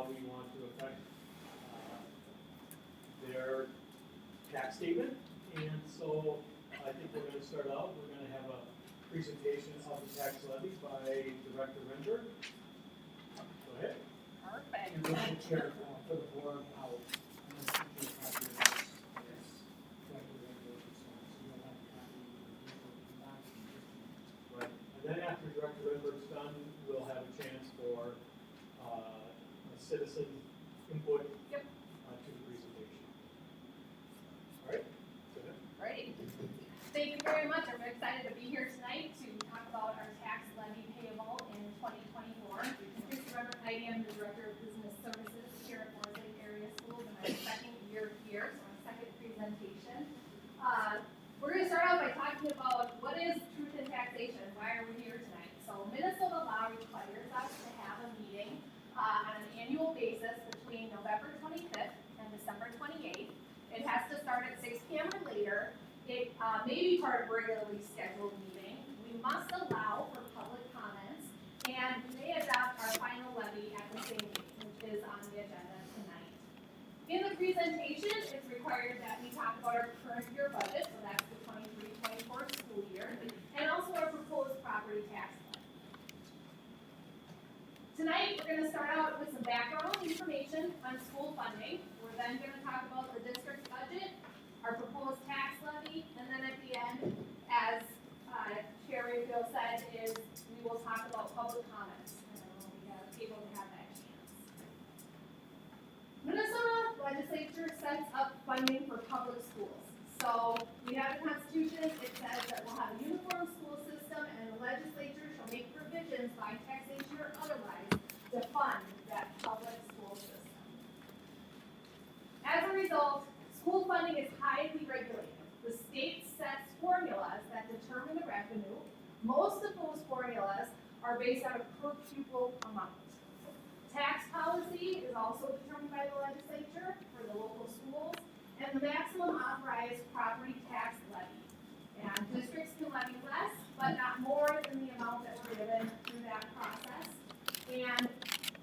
how we want to affect their tax statement. And so I think we're going to start out, we're going to have a presentation of the tax levy by Director Render. Go ahead. Perfect. And Mr. Chair, for the board, I'm going to send you a copy of this. Yes. Director Render, so you'll have a copy of the box in just a minute. Right. And then after Director Renberg's done, we'll have a chance for a citizen input Yep. to the presentation. All right. Go ahead. Great. Thank you very much. I'm excited to be here tonight to talk about our tax levy payable in 2024. Just remember, I am the Director of Business Services here at Forest Lake Area Schools, and I'm second year here, so my second presentation. We're going to start out by talking about what is truth in taxation. Why are we here tonight? So Minnesota law requires us to have a meeting on an annual basis between November 25th and December 28th. It has to start at 6 p.m. or later. It may be part of a regularly scheduled meeting. We must allow for public comments, and we may adopt our final levy at the same date, which is on the agenda tonight. In the presentation, it's required that we talk about our current year budget, so that's the 23-24 school year, and also our proposed property tax levy. Tonight, we're going to start out with some background information on school funding. We're then going to talk about the district's budget, our proposed tax levy, and then at the end, as Chair Rayfield said, is we will talk about public comments. And then we'll be able to have that chance. Minnesota legislature sets up funding for public schools. So we have a constitution, it says that we'll have a uniform school system, and the legislature shall make provisions by taxation or otherwise to fund that public school system. As a result, school funding is highly regulated. The state sets formulas that determine the revenue. Most of those formulas are based on a per pupil amount. Tax policy is also determined by the legislature for the local schools, and the maximum authorized property tax levy. And districts can levy less, but not more than the amount that we're given through that process, and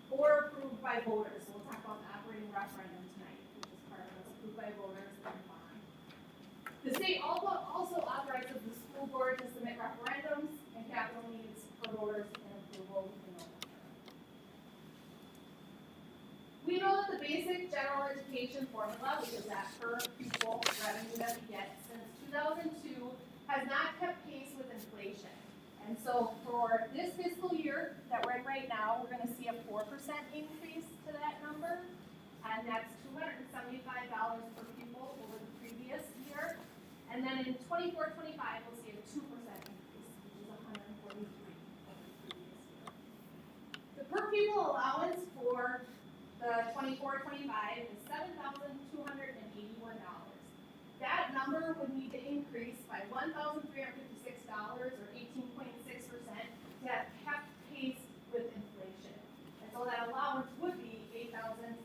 or approved by voters. So we'll talk about the operating referendum tonight, which is part of this, approved by voters and bond. The state also authorizes the school board to submit referendums and capital needs for voters and approval in November. We know that the basic general education formula, which is that per pupil revenue that we get since 2002, has not kept pace with inflation. And so for this fiscal year that we're in right now, we're going to see a 4% increase to that number, and that's $275 per pupil over the previous year. And then in 24-25, we'll see a 2% increase, which is $143 over the previous year. The per pupil allowance for the 24-25 is $7,281. That number would need to increase by $1,356 or 18.6% to have kept pace with inflation. And so that allowance would be $8,637.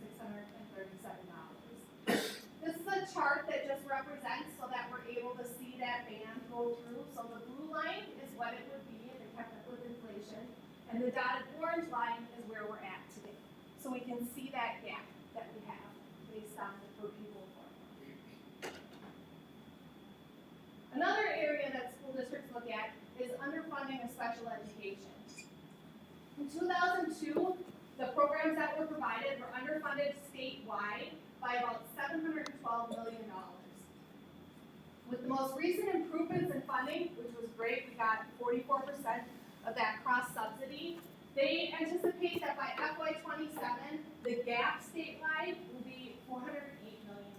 This is a chart that just represents so that we're able to see that band go through. So the blue line is what it would be if it kept up with inflation, and the dotted orange line is where we're at today. So we can see that gap that we have based on the per pupil formula. Another area that school districts look at is underfunding of special education. In 2002, the programs that were provided were underfunded statewide by about $712 million. With the most recent improvements in funding, which was great, we got 44% of that cross-subsidy. They anticipate that by FY27, the gap statewide will be $408 million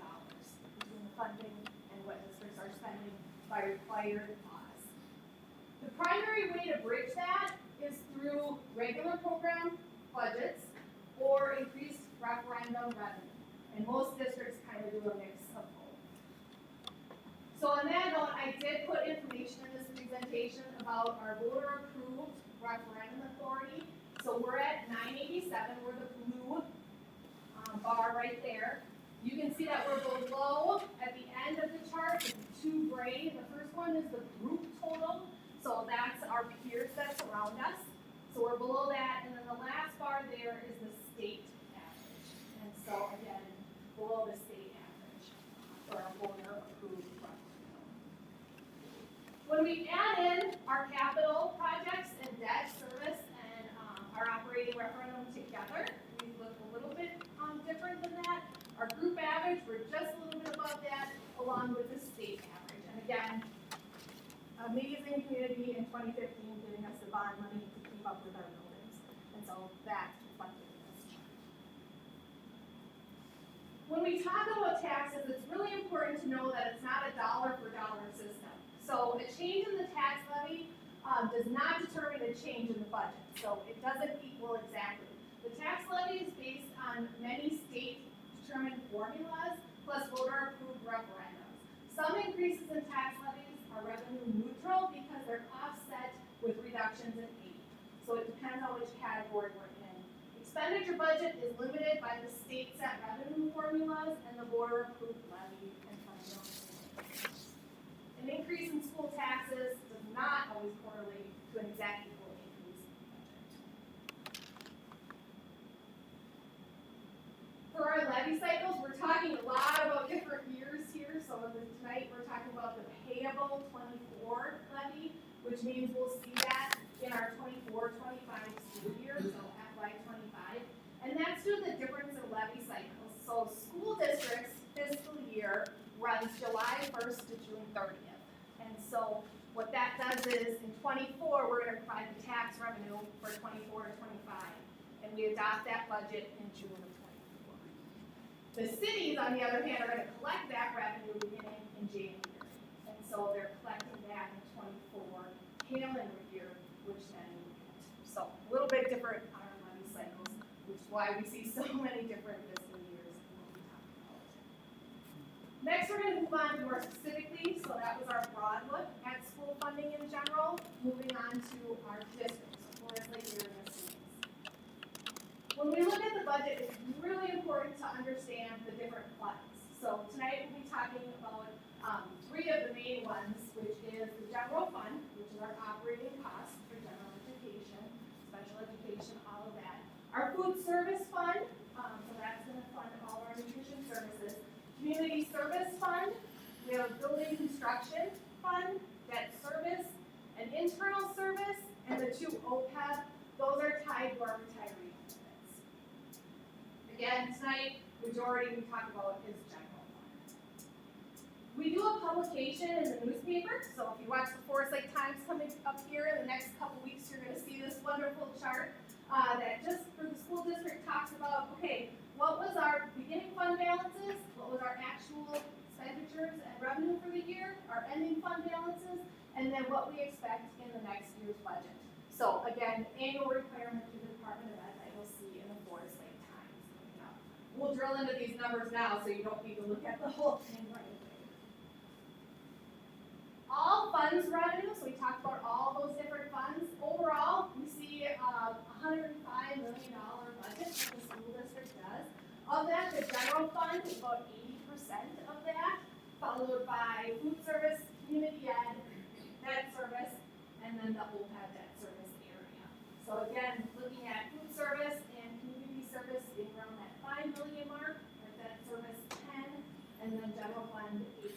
between the funding and what districts are spending by required laws. The primary way to bridge that is through regular program budgets or increased referendum revenue. And most districts kind of do a mix of both. So on that note, I did put information in this presentation about our voter-approved referendum authority. So we're at 987, we're the blue bar right there. You can see that we're below at the end of the chart, the two gray. The first one is the group total, so that's our peers that surround us. So we're below that, and then the last bar there is the state average. referendum together. We look a little bit different than that. Our group average, we're just a little bit above that, along with the state average. And again, amazing community in 2015 giving us the bond money to keep up with our buildings. And so that's reflected in this chart. When we talk about taxes, it's really important to know that it's not a dollar for dollar system. So a change in the tax levy does not determine a change in the budget. So it doesn't equal exactly. The tax levy is based on many state-determined formulas plus voter-approved referendums. Some increases in tax levies are revenue neutral because they're offset with reductions in aid. So it depends on which category we're in. Expenditure budget is limited by the state set revenue formulas and the voter-approved levy and funding. An increase in school taxes does not always correlate to an exact equal increase in budget. For our levy cycles, we're talking a lot about different years here. So tonight we're talking about the payable 24 levy, which means we'll see that in our 24-25 school year, so FY25. And that's due to the difference in levy cycles. So school districts' fiscal year runs July 1st to June 30th. And so what that does is in 24, we're going to provide the tax revenue for 24 to 25. And we adopt that budget in June of 24. The cities, on the other hand, are going to collect that revenue beginning in January. And so they're collecting that in 24 calendar year, which then we get. So a little bit different on our levy cycles, which is why we see so many different fiscal years in what we talk about. Next, we're going to move on to more specifically. So that was our broad look at school funding in general. Moving on to our districts, so Forest Lake area students. When we look at the budget, it's really important to understand the different funds. So tonight we'll be talking about three of the main ones, which is the general fund, which is our operating costs for general education, special education, all of that. Our food service fund, so that's going to fund all our nutrition services. Community service fund, we have a building construction fund, debt service, an internal service, and the two OPEB, those are tied to our retiree benefits. Again, tonight, majority we talk about is general fund. We do a publication in the newspaper, so if you watch the Forest Lake Times coming up here in the next couple weeks, you're going to see this wonderful chart that just for the school district talks about, okay, what was our beginning fund balances, what was our actual expenditures and revenue for the year, our ending fund balances, and then what we expect in the next year's budget. So again, annual requirement to the Department of Ed that you'll see in the Forest Lake Times coming up. We'll drill into these numbers now so you don't need to look at the whole thing right away. All funds revenue, so we talked about all those different funds. Overall, we see a $105 million budget that the school district does. Of that, the general fund is about 80% of that, followed by food service, community ed, debt service, and then the OPEB debt service area. So again, looking at food service and community service being around that $5 million mark, or debt service 10, and then general fund 8.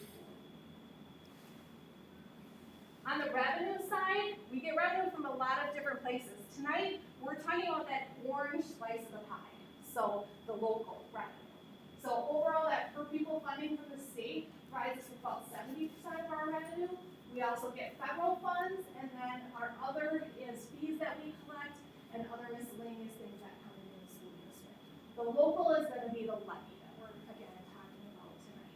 On the revenue side, we get revenue from a lot of different places. Tonight, we're talking about that orange slice of the pie, so the local revenue. So overall, that per pupil funding from the state provides us with about 70% of our revenue. We also get federal funds, and then our other is fees that we collect and other miscellaneous things that come into the school district. The local is going to be the levy that we're, again, talking about tonight.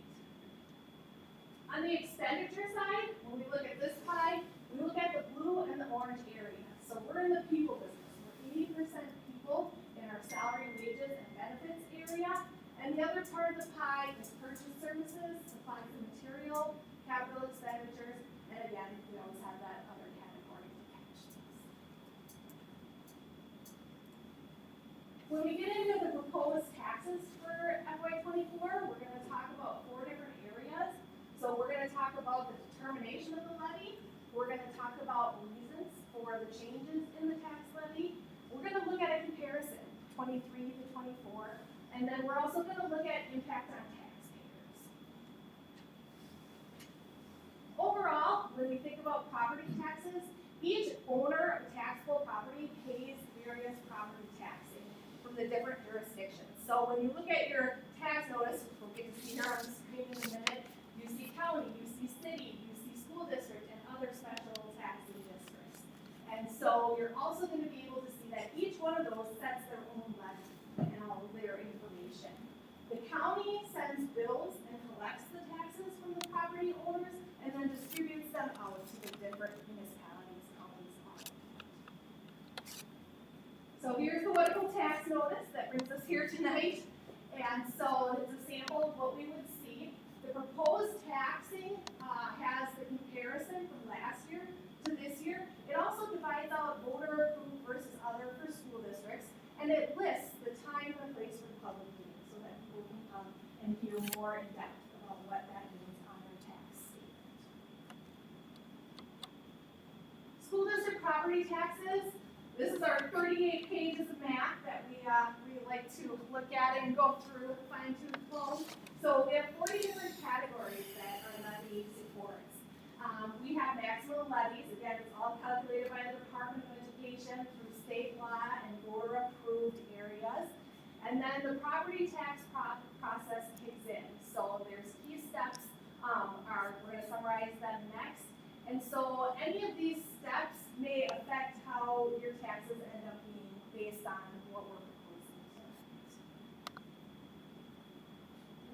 On the expenditure side, when we look at this pie, we look at the blue and the orange area. So we're in the people business. We're 80% people in our salary, wages, and benefits area. And the other part of the pie is purchase services, supplies and material, capital expenditures, and again, we always have that other category to catch these. When we get into the proposed taxes for FY24, we're going to talk about 4 different areas. So we're going to talk about the determination of the levy. We're going to talk about reasons for the changes in the tax levy. We're going to look at a comparison, 23 to 24. And then we're also going to look at impact on taxpayers. Overall, when we think about property taxes, each owner of taxable property pays various property taxing from the different jurisdictions. So when you look at your tax notice, which we'll get to see here on the screen in a minute, you see county, you see city, you see school district, and other special taxing districts. And so you're also gonna be able to see that each one of those sets their own levy and all of their information. The county sends bills and collects the taxes from the property owners and then distributes them out to the different municipalities, counties, all. So here's the Whittle tax notice that brings us here tonight. And so it's a sample of what we would see. The proposed taxing has the comparison from last year to this year. It also divides out voter approved versus other for school districts. And it lists the time and the place for the public meeting so that people can come and hear more in depth about what that means on their tax statement. School district property taxes. This is our 38 pages of math that we like to look at and go through with fine tooth comb. So we have 40 different categories that our levy supports. We have maximum levies. Again, it's all calculated by the Department of Education through state law and voter approved areas. And then the property tax process kicks in. So there's key steps. We're going to summarize them next. And so any of these steps may affect how your taxes end up being based on what we're proposing tonight.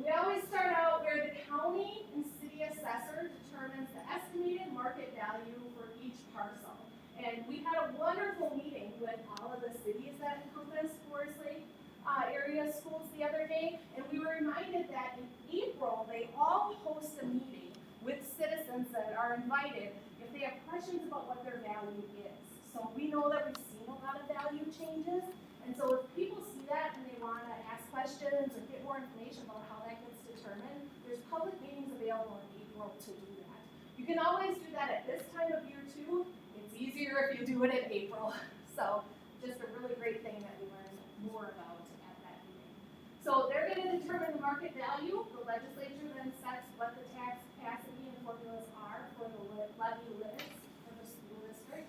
We always start out where the county and city assessor determines the estimated market value for each parcel. And we had a wonderful meeting with all of the cities that encompass Forest Lake area schools the other day, and we were reminded that in April, they all host a meeting with citizens that are invited if they have questions about what their value is. So we know that we've seen a lot of value changes, and so if people see that and they want to ask questions or get more information about how that gets determined, there's public meetings available in April to do that. You can always do that at this time of year too. It's easier if you do it in April. So just a really great thing that we learned more about at that meeting. So they're going to determine the market value. The legislature then sets what the tax capacity and formulas are for the levy limits for the school district.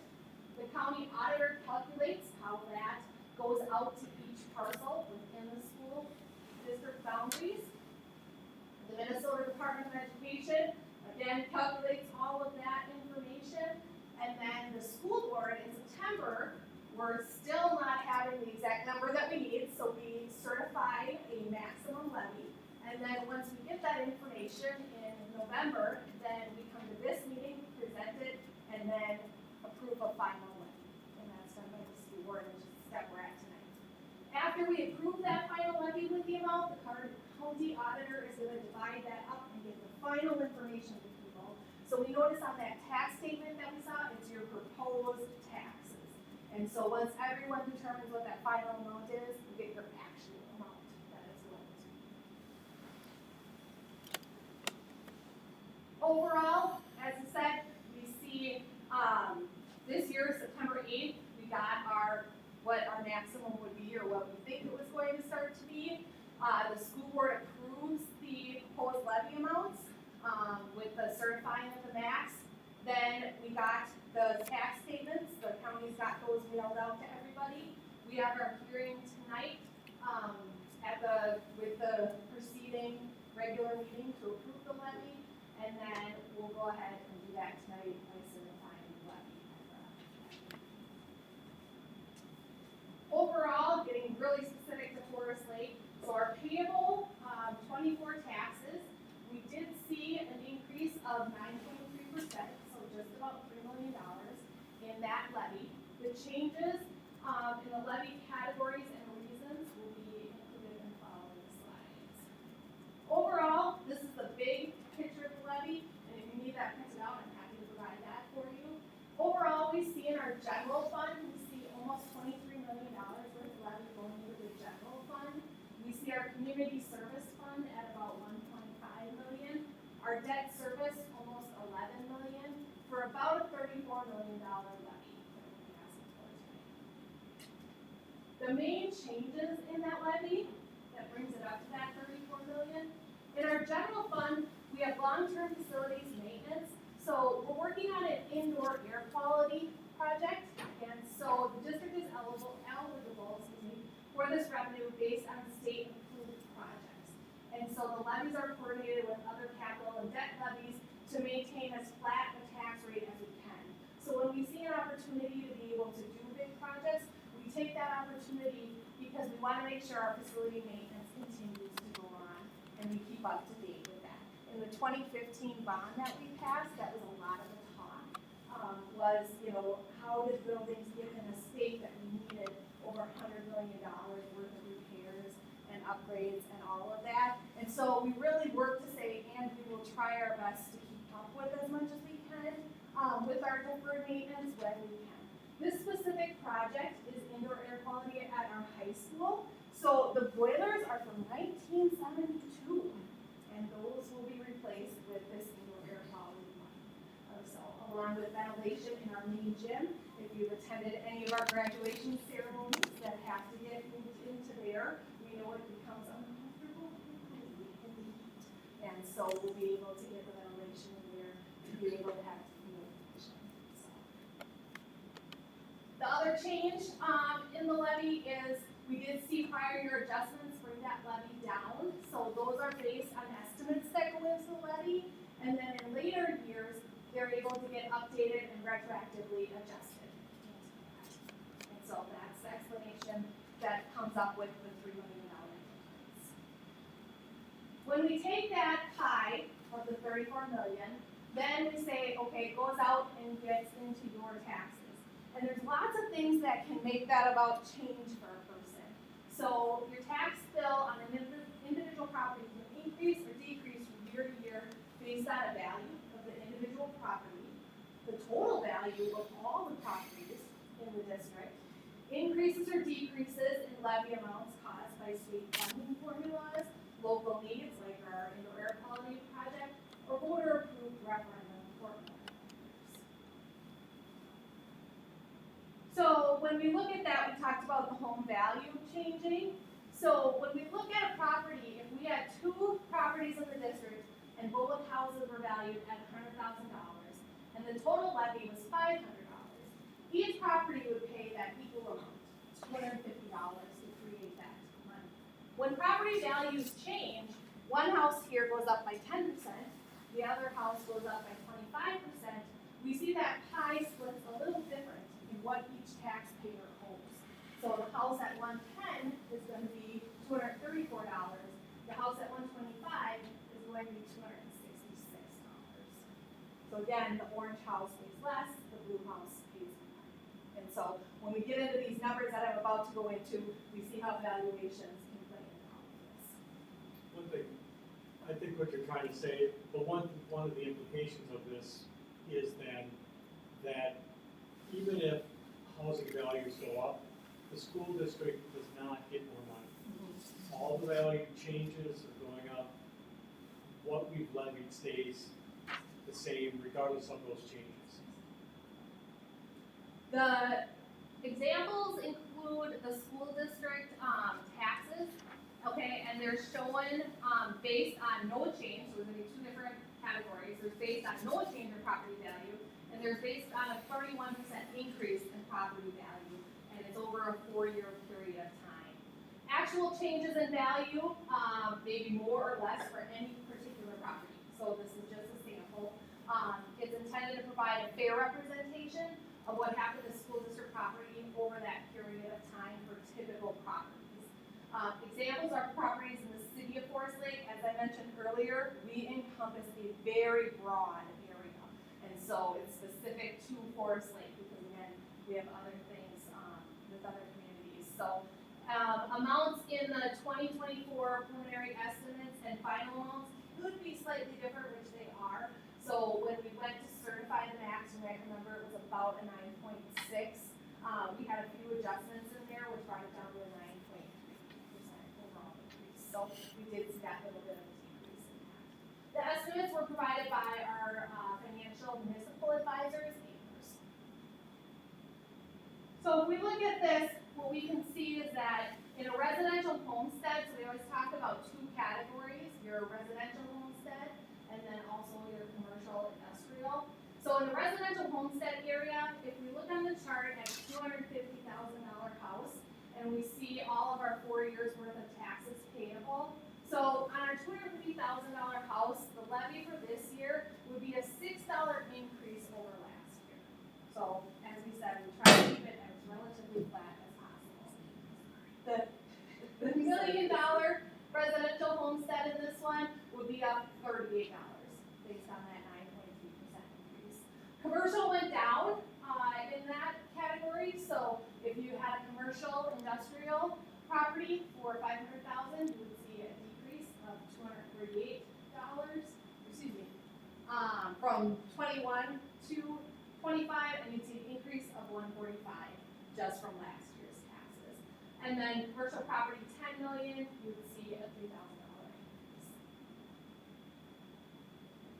The county auditor calculates how that goes out to each parcel within the school district boundaries. The Minnesota Department of Education again calculates all of that information. And then the school board in September, we're still not having the exact number that we need, so we certify a maximum levy. And then once we get that information in November, then we come to this meeting, present it, and then approve a final levy. And that's done by the school board, which is the step we're at tonight. After we approve that final levy with the amount, the county auditor is going to divide that up and give the final information to people. So we notice on that tax statement that we saw, it's your proposed taxes. And so once everyone determines what that final amount is, you get your actual amount that is going to be. Overall, as I said, we see this year, September 8th, we got what our maximum would be or what we think it was going to start to be. The school board approves the proposed levy amounts with the certifying of the max. Then we got the tax statements. The county's got those mailed out to everybody. We have our hearing tonight with the preceding regular meeting to approve the levy, and then we'll go ahead and do that tonight by certifying the levy. Overall, getting really specific to Forest Lake, so our payable 24 taxes, we did see an increase of 9.3%, so just about $3 million in that levy. The changes in the levy categories and reasons will be included in the following slides. Overall, this is the big picture of the levy, and if you need that printed out, I'm happy to provide that for you. Overall, we see in our general fund, we see almost $23 million worth of levy going into the general fund. We see our community service fund at about $1.5 million. Our debt service almost $11 million for about a $34 million levy that we'll be asking for tonight. The main changes in that levy that brings it up to that $34 million. In our general fund, we have long-term facilities maintenance. So we're working on an indoor air quality project, and so the district is eligible this revenue based on state-approved projects. And so the levies are coordinated with other capital and debt levies to maintain as flat a tax rate as we can. So when we see an opportunity to be able to do big projects, we take that opportunity because we want to make sure our facility maintenance continues to go on and we keep up to date with that. In the 2015 bond that we passed, that was a lot of the talk, was, how did buildings, given a state that we needed over $100 million worth of repairs and upgrades and all of that. And so we really work to say, and we will try our best to keep up with as much as we can with our deferred maintenance when we can. This specific project is indoor air quality at our high school. So the boilers are from 1972, and those will be replaced with this indoor air quality one. So along with ventilation in our main gym, if you've attended any of our graduation ceremonies that have to get moved into there, we know it becomes uncomfortable in the heat. And so we'll be able to get the ventilation in there to be able to have the other change in the levy is we did see prior year adjustments bring that levy down. So those are based on estimates that go into the levy. And then in later years, they're able to get updated and retroactively adjusted. And so that's the explanation that comes up with the $3 million difference. When we take that pie of the $34 million, then we say, okay, it goes out and gets into your taxes. And there's lots of things that can make that about change for a person. So your tax bill on an individual property can increase or decrease from year to year based on a value of the individual property, the total value of all the properties in the district, increases or decreases in levy amounts caused by state funding formulas, local needs like our indoor air quality project, or voter-approved referendum formulas. So when we look at that, we talked about the home value changing. So when we look at a property, if we had two properties in the district and both houses were valued at $100,000 and the total levy was $500, each property would pay that equal amount, $250 to create that money. When property values change, one house here goes up by 10%, the other house goes up by 25%, we see that pie splits a little different in what each taxpayer owes. So the house at 110 is going to be $234. The house at 125 is going to be $266. So again, the orange house pays less, the blue house pays more. And so when we get into these numbers that I'm about to go into, we see how valuations can play into all of this. One thing, I think what you're trying to say, but one of the implications of this is then that even if housing values go up, the school district does not get more money. All the value changes are going up. What we've levied stays the same regardless of those changes. The examples include the school district taxes, okay, and they're shown based on no change, so there's going to be two different categories. There's based on no change in property value, and there's based on a 31% increase in property value, and it's over a 4-year period of time. Actual changes in value may be more or less for any particular property, so this is just a sample. It's intended to provide a fair representation of what happened to school district property over that period of time for typical properties. Examples are properties in the city of Forest Lake. As I mentioned earlier, we encompass a very broad area. And so it's specific to Forest Lake because again, we have other things with other communities. So amounts in the 2024 preliminary estimates and final amounts could be slightly different, which they are. So when we went to certify the max, you might remember it was about a 9.6. We had a few adjustments in there, which brought it down to a 9.3% overall increase. So we did see that little bit of a decrease in that. The estimates were provided by our financial municipal advisors, AMERS. So if we look at this, what we can see is that in a residential homestead, so they always talk about two categories, your residential homestead and then also your commercial industrial. So in the residential homestead area, if we look on the chart at a $250,000 house and and we see all of our 4 years worth of taxes payable. So on our $250,000 house, the levy for this year would be a $6 increase over last year. So as we said, we try to keep it as relatively flat as possible. The $1 million residential homestead in this one would be up $38 based on that 9.3% increase. Commercial went down in that category, so if you had a commercial industrial property for $500,000, you would see a decrease of $238, from 21 to 25, and you'd see an increase of $145 just from last year's taxes. And then commercial property, $10 million, you would see a $3,000 increase.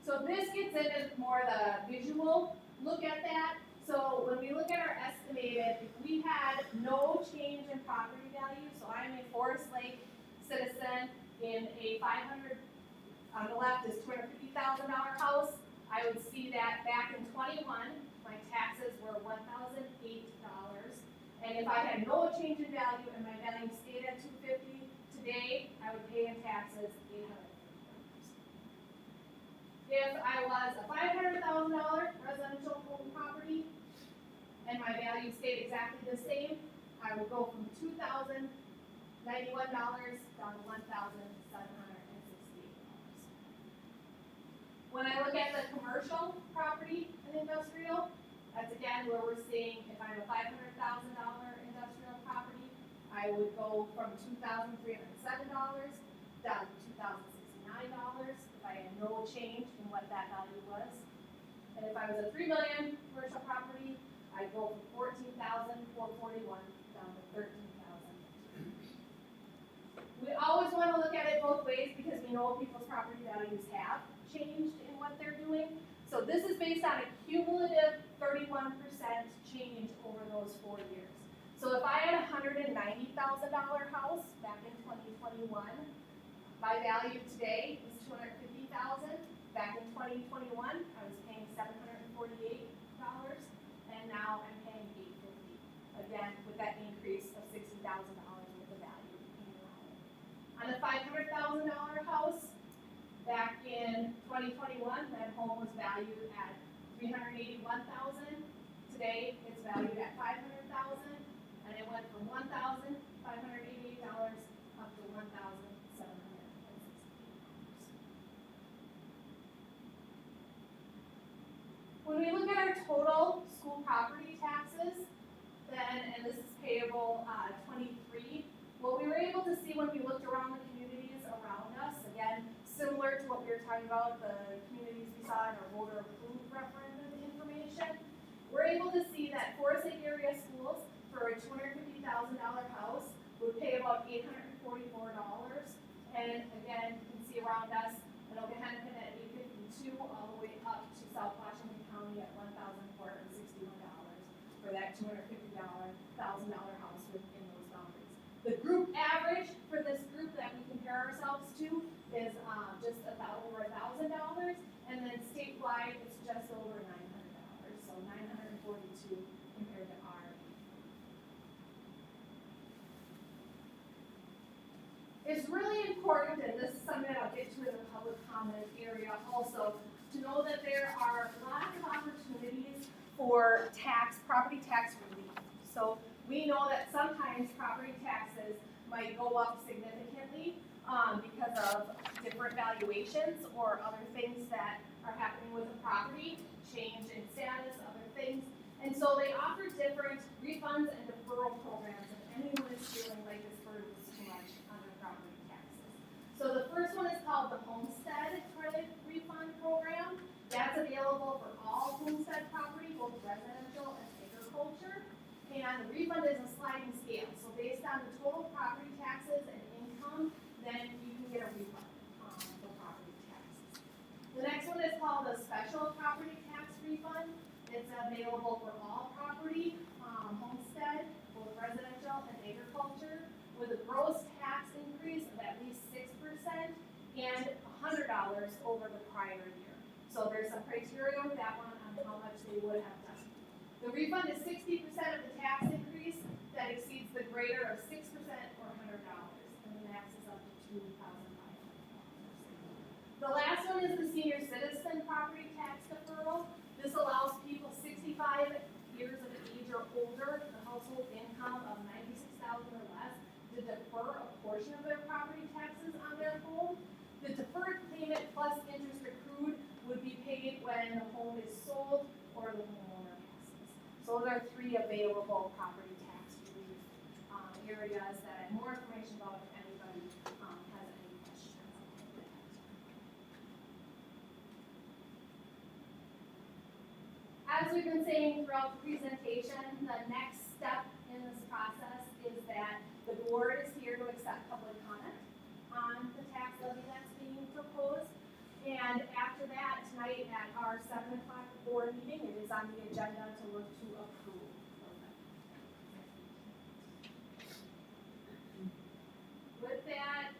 So this gets into more the visual look at that. So when we look at our estimated, if we had no change in property value, so I'm a Forest Lake citizen in a 500, on the left is $250,000 house, I would see that back in 21, my taxes were $1,008. And if I had no change in value and my value stayed at $250, today I would pay in taxes $800. If I was a $500,000 residential home property and my value stayed exactly the same, I would go from $2,091 down to $1,768. When I look at the commercial property and industrial, that's again where we're seeing if I'm a $500,000 industrial property, I would go from $2,307 down to $2,069 if I had no change in what that value was. And if I was a $3 million commercial property, I'd go from $14,441 down to $13,000. We always want to look at it both ways because we know people's property values have changed in what they're doing. So this is based on a cumulative 31% change over those 4 years. So if I had a $190,000 house back in 2021, my value today is $250,000. Back in 2021, I was paying $748, and now I'm paying $850. Again, with that increase of $60,000 worth of value in your home. On a $500,000 house, back in 2021, that home was valued at $381,000. Today, it's valued at $500,000, and it went from $1,588 up to $1,768. When we look at our total school property taxes, then, and this is payable 23, what we were able to see when we looked around the communities around us, again, similar to what we were talking about, the communities we saw in our voter approved referendum information, we're able to see that Forest Lake area schools for a $250,000 house would pay about $844. And again, you can see around us, Anoka Hennepin at $852, all the way up to South Washington County at $1,461 for that $250,000 house within those boundaries. The group average for this group that we compare ourselves to is just over $1,000, and then statewide it's just over $900, so $942 compared to our. It's really important, and this is something that I'll get to in the public comment area also, to know that there are lots of opportunities for property tax relief. So we know that sometimes property taxes might go up significantly because of different valuations or other things that are happening with the property, change in status, other things. And so they offer different refunds and deferral programs if anyone is feeling like this burden is too much on their property taxes. So the first one is called the Homestead Credit Refund Program. That's available for all homestead property, both residential and agriculture. And the refund is a sliding scale. So based on the total property taxes and income, then you can get a refund for property taxes. The next one is called a Special Property Tax Refund. It's available for all property, homestead, both residential and agriculture, with a gross tax increase of at least 6% and $100 over the prior year. So there's some criteria with that one on how much they would have done. The refund is 60% of the tax increase that exceeds the greater of 6% or $100, and the max is up to $2,500. The last one is the senior citizen property tax deferral. This allows people 65 years of age or older, the household income of $96,000 or less, to defer a portion of their property taxes on their home. The deferred payment plus interest accrued would be paid when the home is sold or the homeowner passes. So those are 3 available property tax relief areas that I have more information about if anybody has any questions on that. As we've been saying throughout the presentation, the next step in this process is that the board is here to accept public comment on the tax levy that's being proposed. And after that, tonight at our 7 o'clock board meeting, it is on the agenda to look to approve. With that,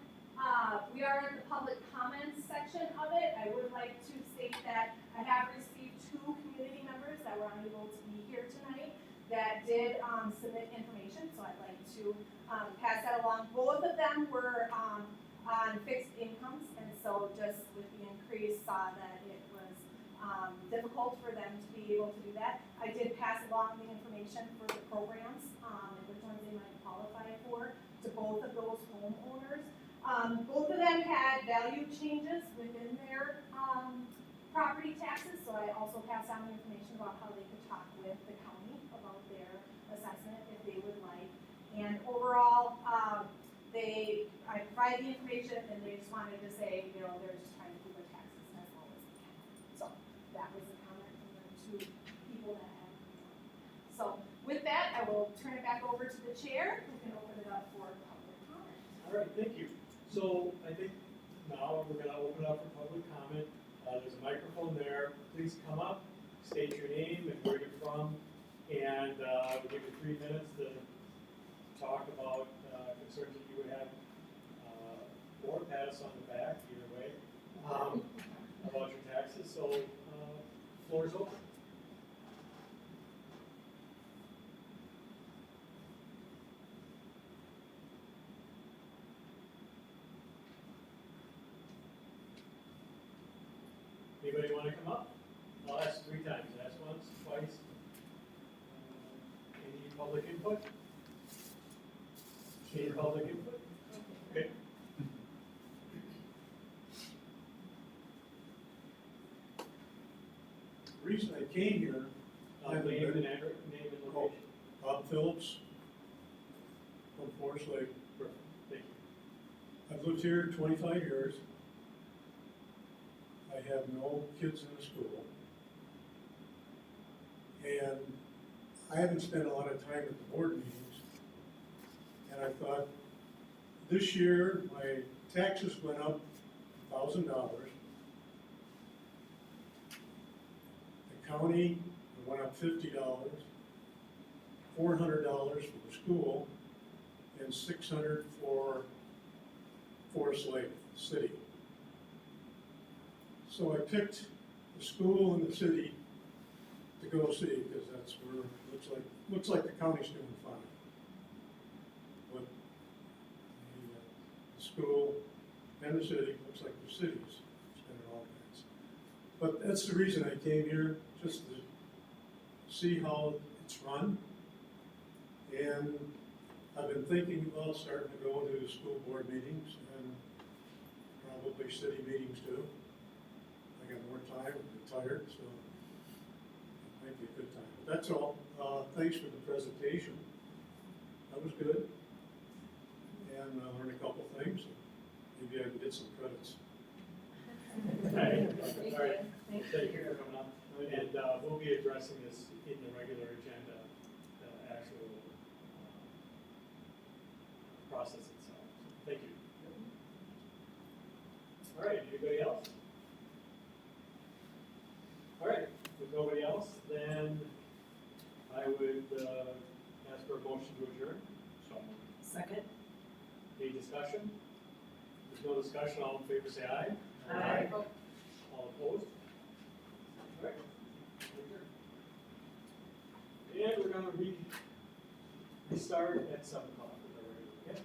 we are in the public comments section of it. I would like to state that I have received 2 community members that were unable to be here tonight that did submit information, so I'd like to pass that along. Both of them were on fixed incomes, and so just with the increase, saw that it was difficult for them to be able to do that. I did pass along the information for the programs, and which ones they might qualify for, to both of those homeowners. Both of them had value changes within their property taxes, so I also passed on the information about how they could talk with the county about their assessment if they would like. And overall, I provided the information and they just wanted to say, you know, they're just trying to keep their taxes as low as they can. So that was the comment from the 2 people that had. So with that, I will turn it back over to the chair, who can open it up for public comment. All right, thank you. So I think now we're gonna open up for public comment. There's a microphone there. Please come up, state your name and where you're from, and we'll give you 3 minutes to talk about concerns that you would have, or pat us on the back, either way, about your taxes. So, floor is open. Anybody want to come up? I'll ask 3 times. Ask once, twice. Any public input? Any public input? Okay. The reason I came here, Name and address, name and location. Bob Phillips from Forest Lake. Perfect. Thank you. I've lived here 25 years. I have no kids in the school. And I haven't spent a lot of time at the board meetings. And I thought, this year, my taxes went up $1,000. The county went up $50, $400 for the school, and $600 for Forest Lake City. So I picked the school and the city to go see, because that's where it looks like the county's doing fine. But the school and the city, looks like the city's spending all kinds. But that's the reason I came here, just to see how it's run. And I've been thinking about starting to go to school board meetings and probably city meetings too. I got more time, I'm retired, so it might be a good time. But that's all. Thanks for the presentation. That was good. And I learned a couple things. Maybe I can get some credits. All right. Thank you for coming up. And we'll be addressing this in the regular agenda, the actual process itself. So, thank you. All right, anybody else? All right, with nobody else, then I would ask for a motion to adjourn. So, Second. any discussion? If there's no discussion, all in favor say aye. Aye. All opposed? All right. And we're gonna We start at 7 o'clock with our regular, okay?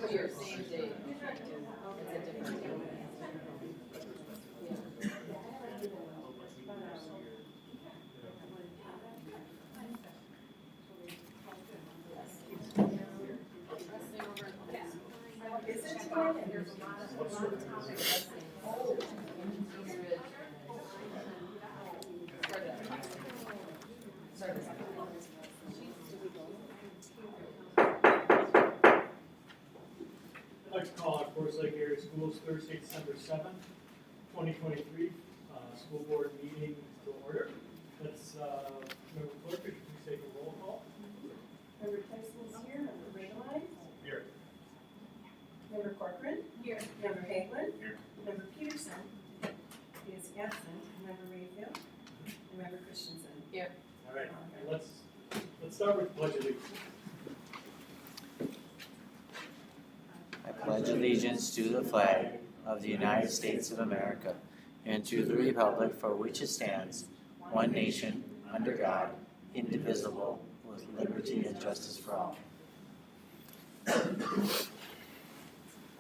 For your same day, it's a different day. Is it today? There's a lot of topics. Oh. I'd like to call our Forest Lake Area Schools Thursday, December 7th, 2023, school board meeting to order. Let's, member clerk, could you please take a roll call? Member Tyson's here, member Rayline, Here. member Corcoran. Here. Member Haglund. Here. Member Peterson is absent, member Rayfield, and member Christensen. Here. All right, let's start with pledge allegiance. I pledge allegiance to the flag of the United States of America and to the republic for which it stands, one nation, under God, indivisible, with liberty and justice for all.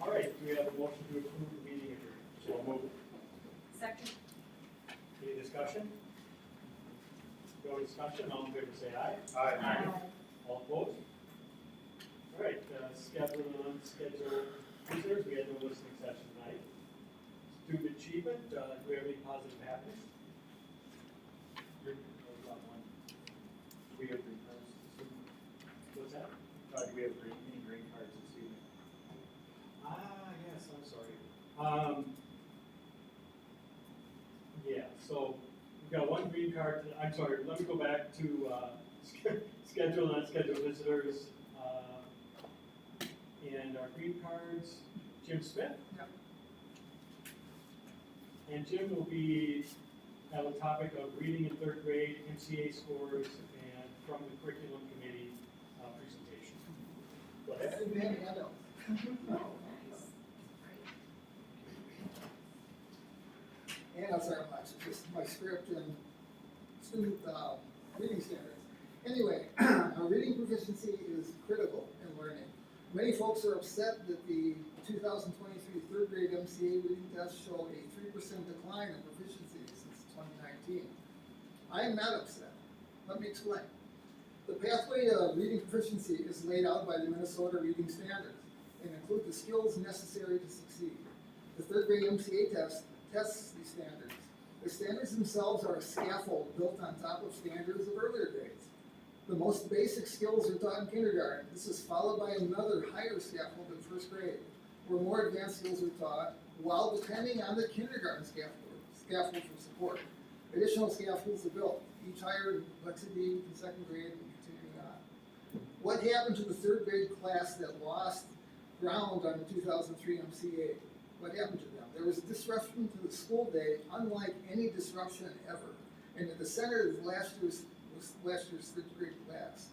All right, do we have a motion to approve the meeting adjourned? So moved. Second. Any discussion? No discussion, all in favor say aye. Aye. All opposed? All right, scheduled and unscheduled visitors, we had no listening session tonight. Student achievement, do we have any positive happenings? We have green cards this evening. What's that? Do we have any green cards this evening? Yes, I'm sorry. Yeah, so we've got one green card, I'm sorry, let me go back to, scheduled and unscheduled visitors. And our green cards, Jim Smith. Yep. And Jim will have a topic of reading in third grade, MCA scores, and from the curriculum committee presentation. Go ahead. Handouts aren't much, it's just my script and student reading standards. Anyway, our reading proficiency is critical in learning. Many folks are upset that the 2023 third grade MCA reading tests show a 3% decline in proficiency since 2019. I am not upset. Let me explain. The pathway to reading proficiency is laid out by the Minnesota Reading Standards and include the skills necessary to succeed. The third grade MCA test tests these standards. The standards themselves are a scaffold built on top of standards of earlier grades. The most basic skills are taught in kindergarten. This is followed by another higher scaffold in first grade, where more advanced skills are taught, while depending on the kindergarten scaffold for support. Additional scaffolds are built, each higher in complexity in second grade and continuing on. What happened to the third grade class that lost ground on the 2003 MCA? What happened to them? There was a disruption to the school day, unlike any disruption ever. And at the center of last year's third grade class.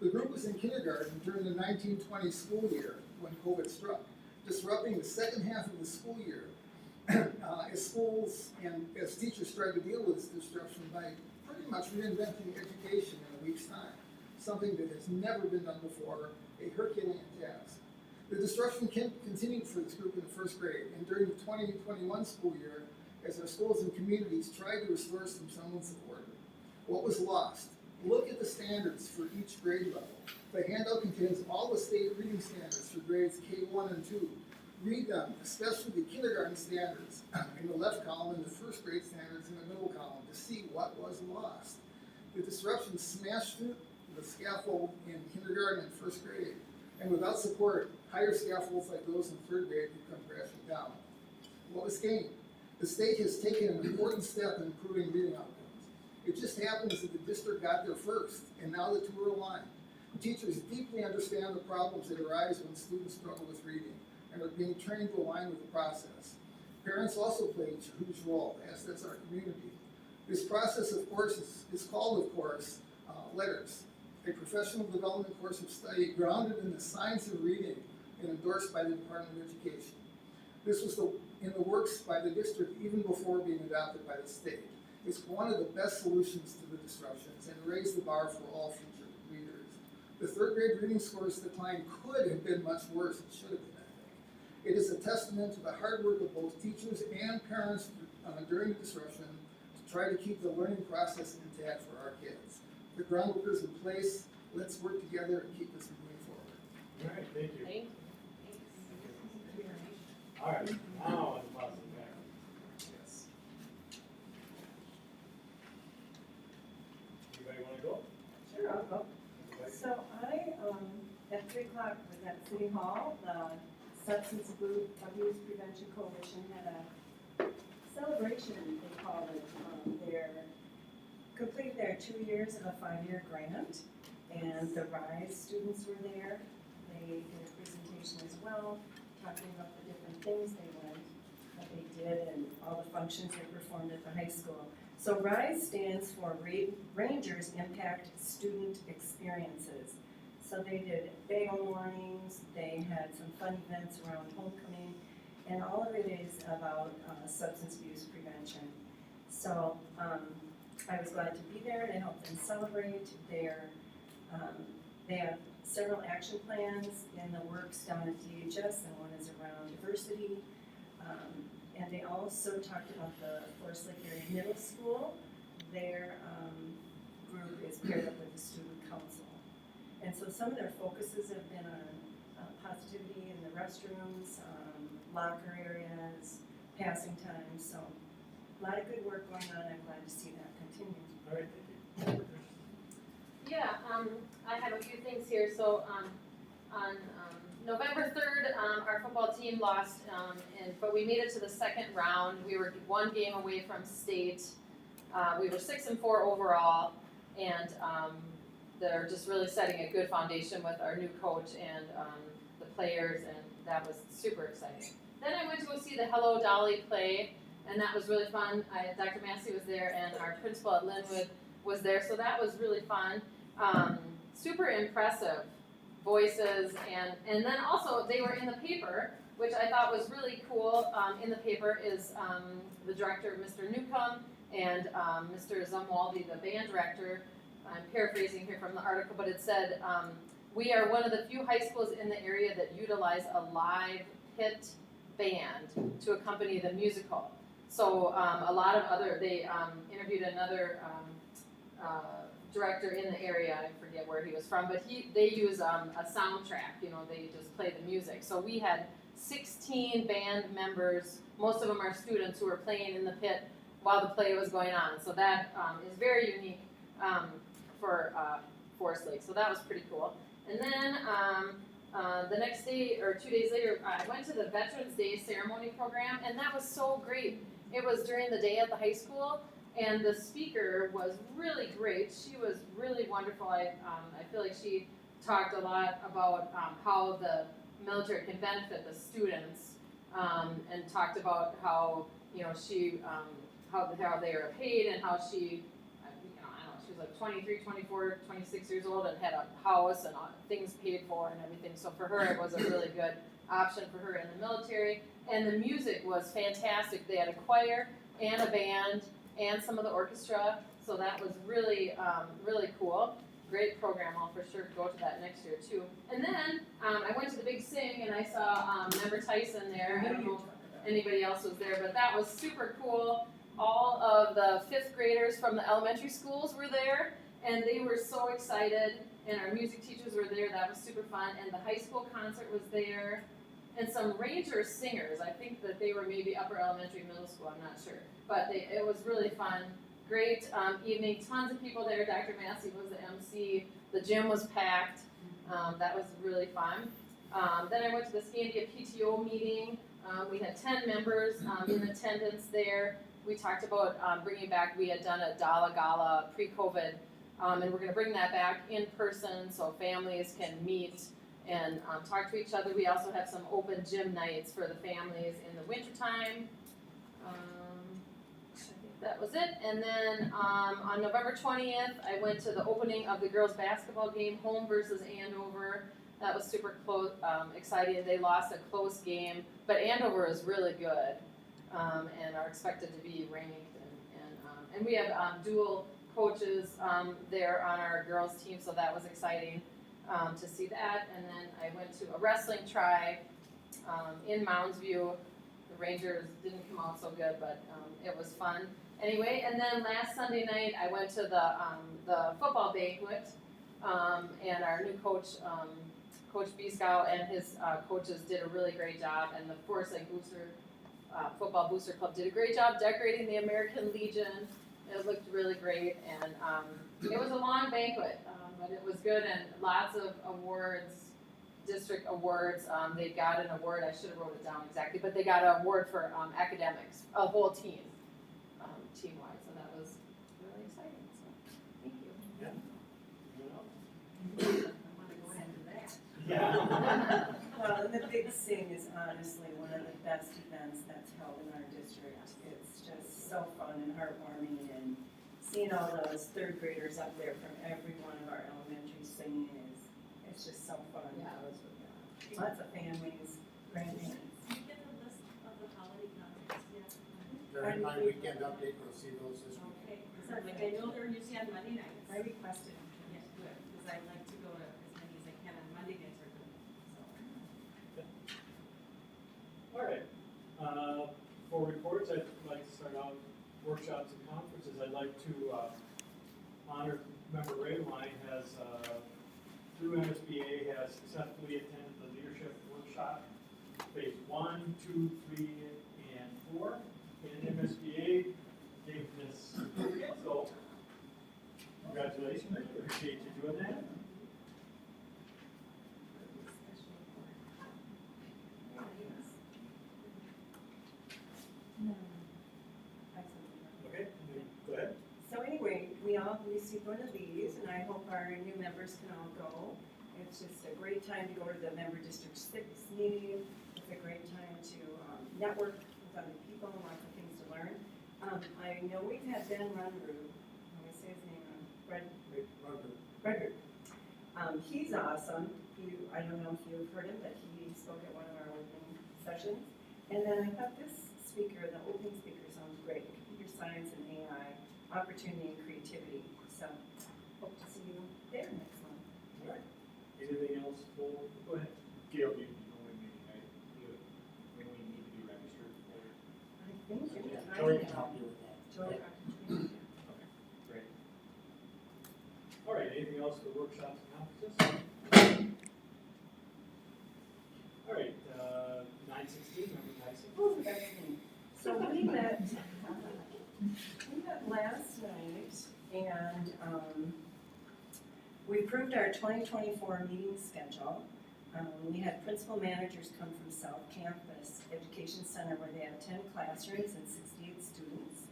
The group was in kindergarten during the 1920 school year when COVID struck, disrupting the second half of the school year as schools and as teachers tried to deal with this disruption by pretty much reinventing education in a week's time, something that has never been done before, a Herculean task. The disruption continued for this group in the first grade, and during the 2021 school year, as our schools and communities tried to restore some semblance of order. What was lost? Look at the standards for each grade level. The handout contains all the state reading standards for grades K1 and 2. Read them, especially the kindergarten standards in the left column and the first grade standards in the middle column to see what was lost. The disruption smashed through the scaffold in kindergarten and first grade, and without support, higher scaffolds like those in third grade would come crashing down. What was gained? The state has taken an important step in improving reading outcomes. It just happens that the district got there first, and now the two are aligned. Teachers deeply understand the problems that arise when students struggle with reading, and are being trained to align with the process. Parents also play a huge role, as does our community. This process, of course, is called, of course, LETTERS, a professional development course of study grounded in the science of reading and endorsed by the Department of Education. This was in the works by the district even before being adopted by the state. It's one of the best solutions to the disruptions and raised the bar for all future readers. The third grade reading scores decline could have been much worse, it should have been. It is a testament to the hard work of both teachers and parents during the disruption to try to keep the learning process intact for our kids. The groundwork is in place. Let's work together and keep this moving forward. All right, thank you. Thank All right, now on to positive background. Yes. Anybody wanna go? Sure, I'll go. Anybody? So I, at 3 o'clock was at City Hall, the Substance Abuse Prevention Coalition had a celebration, they called it. Completed their 2 years of a 5-year grant, and the RISE students were there. They did a presentation as well, talking about the different things that they did and all the functions they performed at the high school. So RISE stands for Rangers Impact Student Experiences. So they did bagel mornings, they had some fun events around homecoming, and all of it is about substance abuse prevention. So I was glad to be there to help them celebrate. They have several action plans in the works down at DHS, and one is around diversity. And they also talked about the Forest Lake Area Middle School. Their group is paired up with the student council. And so some of their focuses have been on positivity in the restrooms, locker areas, passing times. So a lot of good work going on. I'm glad to see that continue. All right, thank you. Yeah, I have a few things here. So on November 3rd, our football team lost, but we made it to the second round. We were one game away from state. We were 6-4 overall, and they're just really setting a good foundation with our new coach and the players, and that was super exciting. Then I went to go see the Hello Dolly play, and that was really fun. Dr. Massey was there, and our principal at Linwood was there, so that was really fun. Super impressive voices, and then also they were in the paper, which I thought was really cool. In the paper is the director, Mr. Newcomb, and Mr. Zumwaldi, the band director. I'm paraphrasing here from the article, but it said, we are one of the few high schools in the area that utilize a live pit band to accompany the musical. So a lot of they interviewed another director in the area, I forget where he was from, but they use a soundtrack, they just play the music. So we had 16 band members, most of them are students who were playing in the pit while the play was going on. So that is very unique for Forest Lake, so that was pretty cool. And then the next day, or 2 days later, I went to the Veterans Day ceremony program, and that was so great. It was during the day at the high school, and the speaker was really great. She was really wonderful. I feel like she talked a lot about how the military can benefit the students, and talked about how how they are paid, and how she, I don't know, she was like 23, 24, 26 years old and had a house and things paid for and everything. So for her, it was a really good option for her in the military. And the music was fantastic. They had a choir and a band and some of the orchestra. So that was really, really cool. Great program. I'll for sure go to that next year too. And then I went to the Big Sing and I saw Member Tyson there. I don't know if anybody else was there, but that was super cool. All of the 5th graders from the elementary schools were there, and they were so excited, and our music teachers were there. That was super fun, and the high school concert was there, and some Ranger singers. I think that they were maybe upper elementary, middle school, I'm not sure, but it was really fun. Great evening, tons of people there. Dr. Massey was the MC. The gym was packed. That was really fun. Then I went to the Scandia PTO meeting. We had 10 members in attendance there. We talked about bringing back, we had done a Dala Gala pre-COVID, and we're going to bring that back in person so families can meet and talk to each other. We also have some open gym nights for the families in the wintertime. I think that was it. And then on November 20th, I went to the opening of the girls' basketball game, home versus Andover. That was super close, exciting. They lost a close game, but Andover is really good. And are expected to be ranked, and we have dual coaches there on our girls team, so that was exciting to see that. And then I went to a wrestling try in Mounds View. The Rangers didn't come out so good, but it was fun. Anyway, and then last Sunday night, I went to the football banquet, and our new coach, Coach Biscow and his coaches did a really great job, and the Foresight Booster Football Booster Club did a great job decorating the American Legion. It looked really great, and it was a long banquet, but it was good, and lots of awards, district awards. They got an award, I should have wrote it down exactly, but they got an award for academics, a whole team, team-wide, so that was really exciting, so, thank you. Yeah. Well, and the Big Sing is honestly one of the best events that's held in our district. It's just so fun and heartwarming, and seeing all those third graders up there from every one of our elementary singing it's just so fun. Yeah. Lots of families, grandparents. Did you get the list of the holiday concerts yet? During my weekend update, we'll see those this week. Okay, because I know they're usually on Monday nights. I requested. Yes, good, because I'd like to go to as many as I can on Monday nights are good, so. All right, for reports, I'd like to start out workshops and conferences. I'd like to honor member Rayline has, through MSBA, has successfully attended the leadership workshop, phase 1, 2, 3, and 4. And MSBA gave this certificate, so congratulations, I appreciate you doing that. Okay, go ahead. So anyway, we all received one of these, and I hope our new members can all go. It's just a great time to go to the Member District 6 meeting. It's a great time to network with other people, lots of things to learn. I know we've had Ben Runrud, let me say his name, Redgert. He's awesome. I don't know if you've heard him, but he spoke at one of our opening sessions. And then I thought this speaker, the opening speaker, sounds great. Computer science and AI, opportunity and creativity. So hope to see you there next month. All right. Anything else? Go ahead. Gail, do you know when maybe when we need to be registered for? I think you're Yeah, trying Joey can help you with that. Joey. Great. All right, anything else for workshops and conferences? All right, 9:16, number 9:16. Ooh, that's me. So we met last night, and we approved our 2024 meeting schedule. We had principal managers come from South Campus Education Center, where they have 10 classrooms and 68 students.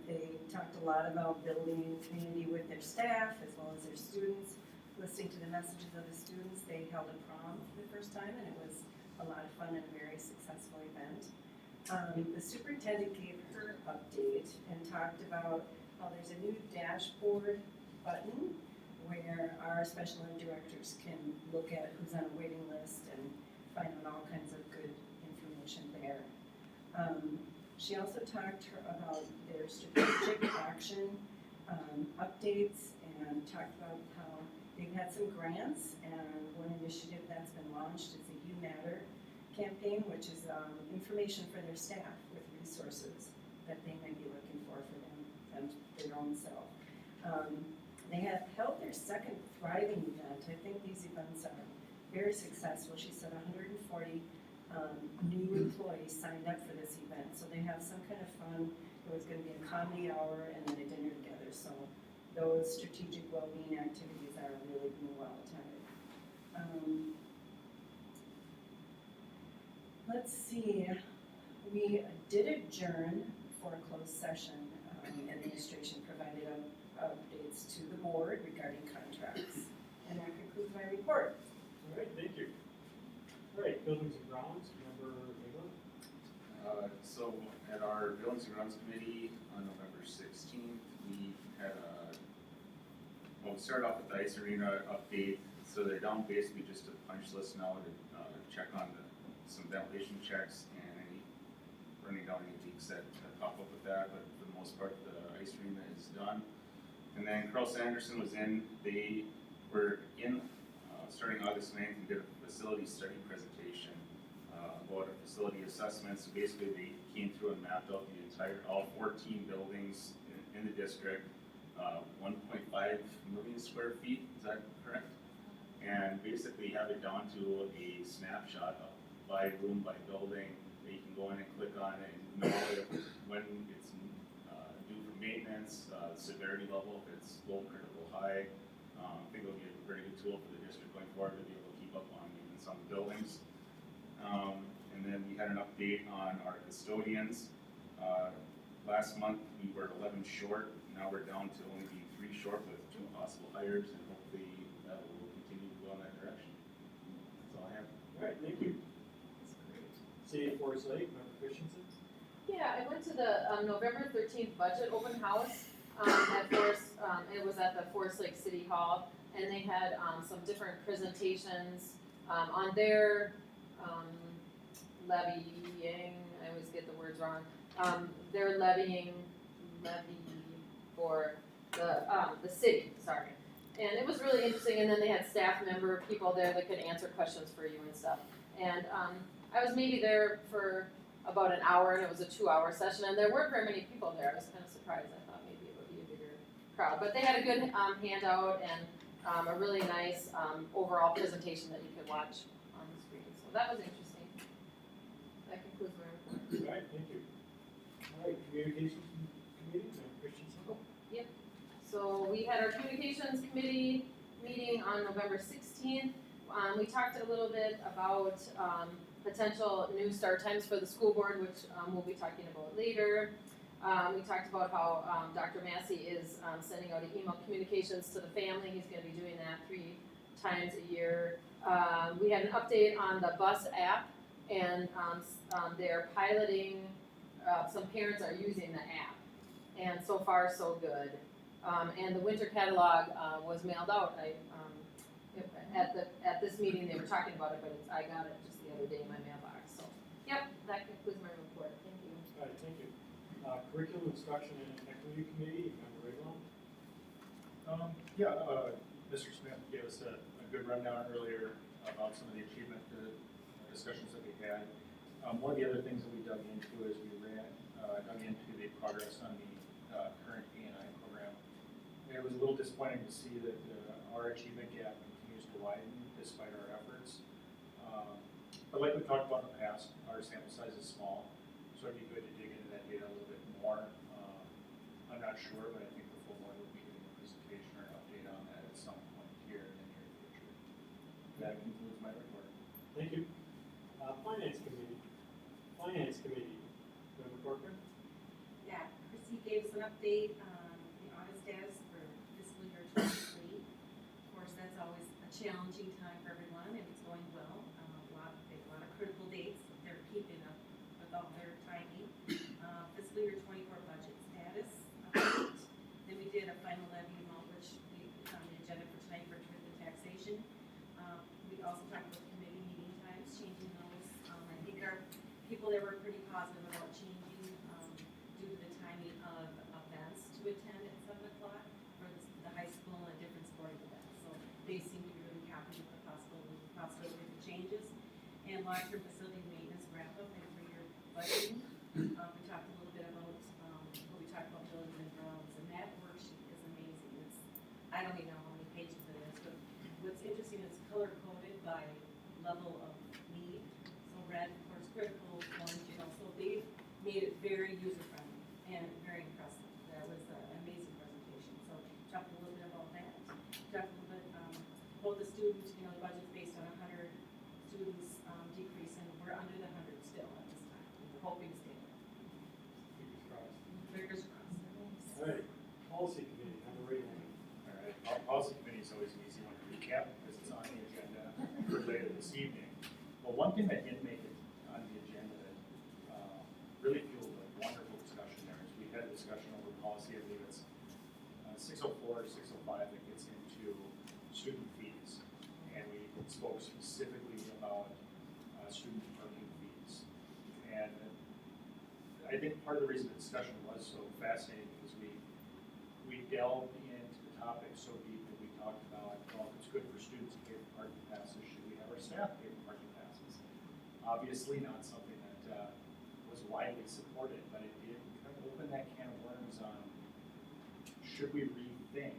They talked a lot about building community with their staff as well as their students, listening to the messages of the students. They held a prom for the first time, and it was a lot of fun and a very successful event. The superintendent gave her update and talked about how there's a new dashboard button where our special ed directors can look at who's on a waiting list and find out all kinds of good information there. She also talked about their strategic action updates and talked about how they've had some grants, and one initiative that's been launched is the You Matter campaign, which is information for their staff with resources that they may be looking for them, their own self. They have held their second Thriving event. I think these events are very successful. She said 140 new employees signed up for this event, so they have some kind of fun. It was going to be a comedy hour and then a dinner together, so those strategic well-being activities are really being well attended. Let's see, we did adjourn for a closed session. Administration provided updates to the board regarding contracts, and that concludes my report. All right, thank you. All right, buildings and grounds, member Mabel. So at our Buildings and Grounds Committee on November 16th, we had we started off with the ice arena update. So they're down basically just a punch list now to check on some ventilation checks and running down any leaks that pop up with that. But for the most part, the ice arena is done. And then Carl Sanderson was in. They were in starting August 9th and did a facility study presentation a facility assessment, so basically they came through and mapped out all 14 buildings in the district, 1.5 million square feet, is that correct? And basically have it down to a snapshot of by room, by building, that you can go in and click on it and know when it's due for maintenance, severity level, if it's low, critical, high. I think it'll be a very good tool for the district going forward to be able to keep up on maintenance on the buildings. And then we had an update on our custodians. Last month, we were 11 short, now we're down to only being 3 short with 2 possible hires, and hopefully that will continue to go in that direction. That's all I have. All right, thank you. City of Forest Lake, Member Christensen? Yeah, I went to the November 13th budget open house at Forest, it was at the Forest Lake City Hall, and they had some different presentations on their levying, I always get the words wrong, they're levy for the city, sorry. And it was really interesting, and then they had staff member people there that could answer questions for you and stuff. And I was maybe there for about an hour, and it was a 2-hour session, and there weren't very many people there. I was kind of surprised. I thought maybe it would be a bigger crowd. But they had a good handout and a really nice overall presentation that you could watch on the screen. So that was interesting. That concludes my report. All right, thank you. All right, Communications Committee, Member Christensen? So we had our communications committee meeting on November 16th. We talked a little bit about potential new start times for the school board, which we'll be talking about later. We talked about how Dr. Massey is sending out email communications to the family. He's going to be doing that 3 times a year. We had an update on the bus app, and they're piloting, some parents are using the app, and so far so good. And the winter catalog was mailed out. At this meeting they were talking about it, but I got it just the other day in my mailbox. So, yep, that concludes my report. Thank you. All right, thank you. Curriculum Instruction and Equity Committee, Member Raylon? Mr. Smith gave us a good rundown earlier about some of the achievement discussions that we had. One of the other things that we dug into is we dug into the progress on the current A&I program. And it was a little disappointing to see that our achievement gap continues to widen despite our efforts. But like we talked about in the past, our sample size is small, so it'd be good to dig into that data a little bit more. I'm not sure, but I think the full board will be giving a presentation or an update on that at some point here in the near future. That concludes my report. Thank you. Finance Committee, Member Corcoran? Yeah, Chrissy gave us an update on the audit status for fiscal year 2023. Of course, that's always a challenging time for everyone, and it's going well. They have a lot of critical dates that they're keeping up with all their timing. Fiscal year 24 budget status update. Then we did a final levy amount, which we put on the agenda for tonight for truth and taxation. We also talked about committee meeting times, changing those. I think our people there were pretty positive about changing due to the timing of events to attend at 7 o'clock for the high school and different sporting events. So they seem to be really happy with the possibility of the changes. And long-term facility maintenance wrap-up and 3-year budgeting. We talked a little bit about what we talked about buildings and grounds, and that worksheet is amazing. I don't even know how many pages it is, but what's interesting is color-coded by level of need. So red, of course, critical, orange, so they've made it very user-friendly and very impressive. That was an amazing presentation. So talked a little bit about that. Talked a little bit about the students, the budget's based on 100 students decrease, and we're under the 100 still at this time. We're hoping to stay there. Fingers crossed. Fingers crossed. All right, Policy Committee, Member Raylon? All right, our policy committee is always an easy one to recap because it's on the agenda for later this evening. Well, one thing that didn't make it on the agenda that really fueled a wonderful discussion there is we had a discussion over policy, I believe it's 604 or 605 that gets into student fees. And we spoke specifically about student parking fees. And I think part of the reason the discussion was so fascinating is we delved into the topic so deep that we talked about, well, if it's good for students to pay for parking passes, should we have our staff pay for parking passes? obviously not something that was widely supported, but it did kind of open that can of worms on, should we rethink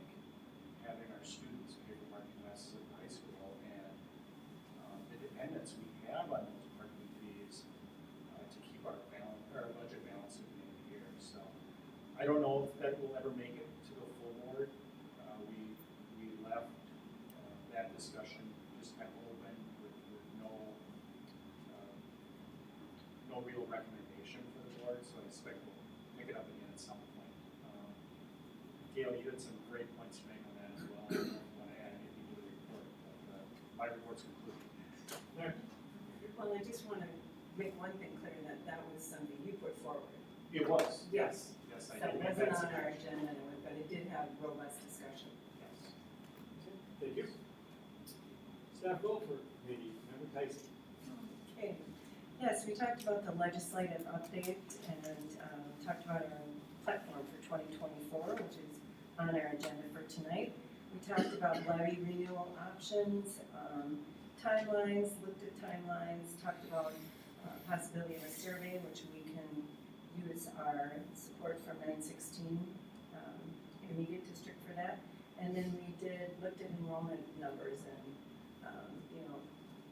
having our students pay for parking lessons at the high school, and the dependence we have on those parking fees to keep our budget balance at the end of the year. So I don't know if that will ever make it to the full board. We left that discussion just kind of open with no real recommendation for the board, so I expect we'll pick it up again at some point. Gail, you had some great points to make on that as well. I don't know if you want to add anything to the report, but my report's concluded. Well, I just want to make one thing clear, that that was something you put forward. It was. Yes. Yes, I So did. it wasn't on our agenda, but it did have robust discussion. Yes. Thank you. Staff Goldberg, maybe, Member Tyson. Okay, yes, we talked about the legislative update and talked about our platform for 2024, which is on our agenda for tonight. We talked about levy renewal options, timelines, looked at timelines, talked about possibility of a survey, which we can use our support from 916 intermediate district for that. And then we looked at enrollment numbers and,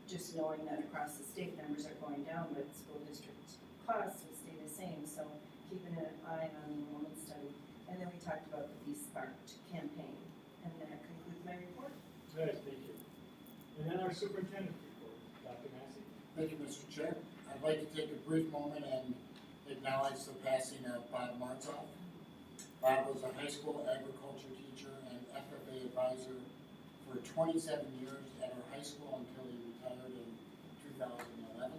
just knowing that across the state numbers are going down, but school district costs will stay the same, so keeping an eye on the enrollment study. And then we talked about the Be Sparked campaign, and that concludes my report. Good, thank you. And then our superintendent report, Dr. Massey. Thank you, Mr. Chair. I'd like to take a brief moment and acknowledge the passing of Bob Martzoff. Bob was a high school agriculture teacher and FFA advisor for 27 years at our high school until he retired in 2011.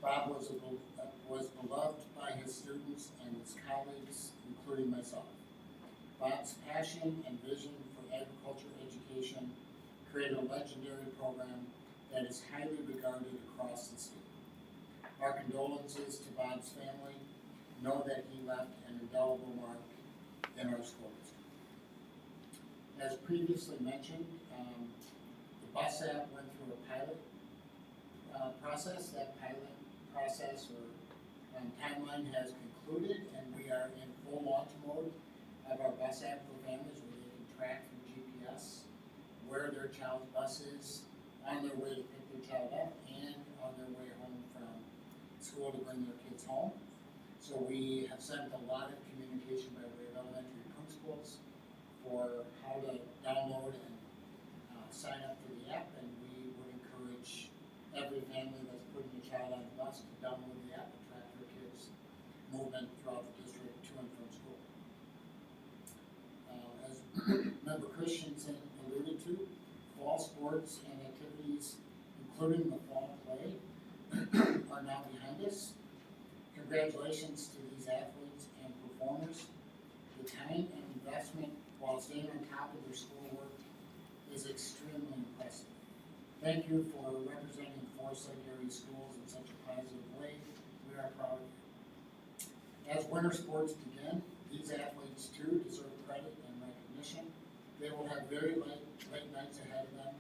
Bob was beloved by his students and his colleagues, including myself. Bob's passion and vision for agriculture education created a legendary program that is highly regarded across the state. Our condolences to Bob's family. Know that he left an indelible mark in our school district. As previously mentioned, the bus app went through a pilot process. That pilot process or timeline has concluded, and we are in full launch mode of our bus app for families, where they can track through GPS where their child's bus is on their way to pick their child up and on their way home from school to bring their kids home. So we have sent a lot of communication by way of elementary principals for how to download and sign up for the app, and we would encourage every family that's putting a child on the bus to download the app and track their kids' movement throughout the district to and from school. As Member Christensen alluded to, fall sports and activities, including the fall play, are now behind us. Congratulations to these athletes and performers. The time and investment while staying on top of their schoolwork is extremely impressive. Thank you for representing Forest Lake area schools in such a positive way. We are proud of you. As winter sports begin, these athletes too deserve credit and recognition. They will have very late nights ahead of them,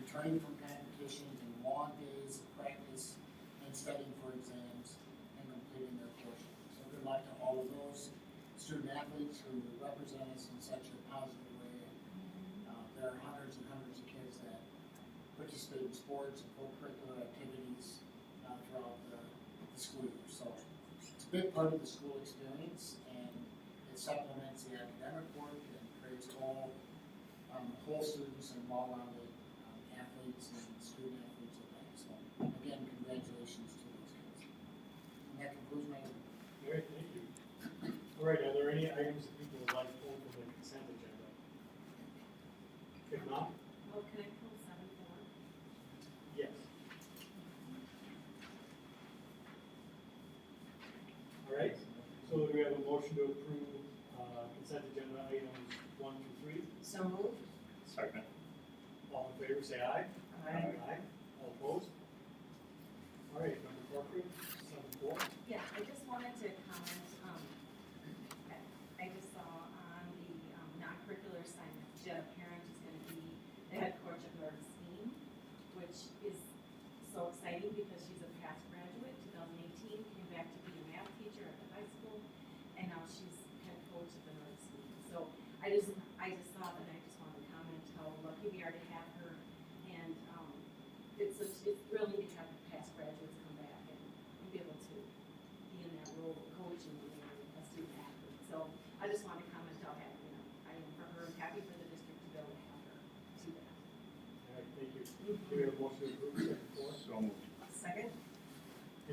returning from competitions and long days of practice and studying for exams and completing their portion. So good luck to all of those student athletes who represent us in such a positive way. There are hundreds and hundreds of kids that participate in sports and co-curricular activities throughout the school year. So it's a big part of the school experience, and it supplements the academic work and creates whole students and well-rounded athletes and student athletes alike. So again, congratulations to those kids. And that concludes my report. All right, thank you. All right, are there any items that people would like to pull from the consent agenda? If not, Oh, can I pull 7-4? yes. All right, so do we have a motion to approve consent agenda items 1 through 3? So moved. Second. All in favor, say aye. Aye. All opposed? All right, Member Corcoran, 7-4. Yeah, I just wanted to comment, I just saw on the non-curricular assignment, Jenna Parent is gonna be the head coach of North Steam, which is so exciting because she's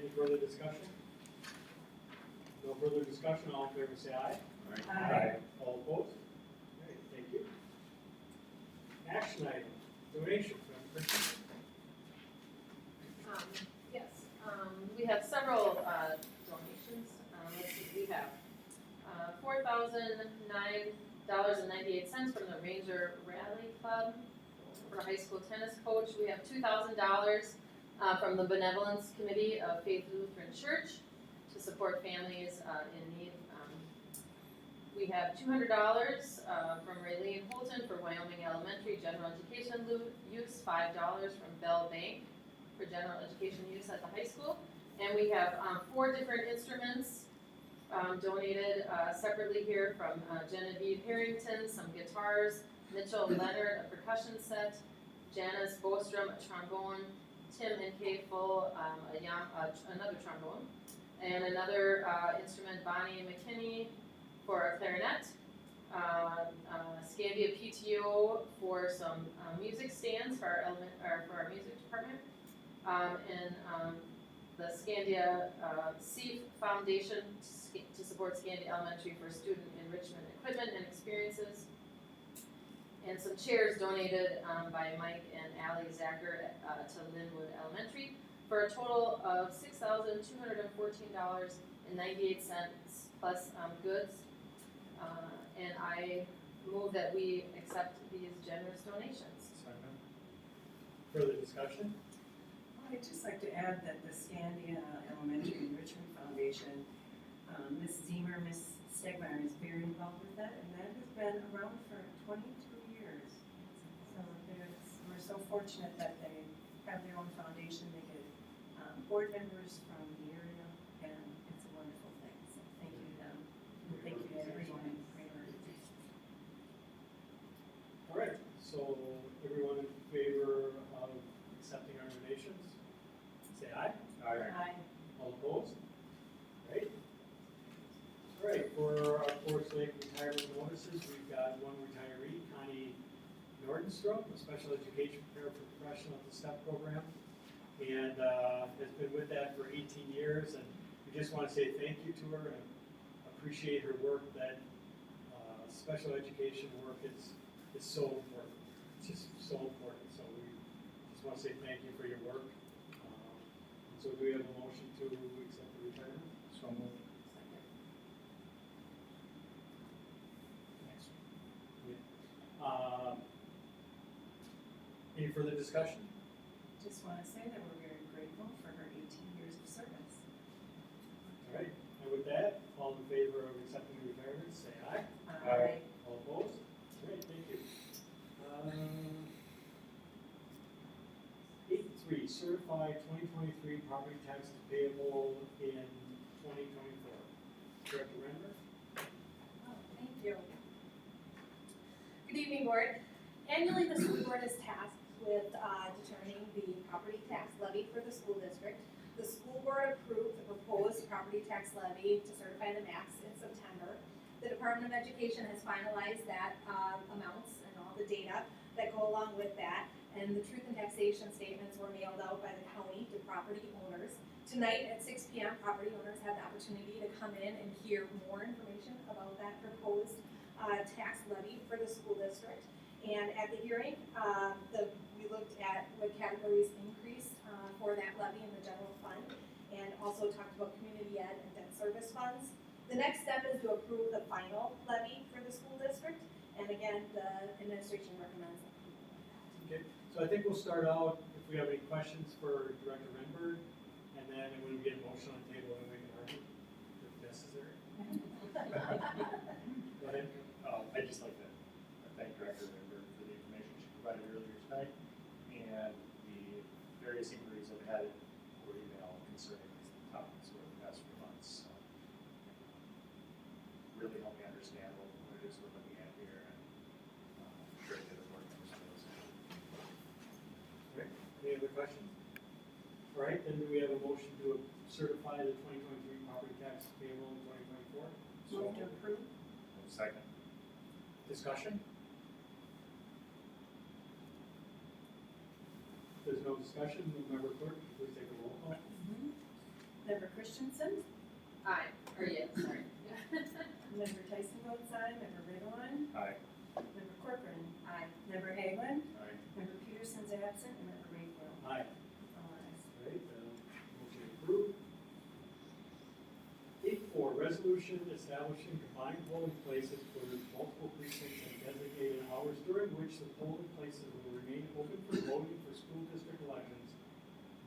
Any further discussion? No further discussion, all in favor say aye. Aye. All opposed? Okay, thank you. Action item, donation from Christian. Yes, we have several, donations, let's see, we have, $4,009.98 from the Ranger Rally Club for a high school tennis coach. We have $2,000, from the Benevolence Committee of Faith Lutheran Church to support families, in need. We have $200, from Raylene Holton for Wyoming Elementary General Education use, $5 from Bell Bank for general education use at the high school. And we have 4 different instruments donated separately here from Genevieve Harrington, some guitars, Mitchell Leonard, a percussion set, Janice Bostrom, a trombone, Tim Nkeful, another trombone, and another instrument, Bonnie McKinney, for a clarinet, Scandia PTO for some music stands for our music department, and the Scandia Seif Foundation to support Scandia Elementary for student enrichment equipment and experiences, and some chairs donated by Mike and Allie Zacher to Linwood Elementary for a total of $6,214.98 plus goods. And I move that we accept these generous donations. Further discussion? I'd just like to add that the Scandia Elementary Enrichment Foundation, Ms. Zemer, Ms. Stegmeyer is very involved with that, and that has been around for 22 years. So we're so fortunate that they have their own foundation, they get board members from the area, and it's a wonderful thing, so thank you to them. Thank you to everyone in Great Orleans. All right, so everyone in favor of accepting our donations, say aye. Aye. All opposed? Right. All right, for our Forest Lake retirement notices, we've got one retiree, Connie Nordenstrom, a special education paraprofessional at the STEP program, and has been with that for 18 years, and we just want to say thank you to her and appreciate her work. That special education work is so important. It's just so important. So we just want to say thank you for your work. So do we have a motion to accept the retirement? So moved. Any further discussion? Just want to say that we're very grateful for her 18 years of service. All right, and with that, all in favor of accepting the retirement, say aye. Aye. All opposed? Great, thank you. 8.3, certified 2023 property taxes payable in 2024. Director Renner? Thank you. Good evening, board. Annually, the school board is tasked with determining the property tax levy for the school district. The school board approved the proposed property tax levy to certify the max in September. The Department of Education has finalized that amounts and all the data that go along with that, and the truth and taxation statements were mailed out by the county to property owners. Tonight at 6 p.m., property owners had the opportunity to come in and hear more information about that proposed tax levy for the school district. And at the hearing, we looked at what categories increased for that levy in the general fund, and also talked about community ed and debt service funds. The next step is to approve the final levy for the school district, and again, the administration recommends approval of that. Okay, so I think we'll start out, if we have any questions for Director Renberg, and then when we get a motion on the table, then we can argue if necessary. Go ahead. I'd just like to thank Director Renberg for the information she provided earlier tonight, and the various inquiries I've had over email concerning these topics over the past few months. Really helped me understand what it is we're looking at here, and try to get a more understanding. Right, any other questions? All right, then do we have a motion to certify the 2023 property tax payable in 2024? Move to approve. Second. Discussion? If there's no discussion, member clerk, please take a roll call. Christensen, Aye, or yeah, sorry. Member Tyson votes aye, Member Riddleman, Aye. Member Corcoran, Aye. Member Haglund, Aye. Member Peterson's absent, and Member Rayfield. Aye. All ayes. Right, motion approved. 8.4, resolution establishing combined polling places for multiple precincts and designated hours during which the polling places will remain open for voting for school district elections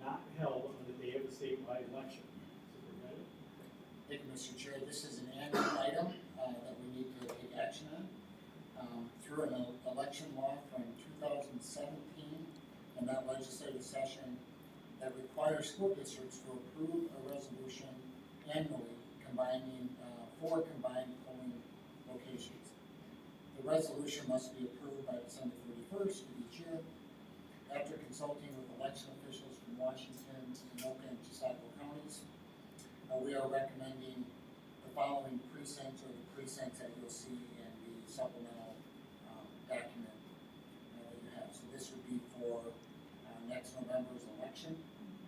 not held on the day of the statewide election. Superintendent? Thank you, Mr. Chair. This is an annual item that we need to take action on. Through an election law from 2017 and that legislative session that requires school districts to approve a resolution annually combining 4 combined polling locations. The resolution must be approved by December 31st of each year. After consulting with election officials from Washington, Anoka, and Chisago counties, we are recommending the following precincts, or the precincts that you'll see in the supplemental document that you have. So this would be for next November's election,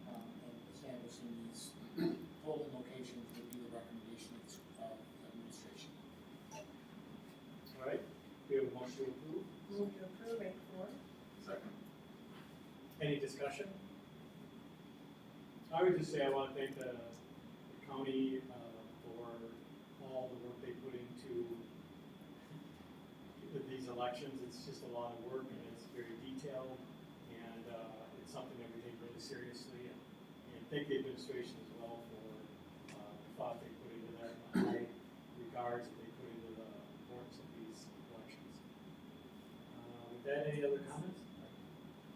and establishing these polling locations would be the recommendation of the administration. All right, we have a motion to approve. Move to approve 8.4. Second. Any discussion? I would just say I want to thank the county for all the work they put into these elections. It's just a lot of work and it's very detailed, and it's something that we take really seriously, and thank the administration as well for the thought they put into that, and the high regards that they put into the importance of these elections. With that, any other comments?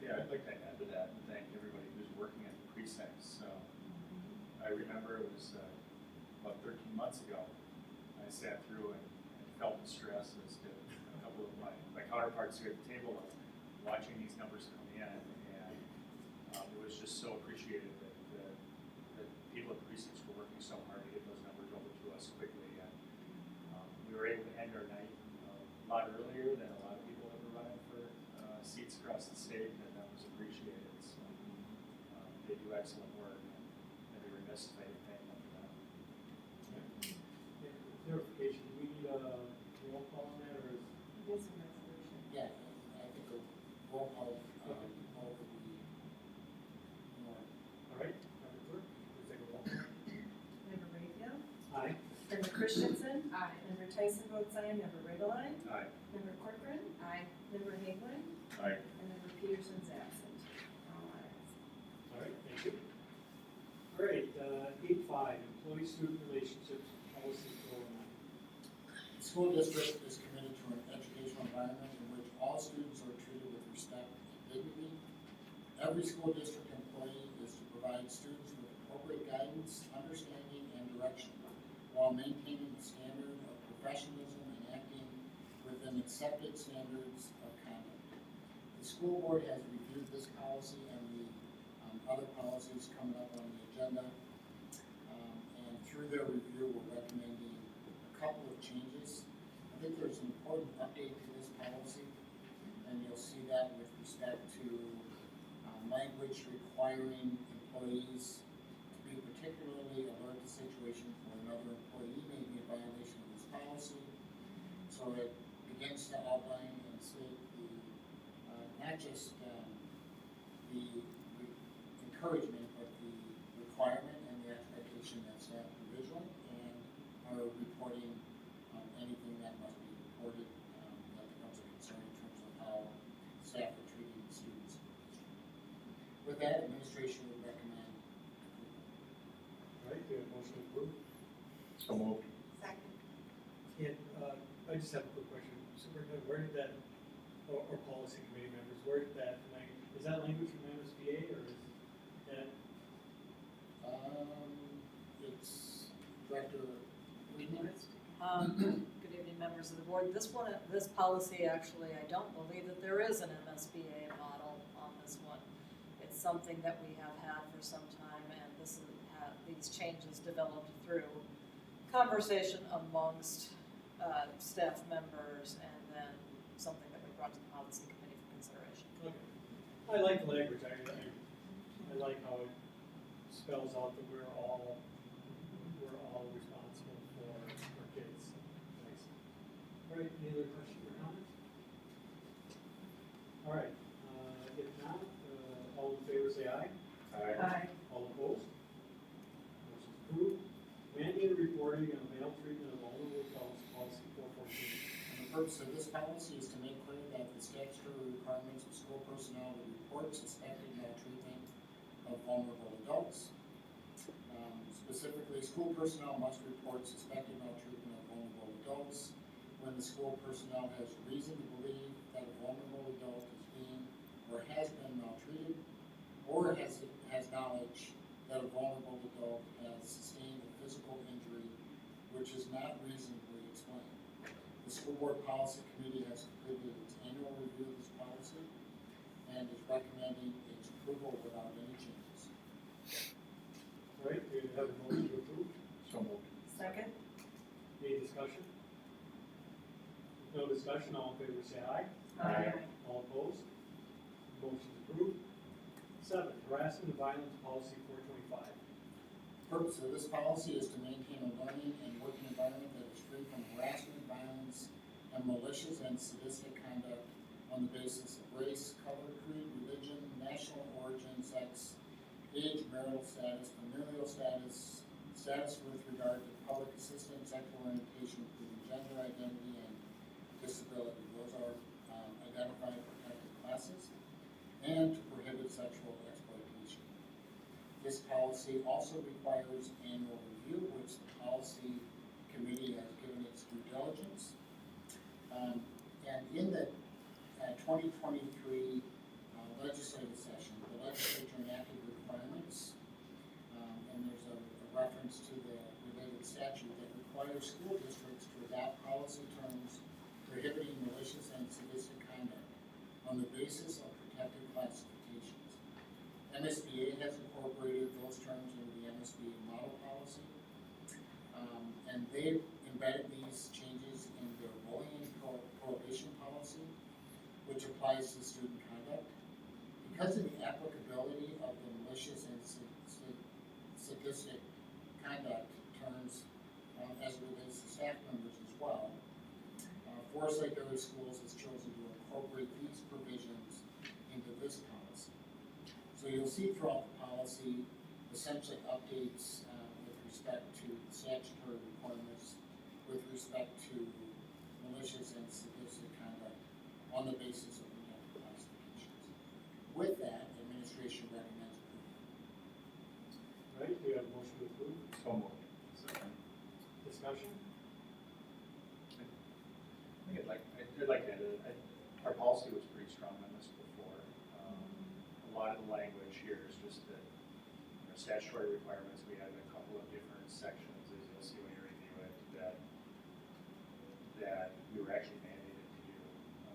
Yeah, I'd like to add to that and thank everybody who's working at the precincts. I remember it was about 13 months ago, I sat through and felt the stress as to a couple of my counterparts here at the table of watching these numbers come in, and it was just so appreciated that people at the precincts were working so hard to get those numbers over to us quickly, and we were able to end our night a lot earlier than a lot of people that were running for seats across the state, and that was appreciated. So they do excellent work, and I'd be remiss if I didn't thank them for that. Clarification, do we need a roll call on that, or is? It is a resolution. Yeah, I think a roll call would be more. All right, Member Clerk, please take a roll call. Member Rayfield, Aye. Member Christensen, Aye. Member Tyson votes aye, Member Riddleman, Aye. Member Corcoran, Aye. Member Haglund, Aye. and Member Peterson's absent. All ayes. All right, thank you. All right, 8.5, employee-student relationships policy 409. The school district is committed to an educational environment in which all students are treated with respect and dignity. Every school district employee is to provide students with appropriate guidance, understanding, and direction while maintaining the standard of professionalism and acting within accepted standards of conduct. The school board has reviewed this policy and the other policies coming up on the agenda. And through their review, we're recommending a couple of changes. I think there's an important update to this policy, and you'll see that with respect to language requiring employees to be particularly alert to situations where another employee may be in violation of this policy. So it begins to outline and state the, not just the encouragement, but the requirement and the expectation that staff be vigilant and are reporting anything that must be reported that becomes a concern in terms of how staff are treating students in the district. With that, administration would recommend approval. All right, we have a motion to approve. So moved. Second. And I just have a quick question. Superintendent, where did that, or policy committee members, where did that, is that language from MSBA, or is that? It's Director Friedman. Good evening, members of the board. This policy, actually, I don't believe that there is an MSBA model on this one. It's something that we have had for some time, and these changes developed through conversation amongst staff members, and then something that we brought to the policy committee for consideration. Okay. I like the language. I like how it spells out that we're all right, any other questions or comments? All right, if not, all in favor say aye. Aye. All opposed? Motion approved. Mandated reporting of male treatment of vulnerable adults, policy 414. And the purpose of this policy is to make clear that the statutory requirements of school personnel to report suspected maltreatment of vulnerable adults. Specifically, school personnel must report suspected maltreatment of vulnerable adults when the school personnel has reason to believe that a vulnerable adult is being or has been maltreated, or has knowledge that a vulnerable adult has sustained a physical injury which is not reasonably explained. The school board policy committee has completed its annual review of this policy and is recommending its approval without any changes. All right, do you have a motion to approve? So moved. Second? Any discussion? No discussion, all in favor say aye. All opposed? Motion approved. 7, harassment and violence policy 425. The purpose of this policy is to maintain a learning and working environment that is free from harassment, violence, and malicious and sadistic conduct on the basis of race, color, creed, religion, national origin, sex, age, marital status, familial status, status with regard to public assistance, sexual orientation, including gender identity, and disability. Those are identified protected classes, and to prohibit sexual exploitation. This policy also requires annual review, which the policy committee has given its due diligence. And in the 2023 legislative session, the legislature enacted requirements, and there's a reference to the related statute that requires school districts to adopt policy terms prohibiting malicious and sadistic conduct on the basis of protected classifications. MSBA has incorporated those terms into the MSBA model policy, and they've embedded these changes in their bullying prohibition policy, which applies to student conduct. Because of the applicability of the malicious and sadistic conduct terms as it relates to staff members as well, Forest Lake Area Schools has chosen to incorporate these provisions into this policy. So you'll see throughout the policy essentially updates with respect to statutory requirements, with respect to malicious and sadistic conduct on the basis of protected classifications. With that, administration recommends approval. All right, do you have a motion to approve? So moved. Second. Discussion? I'd like to add that our policy was pretty strong on this before. A lot of the language here is just that statutory requirements. We had a couple of different sections, as you'll see when you review it, that we were actually mandated to do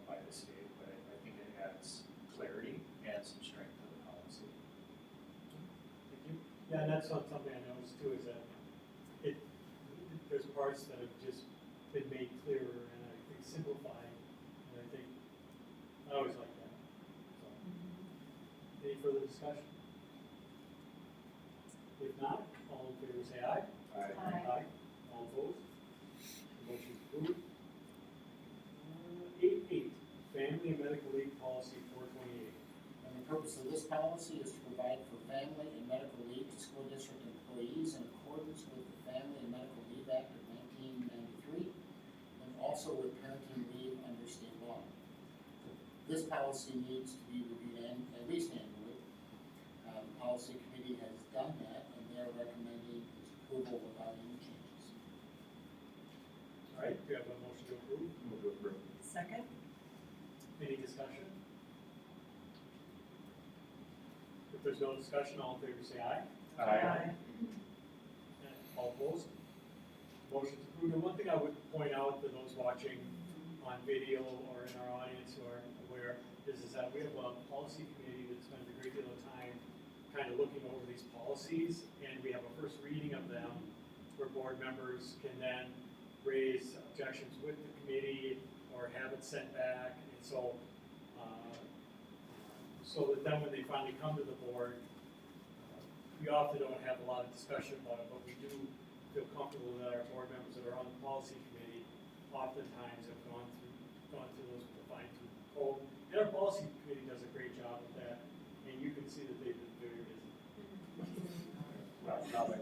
by the state. But I think it adds clarity and some strength to the policy. Thank you. Yeah, and that's something I noticed too, is that there's parts that have just been made clearer and I think simplified, and I think, I always like that. So, any further discussion? If not, all in favor say aye. Aye. All opposed? Motion approved. 8.8, family and medical leave policy 428. And the purpose of this policy is to provide for family and medical leave to school district employees in accordance with the Family and Medical Leave Act of 1993, and also with parenting leave under state law. This policy needs to be reviewed at least annually. The policy committee has done that, and they are recommending its approval without any changes. All right, do you have a motion to approve? Move to approve. Second? Any discussion? If there's no discussion, all in favor say aye. All opposed? Motion's approved. And one thing I would point out to those watching on video or in our audience who are aware is that we have a policy committee that spends a great deal of time kind of looking over these policies, and we have a first reading of them where board members can then raise objections with the committee or have it sent back. And so, so that then when they finally come to the board, we often don't have a lot of discussion about it, but we do feel comfortable that our board members that are on the policy committee oftentimes have gone through those defined through code. And our policy committee does a great job with that, and you can see that they've been very busy. Well, Rob,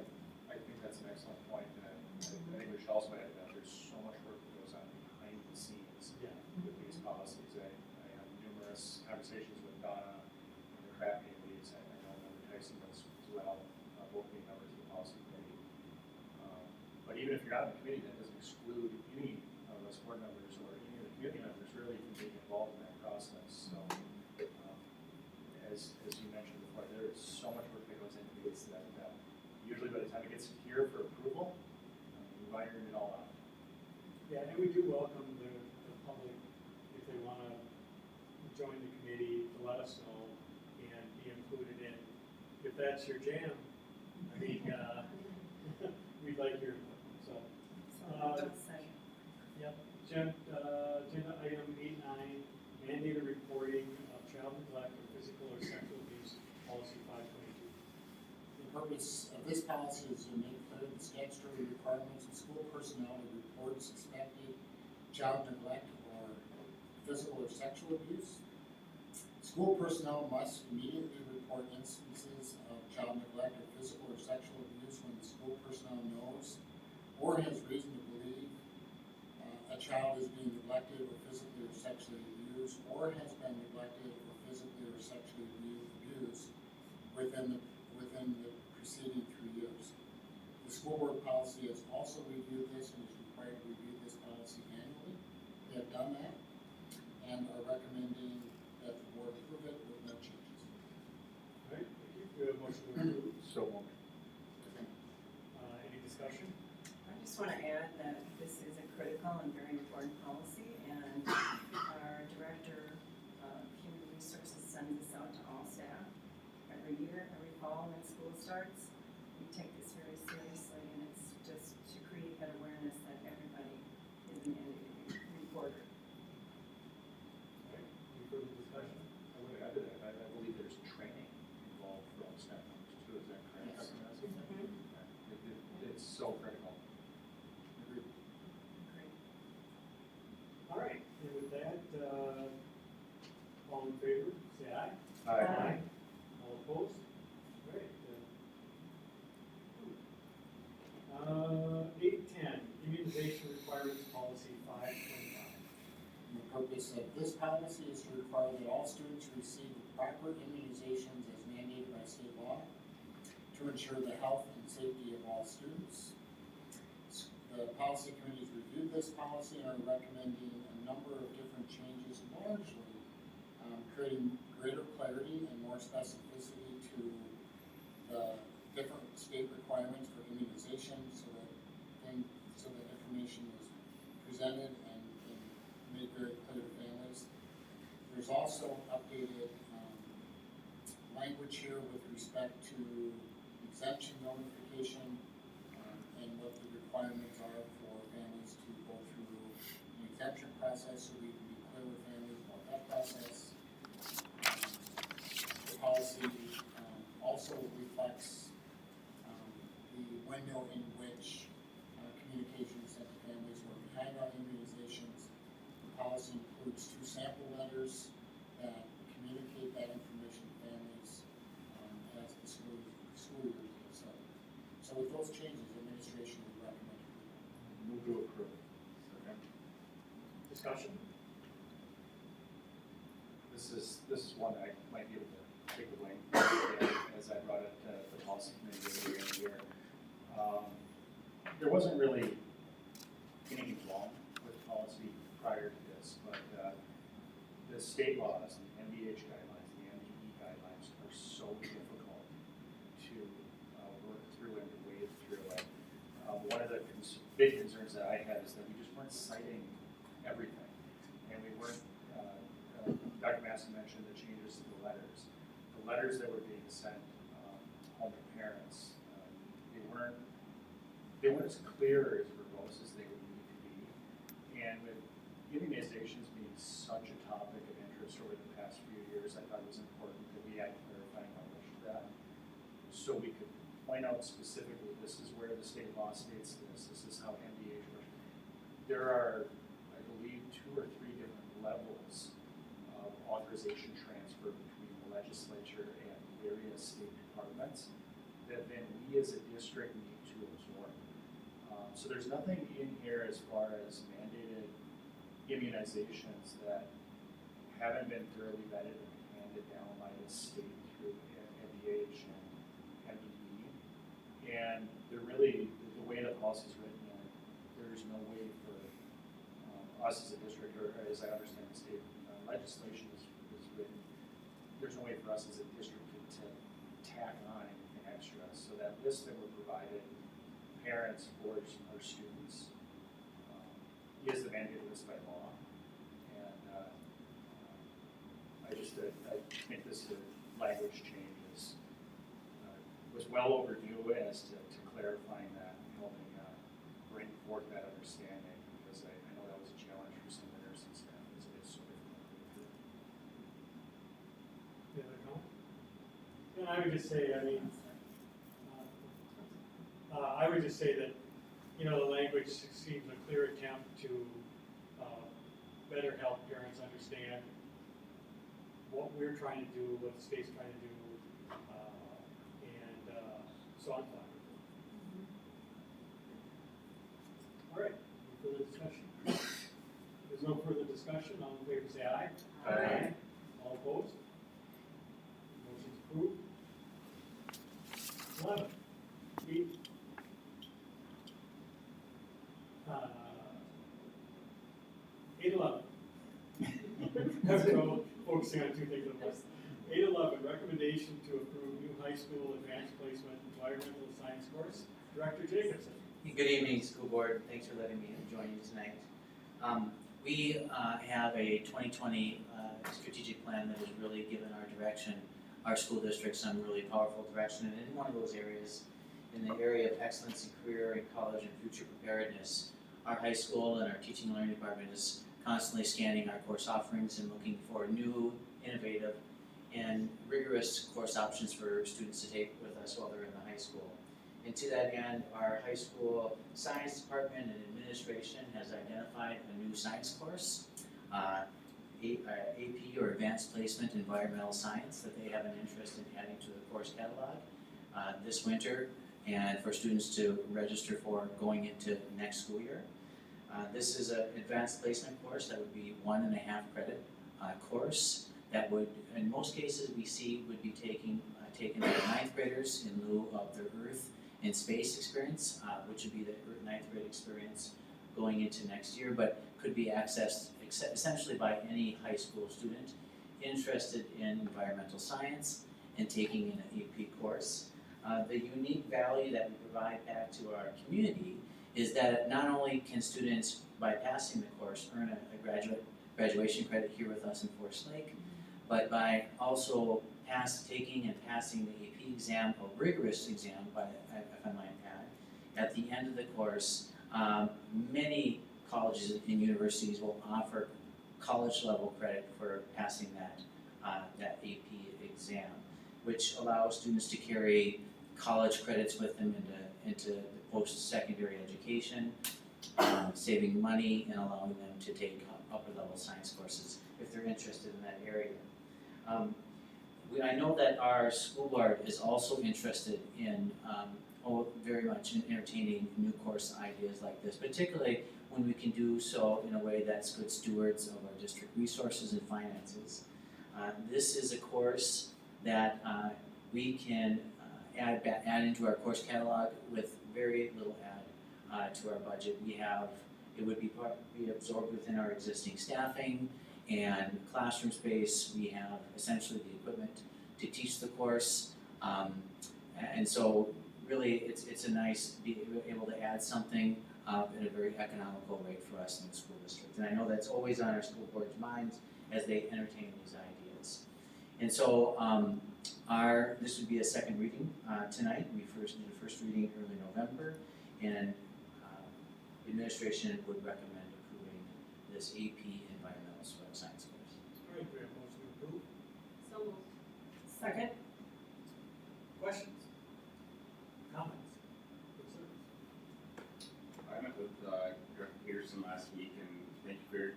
I think that's an excellent point, and I think we should also add that there's so much work that goes on behind the scenes Yeah. with these policies. I have numerous conversations with Donna when they're crafting these, and I know Member Tyson does as well, both being members of the policy committee. But even if you're not in the committee, that doesn't exclude any of us board members or any of the committee members really from being involved in that process. So, as you mentioned before, there is so much work that goes into these that usually by the time it gets here for approval, we've ironed it all out. Yeah, and we do welcome the public, if they wanna join the committee, to let us know and be included in. If that's your jam, I mean, we'd like your input, so. I'll say. Yep, agenda item 8.9, mandated reporting of child neglect or physical or sexual abuse, policy 522. The purpose of this policy is to make clear the statutory requirements of school personnel to report suspected child neglect or physical or sexual abuse. School personnel must immediately report instances of child neglect or physical or sexual abuse when the school personnel knows or has reason to believe a child is being neglected or physically or sexually abused, or has been neglected or physically or sexually abused within the preceding 3 years. The school board policy has also reviewed this and is required to review this policy annually. They have done that and are recommending that the board approve it with no changes. All right, thank you. Do we have a motion to approve? So moved. Any discussion? I just want to add that this is a critical and very important policy, and our director of human resources sends this out to all staff every year, every fall when school starts. We take this very seriously, and it's just to create that awareness that everybody is an mandated reporter. All right, any further discussion? I would add to that, I believe there's training involved for all staff members too, is that correct? Yes. It's so critical. Great. All right, and with that, all in favor, say aye. Aye. All opposed? Great. 8.10, immunization requirements policy 525. The purpose of this policy is to require that all students receive the proper immunizations as mandated by state law to ensure the health and safety of all students. The policy committee has reviewed this policy and are recommending a number of different changes, largely creating greater clarity and more specificity to the different state requirements for immunization so that information is presented and made very clear to families. There's also updated language here with respect to exemption notification and what the requirements are for families to go through an exemption process, so we can be clear with families about that process. The policy also reflects the window in which communications sent to families who are behind on immunizations. The policy includes 2 sample letters that communicate that information to families as the school year gets started. So with those changes, administration would recommend approval. Move to approve. Discussion? This is one that I might be able to take the blame as I brought it to the policy committee earlier in the year. There wasn't really anything wrong with policy prior to this, but the state laws, the MDH guidelines, the MDE guidelines are so difficult to work through and to wade through. One of the big concerns that I had is that we just weren't citing everything, and we weren't. Dr. Masson mentioned the changes to the letters. The letters that were being sent home to parents, they weren't as clear or as verbose as they would need to be. And with immunizations being such a topic of interest over the past few years, I thought it was important that we had clarifying language to that, so we could point out specifically, this is where the state law states this is how MDH works. There are believe, 2 or 3 different levels of authorization transfer between the legislature and various state departments that then we as a district need to absorb. So there's nothing in here as far as mandated immunizations that haven't been thoroughly vetted and handed down by the state through NDH and MDE. And they're really, the way the policy is written, there's no way for us as a district, or as I understand the state legislation is written, there's no way for us as a district to tack on anything extra. So that list that we're provided, parents, boards, or students, is the mandated list by law. And I think this language change was well overdue as to clarifying that and helping bring forth that understanding, because I know that was a challenge for some of the nursing staff as it is so difficult. Any other comment? And I would just say, I mean, I would just say that, you know, the language seems a clear attempt to better help parents understand what we're trying to do, what the state's trying to do, and so I'm fine with it. All right, any further discussion? If there's no further discussion, all in favor say aye. Aye. All opposed? Motion's approved. 11, 8. 811. So focusing on 2 things at once. 811, recommendation to approve new high school advanced placement environmental science course. Director Jacobson. Good evening, school board. Thanks for letting me join you tonight. We have a 2020 strategic plan that has really given our direction, our school district, some really powerful direction. And in one of those areas, in the area of excellence in career and college and future preparedness, our high school and our teaching and learning department is constantly scanning our course offerings and looking for new, innovative, and rigorous course options for students to take with us while they're in the high school. And to that end, our high school science department and administration has identified a new science course, AP or Advanced Placement Environmental Science, that they have an interest in adding to the course catalog this winter, and for students to register for going into next school year. This is an advanced placement course that would be 1.5 credit course that would, in most cases we see, would be taken by 9th graders in lieu of their Earth and space experience, which would be the 9th grade experience going into next year, but could be accessed essentially by any high school student interested in environmental science and taking an AP course. The unique value that we provide back to our community is that not only can students, by passing the course, earn a graduation credit here with us in Forest Lake, but by also taking and passing the AP exam, a rigorous exam, if I might add, at the end of the course, many colleges and universities will offer college level credit for passing that AP exam, which allows students to carry college credits with them into the post-secondary education, saving money and allowing them to take upper level science courses if they're interested in that area. I know that our school board is also interested in very much in entertaining new course ideas like this, particularly when we can do so in a way that's good stewards of our district resources and finances. This is a course that we can add into our course catalog with very little add to our budget. It would be absorbed within our existing staffing and classroom space. We have essentially the equipment to teach the course, and so really it's a nice be able to add something at a very economical rate for us in the school district. And I know that's always on our school board's minds as they entertain these ideas. And so this would be a second reading tonight. We first did a first reading early November, and administration would recommend approving this AP Environmental Science course. All right, we have a motion to approve. So moved. Second? Questions? Comments? Concerns? I met with Director Peterson last week, and thank you for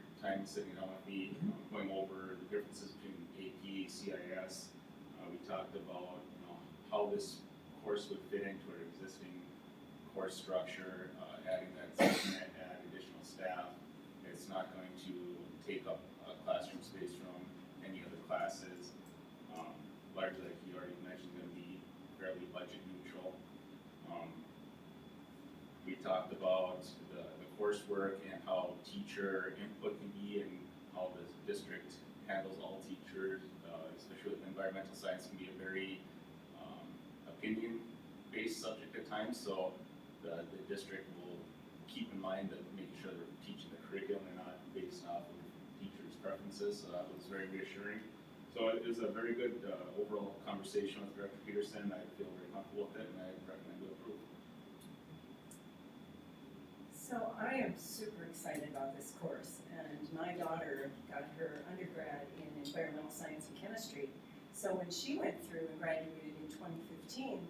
Ryan sitting down with me, going over the differences between AP, CIS. We talked about, how this course would fit into our existing course structure, adding that section that add additional staff. It's not going to take up classroom space from any other classes. Largely, like he already mentioned, going to be fairly budget neutral. We talked about the coursework and how teacher input can be and how the district handles all teachers, especially with environmental science, can be a very opinion-based subject at times. So the district will keep in mind that making sure they're teaching the curriculum and not based off of teachers' preferences. So that was very reassuring. So it was a very good overall conversation with Director Peterson. I feel very comfortable with it, and I recommend to approve. So I am super excited about this course, and my daughter got her undergrad in environmental science and chemistry. So when she went through and graduated in 2015,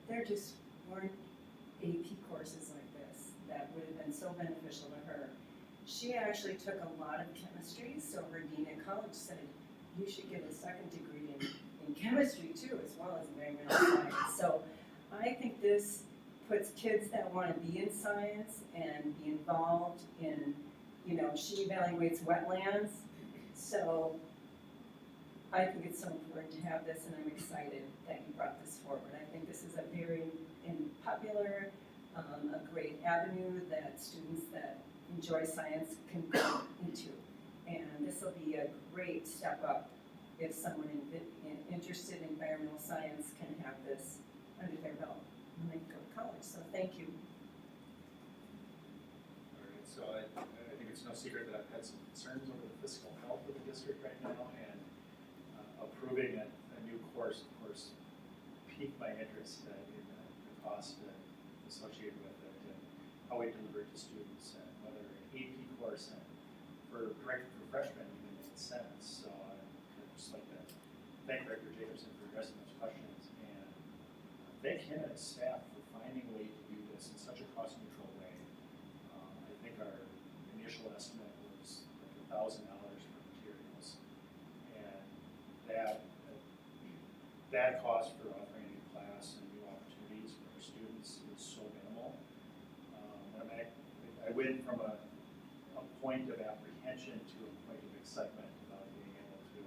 there just weren't AP courses like this that would have been so beneficial to her. She actually took a lot of chemistry, so her dean at college said, you should get a second degree in chemistry too, as well as environmental science. So I think this puts kids that want to be in science and be involved in, she evaluates wetlands. So I think it's so important to have this, and I'm excited that you brought this forward. I think this is a very popular, a great avenue that students that enjoy science can go into. And this will be a great step up if someone interested in environmental science can have this under their belt when they go to college. So thank you. All right, so I think it's no secret that I've had some concerns over the fiscal health of the district right now, and approving a new course, of course, piqued my interest in the cost associated with it and how we deliver it to students, and whether an AP course and directed for freshmen even made sense. So I'd just like to thank Director Jacobson for addressing those questions, and thank him and his staff for finding a way to do this in such a cost-neutral way. I think our initial estimate was like $1,000 for materials, and that cost for offering a new class and new opportunities for our students is so minimal. I went from a point of apprehension to a point of excitement about being able to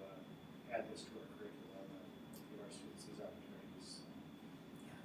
add this to our curriculum and give our students these opportunities.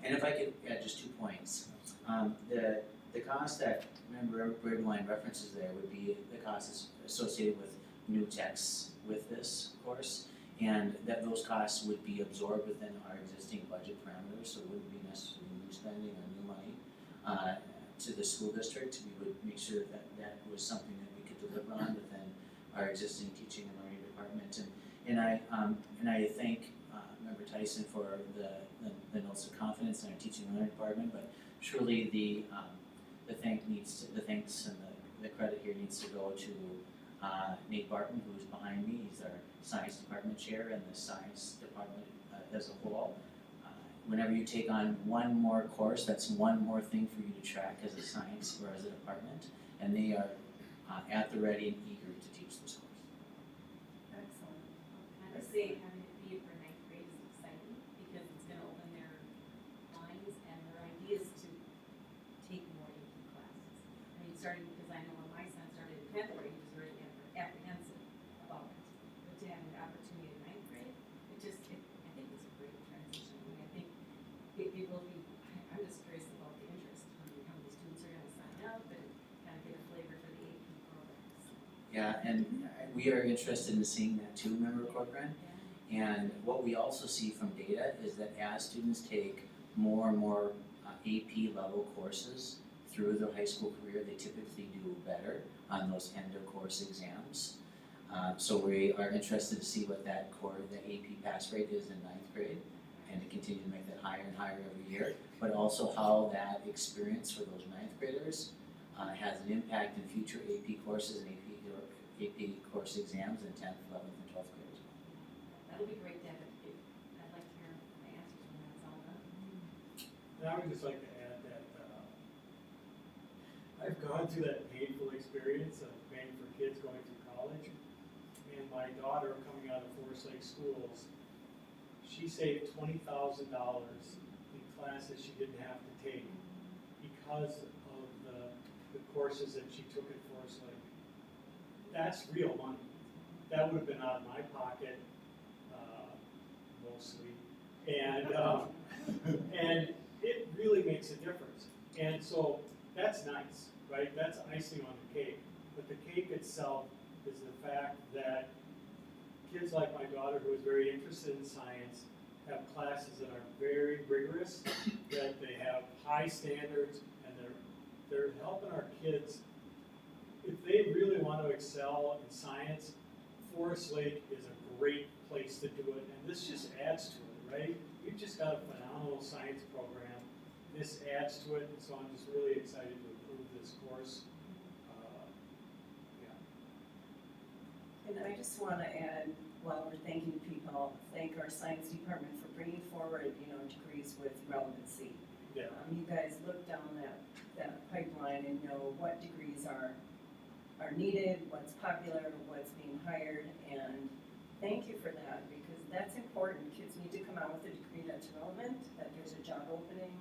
And if I could add just 2 points. The cost that Member Brabeline references there would be the costs associated with new texts with this course, and that those costs would be absorbed within our existing budget parameters, so it wouldn't be necessarily new spending or new money to the school district. We would make sure that that was something that we could deliver on within our existing teaching and learning department. And I thank Member Tyson for the notes of confidence in our teaching and learning department, but surely the thanks and the credit here needs to go to Nate Barton, who's behind me. He's our science department chair and the science department as a whole. Whenever you take on one more course, that's one more thing for you to track as a science or as a department, and they are at the ready and eager to teach this course. Excellent. I would say having it be for ninth grade is exciting because it's gonna open their minds and their ideas to take more AP classes. I mean, starting, because I know when my son started in 10th grade, he was very apprehensive about it. But to have an opportunity in ninth grade, I think it's a great transition. I mean, I think it will be, I'm just curious about the interest. I mean, how many students are gonna sign up and kind of get a flavor for the AP programs. Yeah, and we are interested in seeing that too, Member Corcoran. And what we also see from data is that as students take more and more AP level courses through their high school career, they typically do better on those end of course exams. So we are interested to see what the AP pass rate is in ninth grade, and to continue to make that higher and higher every year, but also how that experience for those ninth graders has an impact in future AP courses and AP course exams in 10th, 11th, and 12th grade as well. That'll be great to have it. I'd like to hear the answers when that's all done. And I would just like to add that I've gone through that painful experience of paying for kids going through college. And my daughter coming out of Forest Lake schools, she saved $20,000 in classes she didn't have to take because of the courses that she took at Forest Lake. That's real money. That would have been out of my pocket, mostly. And it really makes a difference. And so that's nice, right? That's icing on the cake. But the cake itself is the fact that kids like my daughter, who is very interested in science, have classes that are very rigorous, that they have high standards, and they're helping our kids. If they really want to excel in science, Forest Lake is a great place to do it, and this just adds to it, right? We've just got a phenomenal science program. This adds to it, and so I'm just really excited to approve this course. And I just want to add, while we're thanking people, thank our science department for bringing forward, degrees with relevancy. Yeah. You guys look down that pipeline and know what degrees are needed, what's popular, what's being hired, and thank you for that, because that's important. Kids need to come out with a degree that's relevant, that there's a job opening,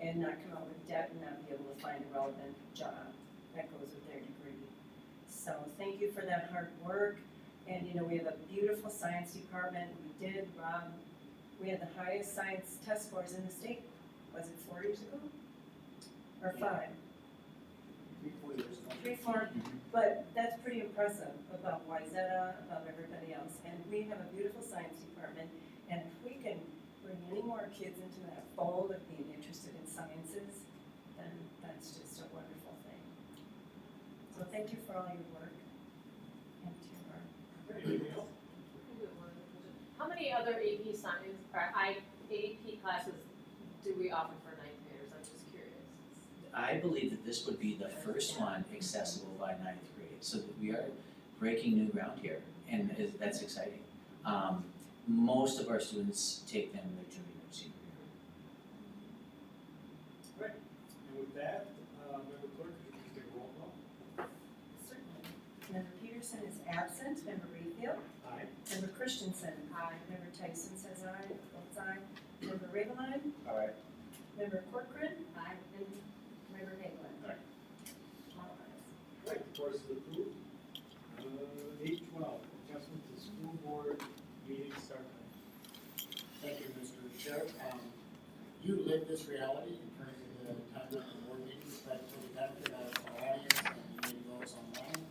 and not come out with debt and not be able to find a relevant job that goes with their degree. So thank you for that hard work. And we have a beautiful science department. We had the highest science test scores in the state. Was it 4 years ago? Or 5? 3-4 years ago. 3, 4. But that's pretty impressive about Wayzata, above everybody else. And we have a beautiful science department. And if we can bring any more kids into that fold of being interested in sciences, then that's just a wonderful thing. So thank you for all your work. And to our Anything else? How many other AP science, or AP classes do we offer for ninth graders? I'm just curious. I believe that this would be the first one accessible by ninth grade, so that we are breaking new ground here, and that's exciting. Most of our students take them their junior and senior year. Right. And with that, Member Clerk, could you please take a roll call? Certainly. Member Peterson is absent. Member Rayfield. Aye. Member Christensen. Aye. Member Tyson says aye, votes aye. Member Raveline. Aye. Member Corcoran. Aye. And Member Hagelin. Aye. All ayes. Right, the course is approved. 8:12, adjustment to school board meeting start time. Thank you, Mr. Chair. You live this reality in terms of the time of the board meetings, but for the benefit of our audience and maybe those online,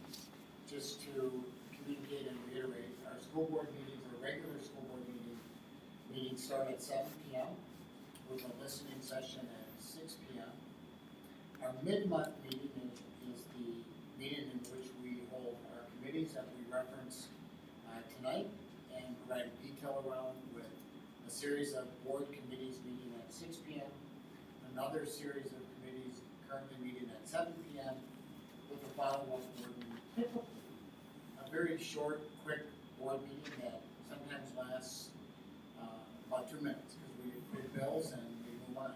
just to communicate and reiterate, our school board meetings, our regular school board meetings start at 7 p.m. with a listening session at 6 p.m. Our mid-month meeting is the meeting in which we hold our committees that we reference tonight and provide detail around with a series of board committees meeting at 6 p.m., another series of committees currently meeting at 7 p.m. with a follow-up board meeting. A very short, quick board meeting that sometimes lasts about 2 minutes because we pay bills and we move on.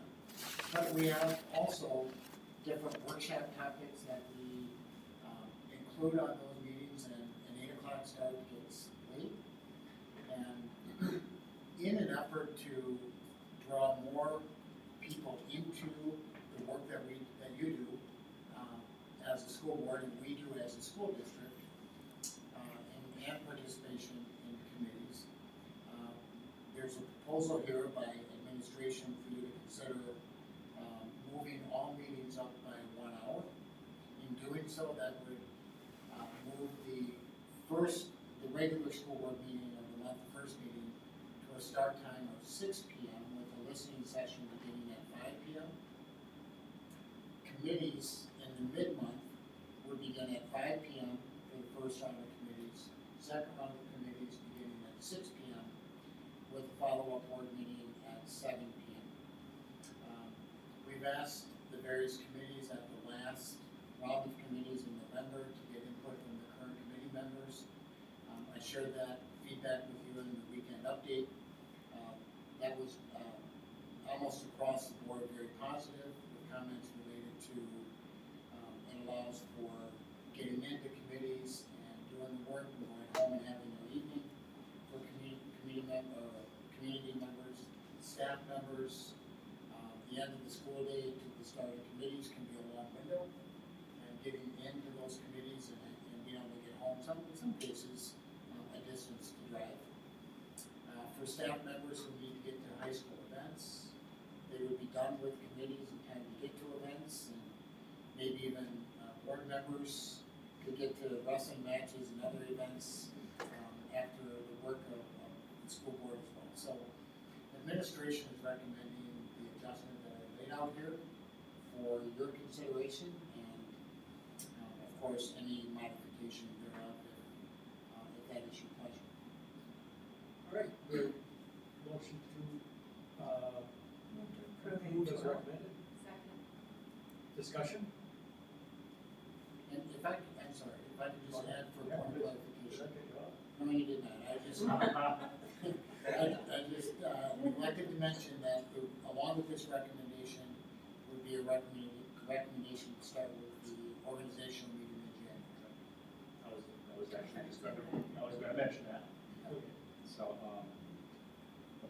But we have also different workshop topics that we include on those meetings, and an 8 o'clock start gets late. And in an effort to draw more people into the work that you do as a school board and we do as a school district, and participation in committees, there's a proposal here by administration for you to consider moving all meetings up by 1 hour. In doing so, that would move the regular school board meeting of the month, the first meeting, to a start time of 6 p.m. with a listening session beginning at 5 p.m. Committees in the mid-month would begin at 5 p.m. for the first round of committees, second round of committees beginning at 6 p.m. with a follow-up board meeting at 7 p.m. We've asked the various committees at the last round of committees in November to get input from the current committee members. I shared that feedback with you in the weekend update. That was almost across the board very positive, with comments related to an maybe even board members could get to wrestling matches and other events after the work of the school board as well. So administration is recommending the adjustment that I laid out here for your consideration and of course any modification thereof if that is your pleasure. All right, the motion to, move as recommended. Second. Discussion? And if I could, I'm sorry, if I could just add for Yeah, point of please. clarification. Okay, go on. No, you did not, I just, neglected to mention that along with this recommendation would be a recommendation to start with the organizational meeting in January. I was actually just gonna mention that. Okay. So,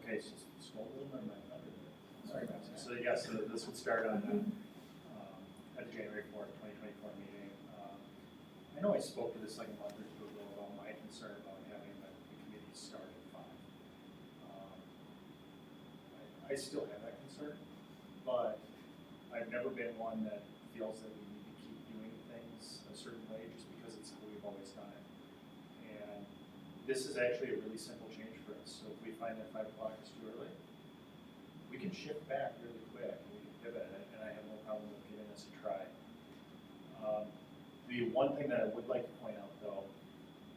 okay, so scroll a little bit, sorry about that. So yes, so this would start on, at the January 4th, 2024 meeting. I know I spoke to this like a month or two ago about my concern about having the committee start at 5. I still have that concern, but I've never been one that feels that we need to keep doing things a certain way just because it's how we've always done it. And this is actually a really simple change for us. So if we find that 5 o'clock is too early, we can shift back really quick and we can pivot it, and I have no problem with giving this a try. The one thing that I would like to point out though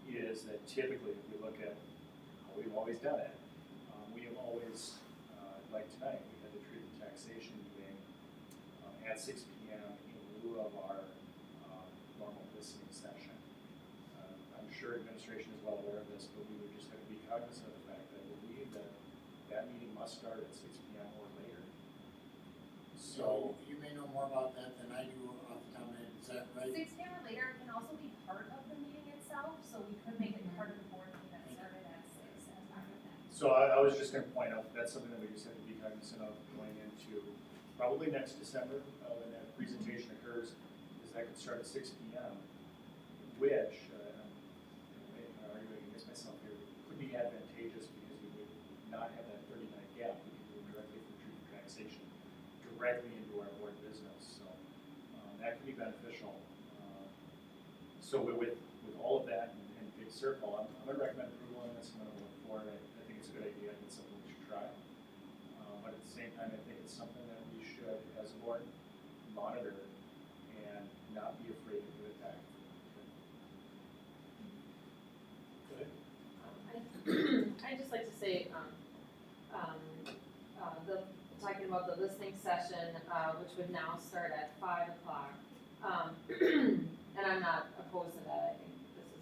is that typically if we look at how we've always done it, we have always, like tonight, we had the truth and taxation meeting at 6 p.m. in lieu of our normal listening session. I'm sure administration is well aware of this, but we would just have to be cognizant of the fact that I believe that that meeting must start at 6 p.m. or later. So you may know more about that than I do off the top of my head, is that right? 6 p.m. or later can also be part of the meeting itself, so we could make it part of the board meeting that started at 6 as part of that. So I was just gonna point out, that's something that we just have to be cognizant of going into probably next December, when that presentation occurs, is that could start at 6 p.m., which, I'm arguing against myself here, could be advantageous because we would not have that 30-minute gap, we could move directly from truth and taxation directly into our board business, so that could be beneficial. So with all of that in big circle, I'm gonna recommend approval on this, I'm gonna look for it, I think it's a good idea, I think it's something we should try. But at the same time, I think it's something that we should, as a board, monitor and not be afraid to do it back. Go ahead. I'd just like to say, talking about the listening session, which would now start at 5 o'clock. And I'm not opposed to that, I think this is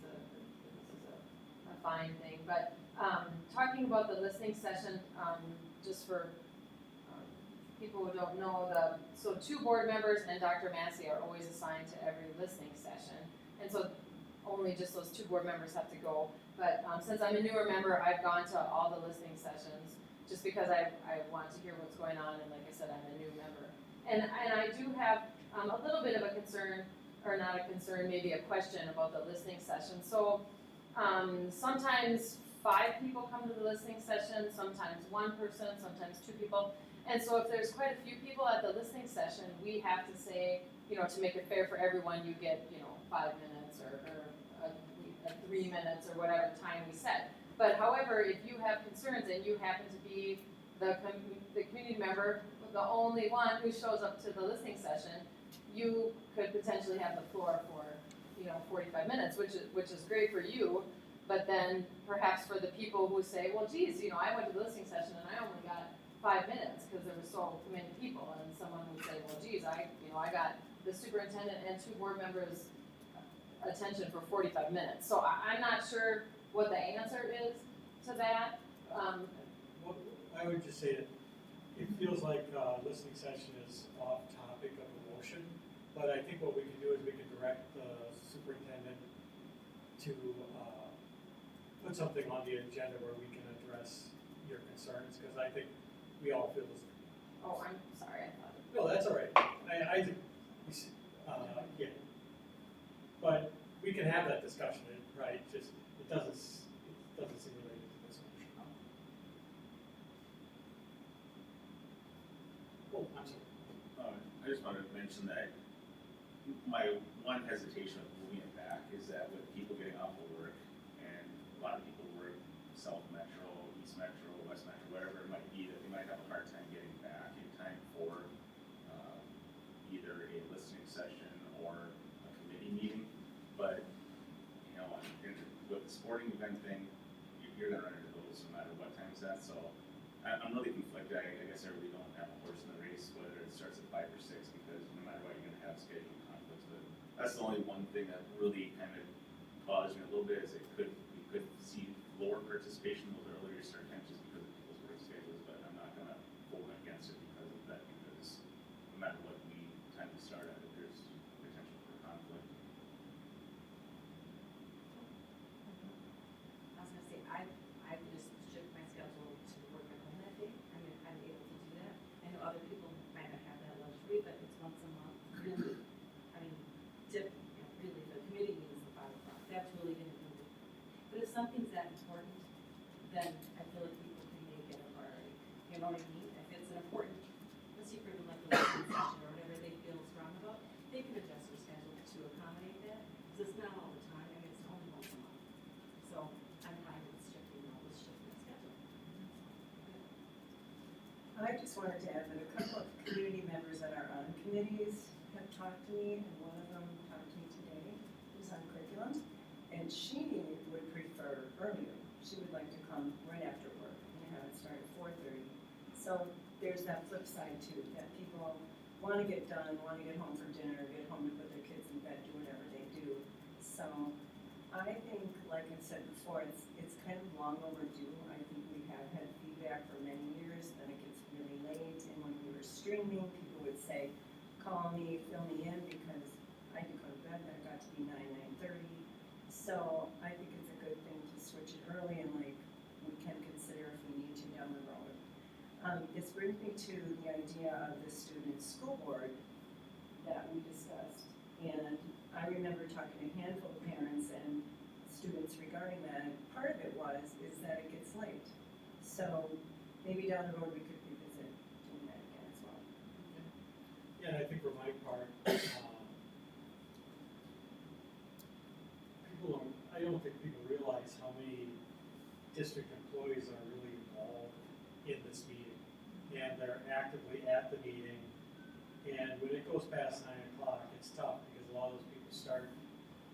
a fine thing, but, talking about the listening session, just for, people who don't know, so 2 board members and Dr. Massey are always assigned to every listening session. And so only just those 2 board members have to go. But since I'm a newer member, I've gone to all the listening sessions just because I want to hear what's going on, and like I said, I'm a new member. And I do have a little bit of a concern, or not a concern, maybe a question about the listening session. So sometimes 5 people come to the listening session, sometimes 1 person, sometimes 2 people. And so if there's quite a few people at the listening session, we have to say, to make it fair for everyone, you get, 5 minutes or 3 minutes or whatever time we set. But however, if you have concerns and you happen to be the community member, the only one who shows up to the listening session, you could potentially have the floor for, 45 minutes, which is great for you. But then perhaps for the people who say, well, geez, I went to the listening session and I only got 5 minutes because there were so many people, and someone would say, well, geez, I got the superintendent and 2 board members' attention for 45 minutes. So I'm not sure what the answer is to that. Well, I would just say that it feels like listening session is off topic of the motion, but I think what we can do is we can direct the superintendent to put something on the agenda where we can address your concerns, because I think we all feel this. Oh, I'm sorry, I thought. No, that's all right. I think, yeah. But we can have that discussion, right? Just, it doesn't seem related to this motion. Oh, I'm sorry. I just wanted to mention that my one hesitation of moving it back is that with people getting off of work, and a lot of people work South Metro, East Metro, West Metro, whatever it might be, that they might have a hard time getting back in time for either a listening session or a committee meeting. But, you know, with the sporting event thing, you're gonna run into those no matter what time it's at, so I'm really conflicted. I guess I really don't have a horse in the race, whether it starts at 5 or 6, because no matter what, you're gonna have schedule conflicts. But that's the only one thing that really kind of bothers me a little bit, is we could see lower participation in those earlier start times just because of people's work schedules, but I'm not gonna vote against it because of that, because no matter what time we start at, there's potential for conflict. I was gonna say, I just shift my schedule to work at home that day. I mean, I'm able to do that. I know other people might not have that luxury, but it's once a month, really. I mean, really, the committee meetings at 5 o'clock, that's really gonna do it. But if something's that important, then I feel like people can make it a priority. You know what I mean? If it's an important, let's see, for them like the listening session or whatever they feel strong about, they can adjust their schedule to accommodate that. Because it's not all the time, I mean, it's only once a month. So I'm fine with shifting the schedule. I just wanted to add that a couple of community members that are on committees have talked to me, and one of them talked to me today, who's on curriculum, and she would prefer earlier. She would like to come right after work and have it start at 4:30. So there's that flip side too, that people want to get done, want to get home for dinner, get home to put their kids in bed, do whatever they do. So I think, like I said before, it's kind of long overdue. I think we have had feedback for many years, then it gets really late, and when we were streaming, people would say, call me, fill me in, because I had to go to bed, that got to be 9:30. So I think it's a good thing to switch it early, and like, we can consider if we need to down the road. This brings me to the idea of the student school board that we discussed. And I remember talking to a handful of parents and students regarding that, and part of it is that it gets late. So maybe down the road we could revisit doing that again as well. Yeah, and I think for my part, I don't think people realize how many district employees are really involved in this meeting. And they're actively at the meeting. And when it goes past 9 o'clock, it's tough because a lot of those people start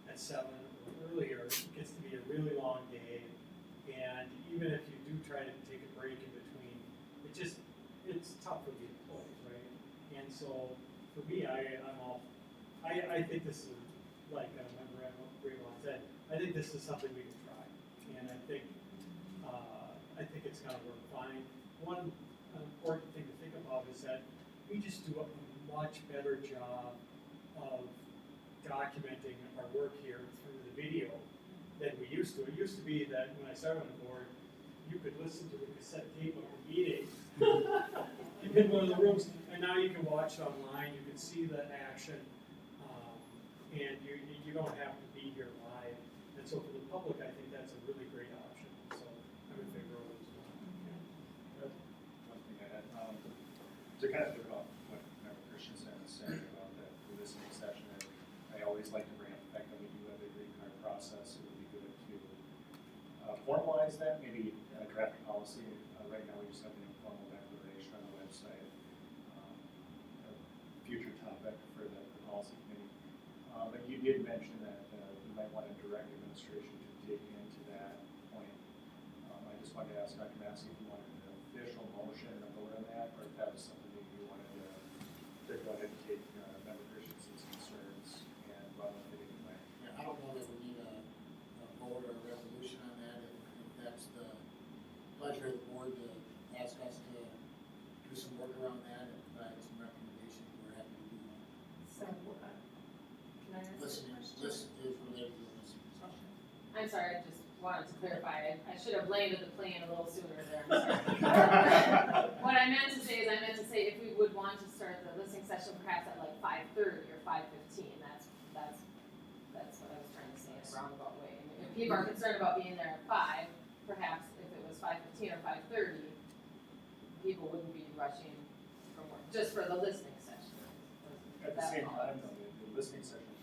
at 7 or earlier. It gets to be a really long day. And even if you do try to take a break in between, it's tough for the employees, right? And so for me, I think this is, like Member Raymond said, I think this is something we can try. And I think it's gonna work fine. One important thing to think about is that we just do a much better job of documenting our work here through the video than we used to. It used to be that when I started on the board, you could listen to the cassette tape of the meeting in one of the rooms, and now you can watch it online, you can see the action, and you don't have to be here live. And so for the public, I think that's a really great option, so I'm in favor of it as well. One thing I had, to kind of think about what Member Christensen was saying about the listening session, and I always like to bring up the fact that we do have a green card process. It would be good to formalize that, maybe draft a policy. Right now, we just have an informal declaration on the website. A future topic for the policy committee. But you did mention that you might want to direct administration to dig into that point. I just wanted to ask Dr. Massey if you wanted an official motion and a vote on that, or if that was something that you wanted to go ahead and take Member Christensen's concerns and run with it anyway. Yeah, I don't know that we need a vote or a resolution on that, if that's the pleasure of the board to ask us to do some work around that and provide some recommendations, we're happy to do that. So, can I ask a Listening, question? listen is related to the listening session. I'm sorry, I just wanted to clarify, I should have landed the plane a little sooner there, I'm sorry. What I meant to say is, if we would want to start the listening session perhaps at like 5:30 or 5:15, that's what I was trying to say in a roundabout way. And if people are concerned about being there at 5, perhaps if it was 5:15 or 5:30, people wouldn't be rushing from work, just for the listening session. At the same time, though, the listening session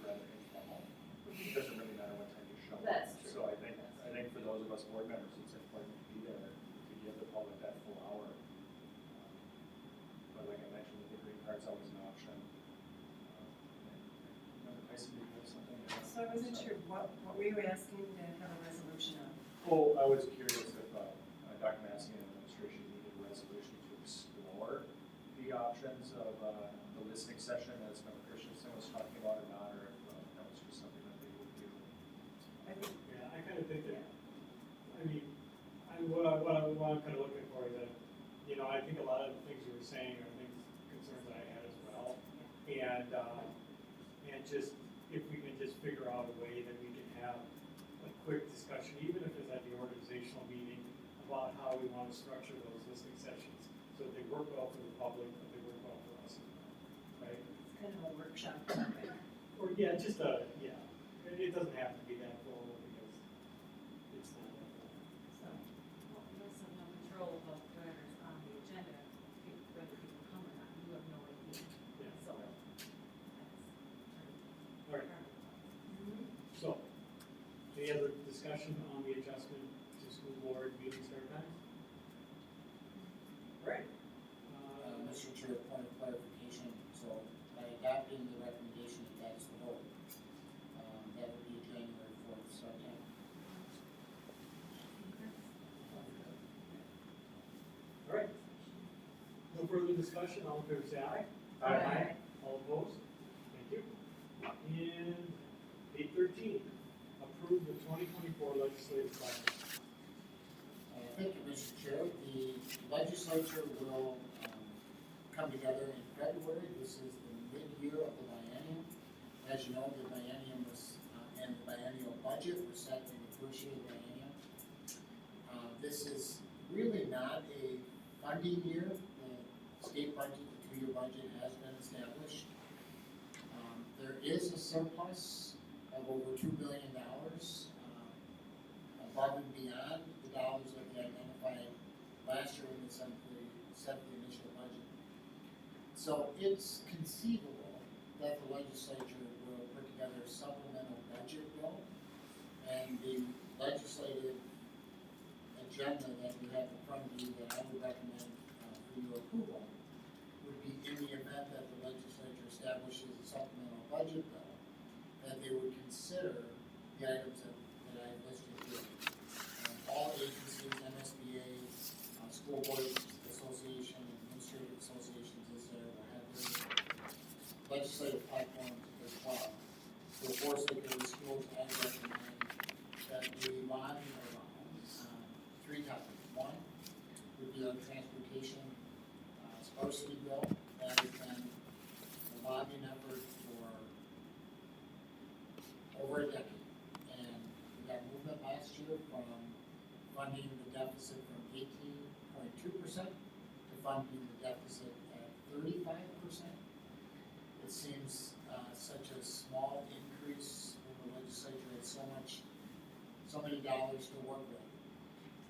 So I wasn't sure, what were you asking to have a resolution on? Oh, I was curious if, Dr. Massey and administration needed a resolution to explore the options of, the listening session as Member Christensen was talking about or not, or if, that was just something that they would do. I think, Yeah, I kind of think that, I mean, what I'm kind of looking for is that, you know, I think a lot of the things you were saying are things, concerns I had as well. And just, if we can just figure out a way that we can have a quick discussion, even if it's at the organizational meeting, about how we want to structure those listening sessions, so that they work well for the public, but they work well for us, right? it's kind of a workshop topic. Or, yeah, just it doesn't have to be that formal, because it's not that formal. So, Well, you also have control of whatever's on the agenda, whether people come or not, you have no idea. Yeah. So that's. All right. So, any other discussion on the adjustment to school board meeting start times? Right. Mr. Chair, point of clarification, so by adopting the recommendation that that's the vote, that would be a January 4th start time. All right. No further discussion, all in favor say aye. Aye. All opposed? Thank you. And 8:13, approve the 2024 legislative budget. Thank you, Mr. Chair. The legislature will come together in February. This is the mid-year of the biennium. As you know, the biennium was, and the biennial budget was set in the first year of the biennium. This is really not a funding year. The state budget, the two-year budget has been established. There is a surplus of over $2 billion above and beyond the dollars that we identified last year when we set the initial budget. So it's conceivable that the legislature will put together a supplemental budget bill, and the legislative agenda that we have in front of you that I would recommend for your approval would be, in the event that the legislature establishes a supplemental budget bill, that they would consider the items that I listed here. All agencies, MSBA, School Board Association, Administrative Associations is there, will have their legislative platforms as well. So for secondary schools, I recommend that we lobby around three topics. One would be our transportation sparsity bill. That has been a lobbying effort for over a decade. And we got movement last year from funding the deficit from 18.2% to funding the deficit at 35%. It seems such a small increase when the legislature had so many dollars to work with.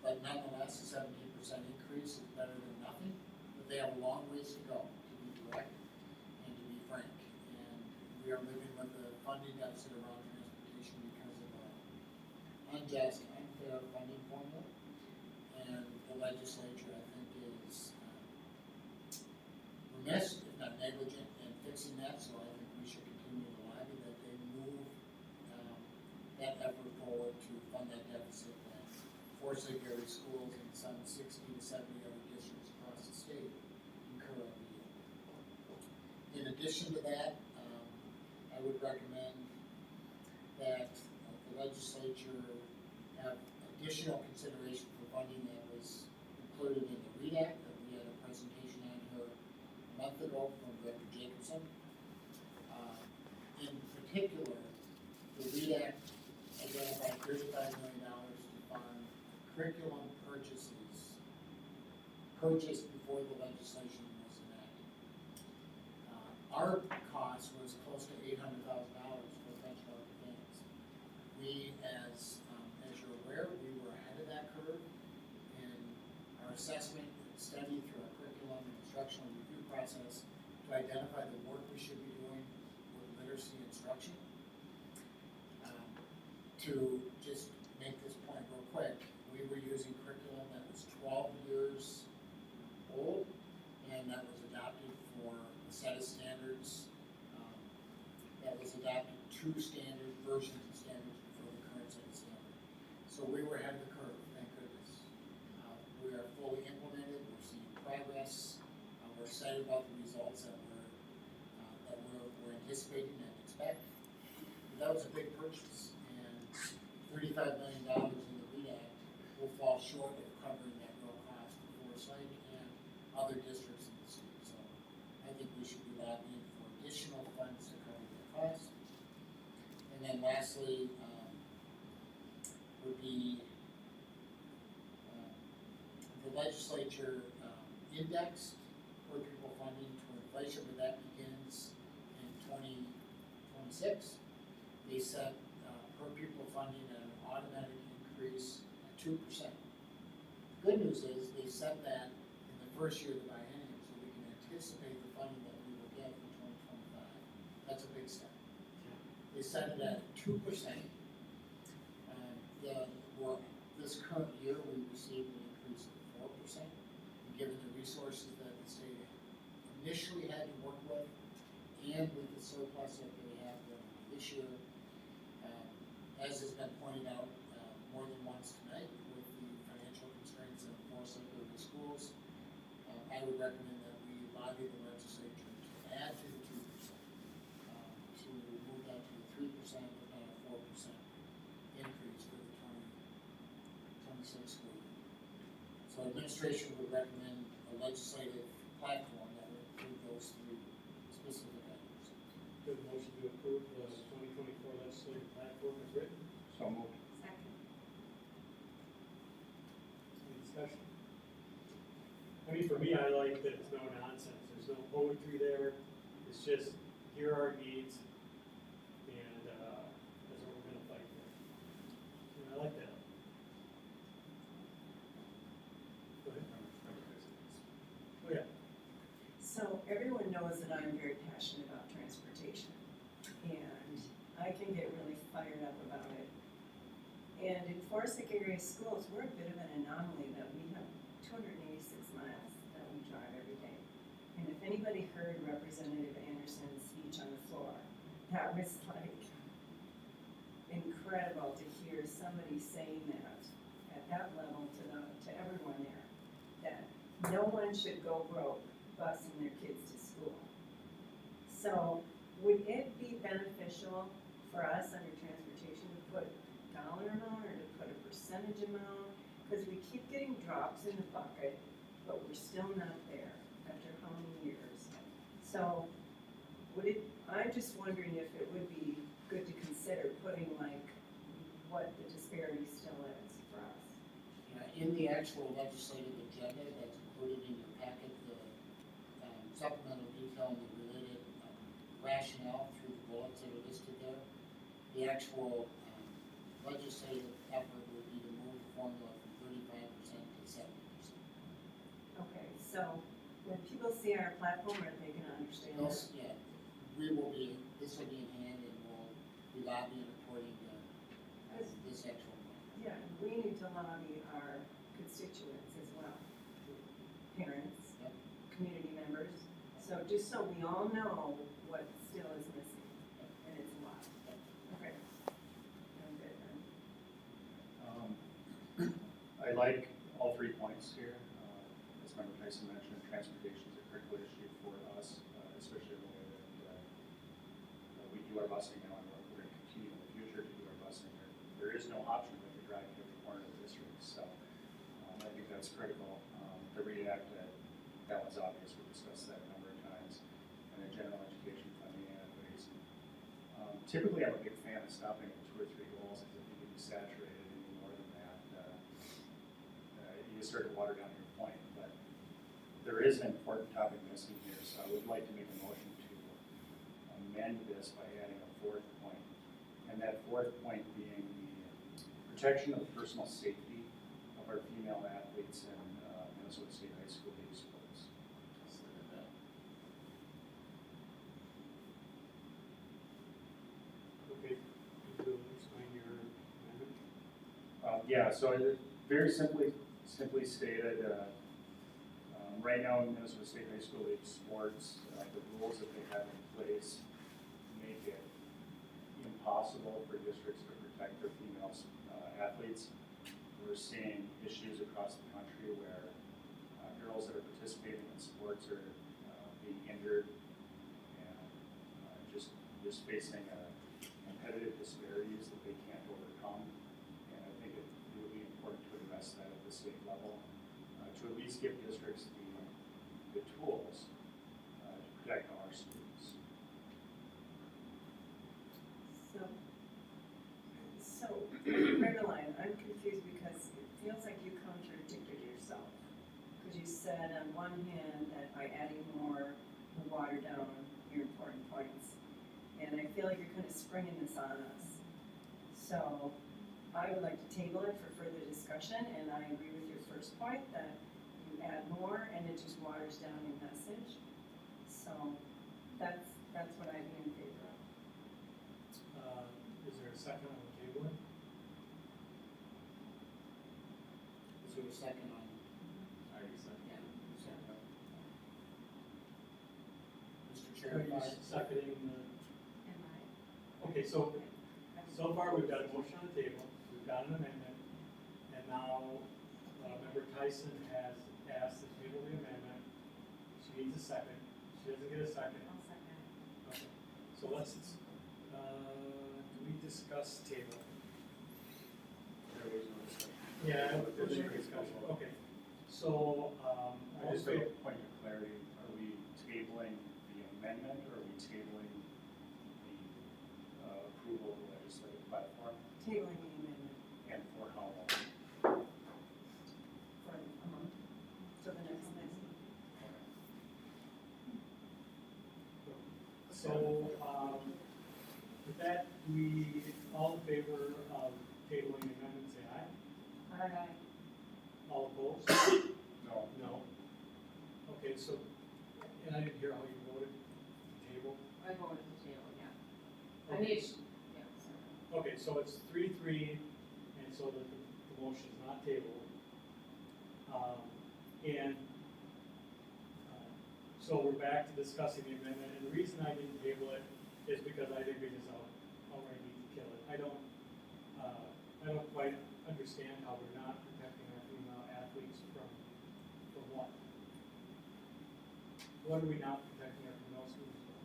But nonetheless, a 17% increase is better than nothing, but they have a long ways to go, to be direct and to be frank. And we are living with a funding deficit around transportation because of an unjust, unfair funding formula. And the legislature, I think, is remiss, if not negligent, in fixing that, so I think we should continue to lobby that they move that effort forward to fund that deficit that four secondary schools and some 60 to 70 other districts across the state incur every year. In addition to that, I would recommend that the legislature have additional consideration for funding that was included in the READ Act that we had a presentation on here a month ago from Director Jacobson. In particular, the READ Act identified $35 million to fund curriculum purchases purchased before the legislation was enacted. Our cost was close to $800,000 for benchmark advance. We, as you're aware, we were ahead of that curve in our assessment and study through our curriculum and instructional review process to identify the work we should be doing with literacy instruction. To just make this point real quick, we were using curriculum that was 12 years old, and that was adopted for a set of standards that was adopted 2 true standard versions of standards before the current set of standards. So we were ahead of the curve, thank goodness. We are fully implemented, we're seeing progress, we're excited about the results that we're anticipating and expect. But that was a big purchase, and $35 million in the READ Act will fall short of covering that real cost for Forest Lake and other districts in the state. So I think we should be lobbying for additional funds to cover the cost. And then lastly, would be the legislature indexed per pupil funding to inflation, but that begins in 2026. They set per pupil funding at an automatic increase at 2%. Good news is they set that in the first year of the biennium, so we can anticipate the funding that we will get in 2025. That's a big step. They set it at 2%. This current year, we received an increase of 4%. And given the resources that the state initially had to work with, and with the surplus that they have this year, as has been pointed out more than once tonight, with the financial constraints of Forest Lake Urban Schools, I would recommend that we lobby the legislature to add to the 2%, to move that to a 3%, if not a 4% increase for the 2026 school year. So administration would recommend a legislative platform that would include those three specific items. Good motion to approve the 2024 legislative platform as written. So moved. Second. Any discussion? I mean, for me, I like that it's no nonsense. There's no poetry there. It's just, here are our needs, and that's what we're gonna fight for. And I like that. Go ahead. Oh, yeah. So everyone knows that I'm very passionate about transportation, and I can get really fired up about it. And in Forest Lake area schools, we're a bit of an anomaly that we have 286 miles that we drive every day. And if anybody heard Representative Anderson's speech on the floor, that was like incredible to hear somebody saying that at that level to everyone there, that no one should go broke busing their kids to school. So would it be beneficial for us under transportation to put dollar amount or to put a percentage amount? Because we keep getting drops in the bucket, but we're still not there after how many years? So I'm just wondering if it would be good to consider putting like what the disparity still is for us. In the actual legislative agenda that's included in your packet, the supplemental detail and the related rationale through the bullets that are listed there, the actual legislative effort would be to move the formula from 35% to 70%. Okay, so when people see our platform, are they gonna understand that? Yeah, this will be in hand, and we'll be lobbying according to this actual plan. Yeah, we need to lobby our constituents as well, parents, Yep. community members. So just so we all know what still is missing, and it's a lot. Okay. I'm good then. I like all 3 points here. As Member Tyson mentioned, transportation is a critical issue for us, especially the way that we do our busing now, and we're going to continue in the future to do our busing. There is no option but to drive to every corner of the district, so I think that's critical. The READ Act, that was obvious, we discussed that a number of times, and the general education funding anyways. Typically, I'm a big fan of stopping at 2 or 3 goals, because if you get saturated any more than that, you start to water down your point. But there is an important topic missing here, so I would like to make a motion to amend this by adding a 4th point, and that 4th point being the protection of personal safety of our female athletes in Minnesota State High School youth sports. Okay, you will explain your amendment? Yeah, so it very simply stated, right now in Minnesota State High School youth sports, the rules that they have in place make it impossible for districts to protect their female athletes. We're seeing issues across the country where girls that are participating in sports are being injured and just facing competitive disparities that they can't overcome. And I think it would be important to address that at the state level, to at least give districts the tools to protect our students. So, Caroline, I'm confused because it feels like you contradicted yourself. Because you said on one hand that by adding more, will water down your important points. And I feel like you're kind of springing this on us. So, I would like to table it for further discussion, and I agree with your first point that you add more and it just waters down your message. So, that's what I'd be in favor of. Is there a second on the table? Is there a second on? I already said. Mr. Are Chair, you seconding the? Am I? Okay, so far we've got a motion on the table, we've got an amendment, and now Member Tyson has asked to table the amendment. She needs a second. She doesn't get a second. I'll second. Okay, so let's, do we discuss table? There was no discussion. Yeah, there's no discussion, okay. So, I just make a point of clarity, are we tabling the amendment or are we tabling the approval of the legislative platform? Tabling the amendment And for how long? for a month, so the next meeting. So, with that, we all in favor of tabling the amendment, say aye. Aye. All opposed? No. No. Okay, so, and I didn't hear how you voted, to table. I voted to table, yeah. I Okay. need, yeah, sorry. Okay, so it's 3-3, and so the motion is not tabled. So we're back to discussing the amendment, and the reason I didn't table it is because I think we just outright need to kill it. I don't quite understand how we're not protecting our female athletes from what? What are we not protecting our female students from?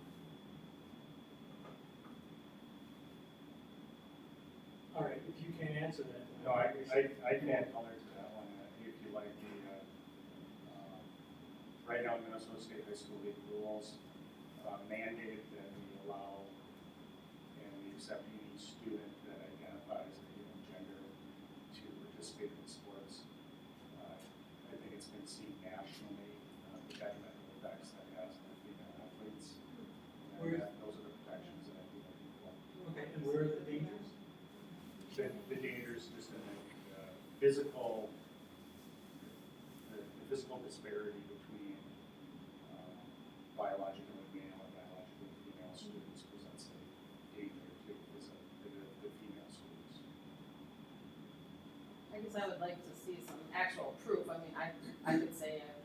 All right, if you can't answer that. then No, I appreciate it. can add color to that one, if you like, right now Minnesota State High School League rules mandate that we allow and we accept any student that identifies as a given gender to participate in sports. I think it's been seen nationally, the detrimental effects that has on female athletes. And those are the protections that I think are important. Okay, and where are the dangers? The dangers just in the physical, the physical disparity between biologically male and biologically female students presents a danger to the female students. I guess I would like to see some actual proof. I mean, I could say I've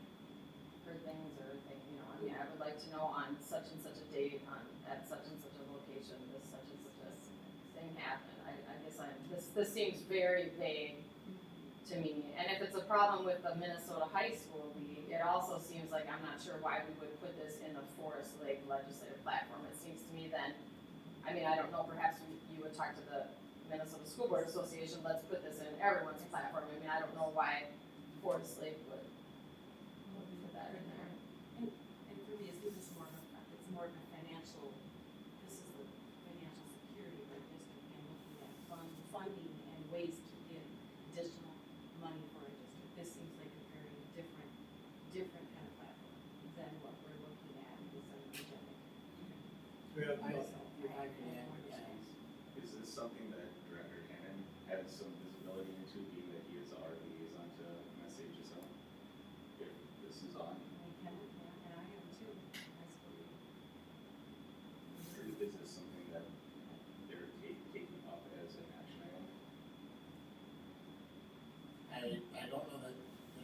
heard things or think, I mean, I would like to know on such and such a date, at such and such a location, this such and such a thing happened. I guess this seems very vague to me. And if it's a problem with the Minnesota High School League, it also seems like I'm not sure why we would put this in the Forest Lake legislative platform. It seems to me then, I mean, I don't know, perhaps you would talk to the Minnesota School Board Association, let's put this in everyone's platform. I mean, I don't know why Forest Lake would put that in there. And for me, this is more of a, it's more of a financial, this is the financial security of our district and looking at funding and ways to get additional money for a district. This seems like a very different kind of platform than what we're looking at in this agenda. We have, If I can add, Is this something that Director Hannon has some visibility into, being that he is our liaison to MSHSO? If this is on, And I am too, I suppose. or is this something that they're taking up as an action item? I don't know that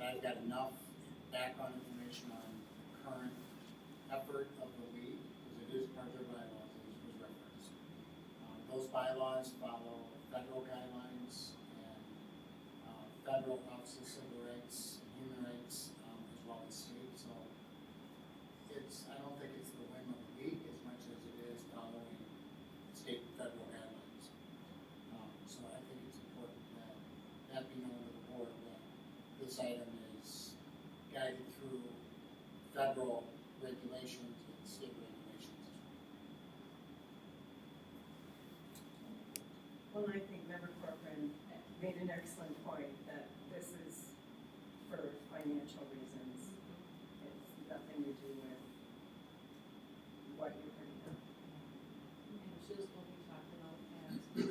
I've got enough background information on the current effort of the league, because it is part of their bylaws, as was referenced. Those bylaws follow federal guidelines and federal Office of Civil Rights and Human Rights, as well as state, so I don't think it's the whim of the league as much as it is following state and federal guidelines. So I think it's important that be known to the board that this item is guided through federal regulations and state regulations as well. Well, I think Member Corcoran made an excellent point that this is for financial reasons. It's nothing to do with what you're putting up. And Jules will be talking about at the,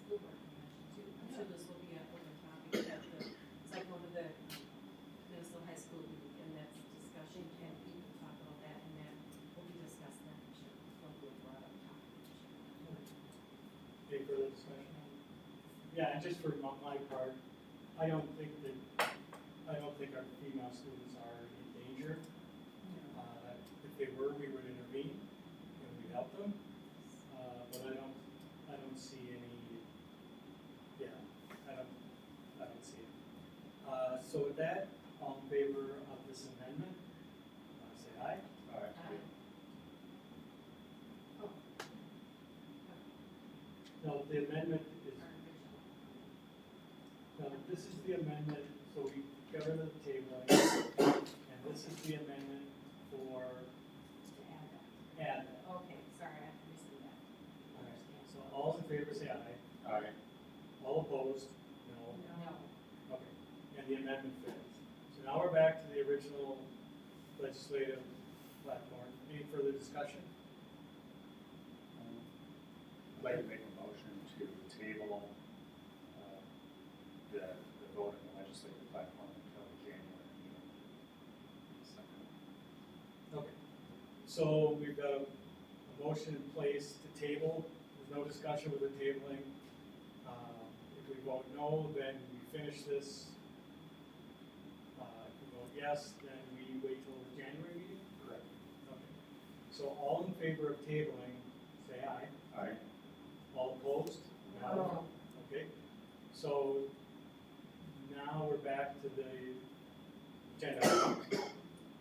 school board convention too. I'm sure this will be a open topic at the, it's like one of the Minnesota High School Week, and that's discussion, and people talk about that, and that will be discussed then, I'm sure, will be brought up topic. Any further discussion? Yeah, and just for my part, I don't think our female students are in danger. If they were, we would intervene and we'd help them. But I don't see any, I don't see it. So with that, all in favor of this amendment, say aye. No, the amendment is, no, this is the amendment, so we got rid of the table, and this is the amendment for To add that. add. Okay, sorry, I missed that. Alright, so all in favor say aye. Aye. All opposed? No. No. Okay, and the amendment fails. So now we're back to the original legislative platform. Any further discussion? I'd like to make a motion to table the vote on the legislative platform until January meeting. Okay. So we've got a motion in place to table. There's no discussion with the tabling. If we vote no, then we finish this. If we vote yes, then we wait till the January meeting? Correct. Okay. So all in favor of tabling, say aye. Aye. All opposed? No. Okay, so now we're back to the agenda.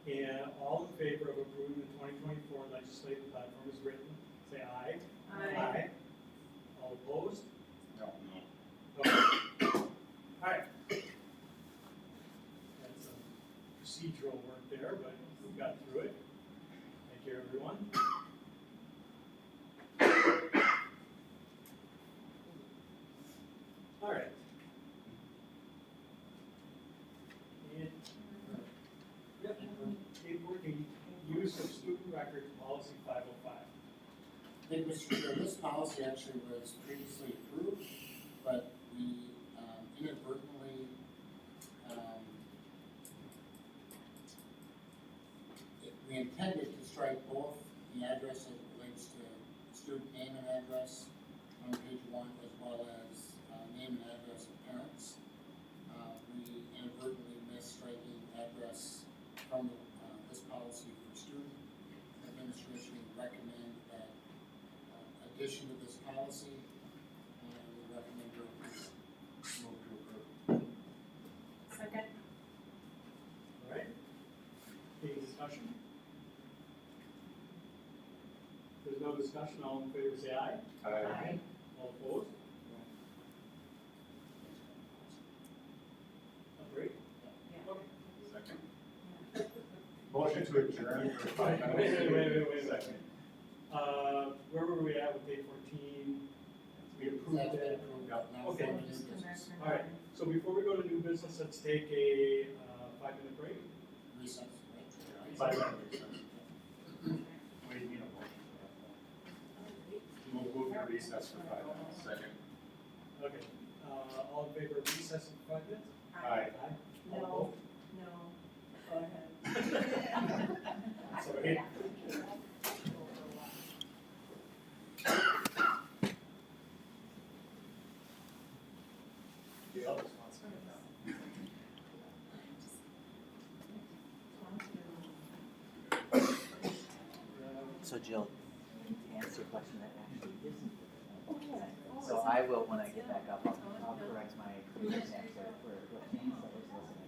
And all in favor of approving the 2024 legislative platform as written, say aye. Aye. All opposed? No. Okay. All right. That's some procedural work there, but we got through it. Thank you, everyone. All right. And, yep, 814, use of student records policy 505. I think, Mr. Chair, this policy actually was previously approved, but we inadvertently, we intended to strike both the address as it relates to student name and address on page 1, as well as name and address of parents. We inadvertently missed striking address from this policy for student. Administration would recommend that addition to this policy, and we recommend your approval. Move to approve. Second? All right. Any discussion? If there's no discussion, all in favor say aye. Aye. All opposed? Great. Yeah. Okay. Second. Motion to adjourn for 5 minutes. Wait a second. Where were we at with 814? We approved That's been that. approved. Now Okay. for new business. All right, so before we go to new business, let's take a 5-minute break. Recess, right? 5 minute recess. We need a motion for that. We'll move to recess for 5 minutes. Second. Okay, all in favor of recess for 5 minutes? Aye. All No, go ahead. opposed? Sorry. The eldest wants to come down. So Jill, answer a question that actually isn't. So I will, when I get back up, I'll correct my previous answer for what James was listening.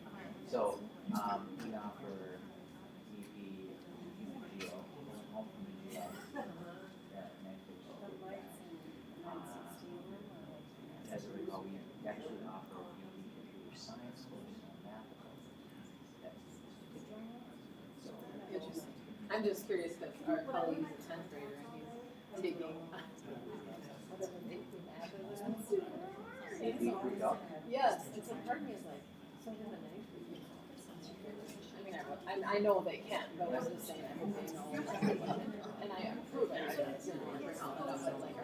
So, we offer EP, human geo, home from the geo, as a recall, we actually offer EP computer science course on math. So, Interesting. I'm just curious because our colleague's a tenth grader and he's taking whatever math is. AP pre-calc. Yes, it's a part of me is like, so him and I know they can, but I'm just saying, I hope they know. And I approve it, I just, bring all that up, but like,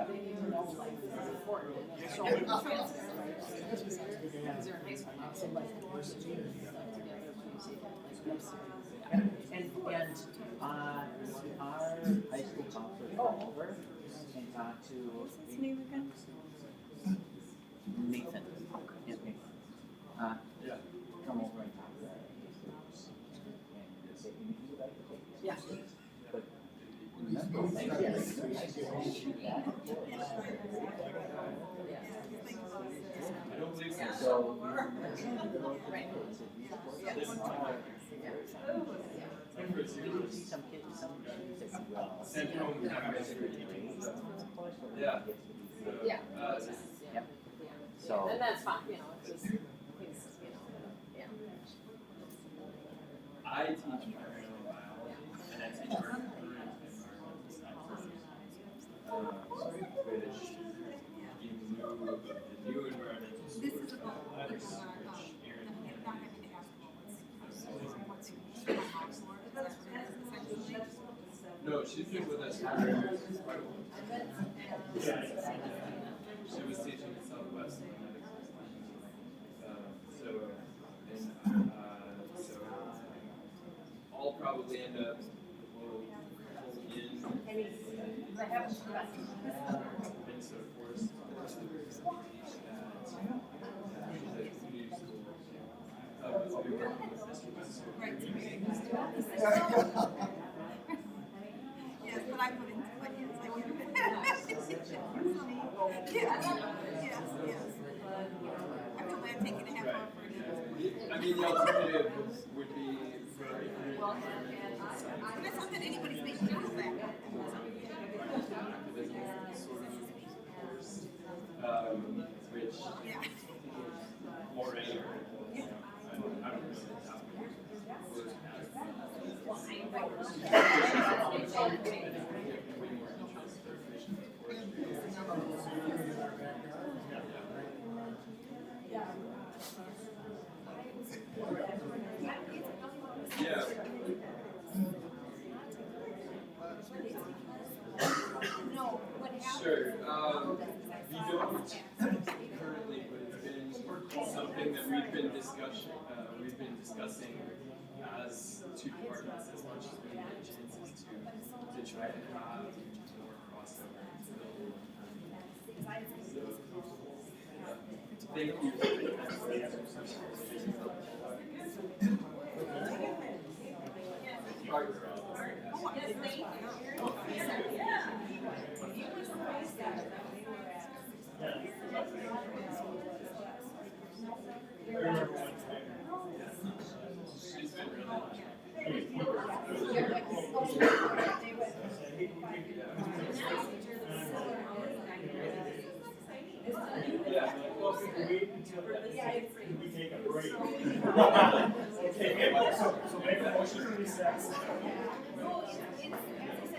they need to know, like, this is important, and it's showing transfer, right? Because they're in high school now, so like, stuff together, when you see them, like, And our high school counselor come over and talk to. What's his name again? Nathan. Yes, Nathan. Yeah. Come over and talk to us. And say, you would like to take this. Yeah. But remember, next year, that. And so. You see some kids, some students that do well. Yeah. Yeah. Yep. So. And that's fine, it's just, yeah. I teach marine biology, and I teach marine which the new environmental This is sports about are which which Aaron not having to ask what's my house or essentially. No, she's been with us for quite a while. She was teaching at Southwest Genetics. So I'll probably end up in Minnesota Forest. I'll be working with Mr. West. Yes, but I put in, but yes, I get it. Yes. I feel bad taking a half hour for it. I mean, the alternative would be for But it's not that anybody's making fun of that. which Yeah. already, I don't know. Yeah. No, what happened? Sure. We don't currently, but it's been something that we've been discussing as two departments as much as we get chances to try to have more crossover. Thank you for the Yeah, well, if we wait until we take a break. Okay, so make a motion to recess.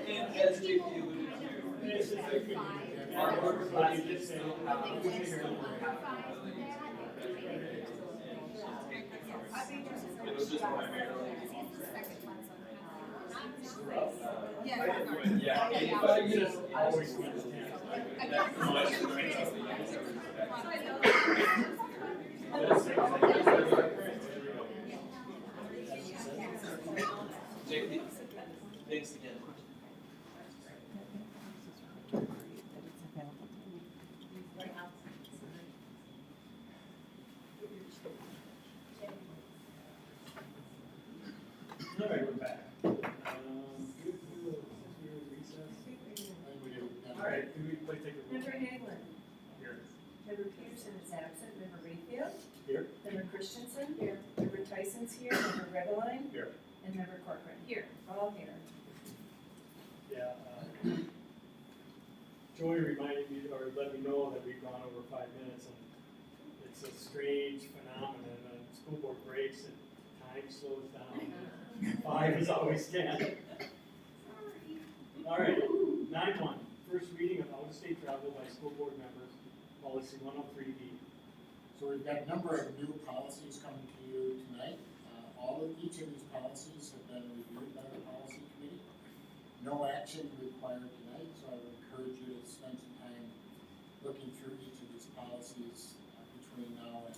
And as JP alluded to, our work classes still have the ability to it'll just primarily. Yeah, anybody just always wants to. JP, thanks again. All right, we're back. Since we were in recess, Okay, can we please take a roll? Member Haglund. Here. Member Peterson is absent. Member Rayfield. Here. Member Christensen. Here. Member Tyson's here. Member Rebeline. Here. And Member Corcoran. Here. All here. Yeah, Joey reminded me, or let me know that we've gone over 5 minutes, and it's a strange phenomenon, when school board breaks and time slows down. 5 is always 10. All right, 9.1, first reading of out-of-state travel by school board members, policy 103B. So we've got a number of new policies coming to you tonight. Each of these policies have been reviewed by the policy committee. No action required tonight, so I would encourage you to spend some time looking through each of these policies between now and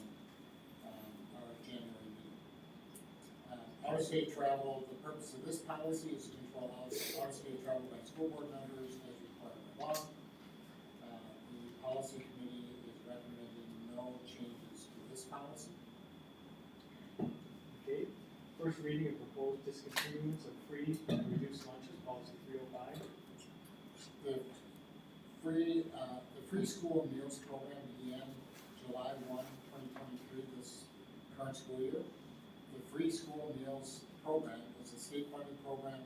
our January meeting. Out-of-state travel, the purpose of this policy is to control out-of-state travel by school board members as required by law. The policy committee is recommending no changes to this policy. Okay, first reading of proposed discontinuance of free and reduced lunches, policy 305. The free school meals program began July 1, 2023, this current school year. The free school meals program is a state-funded program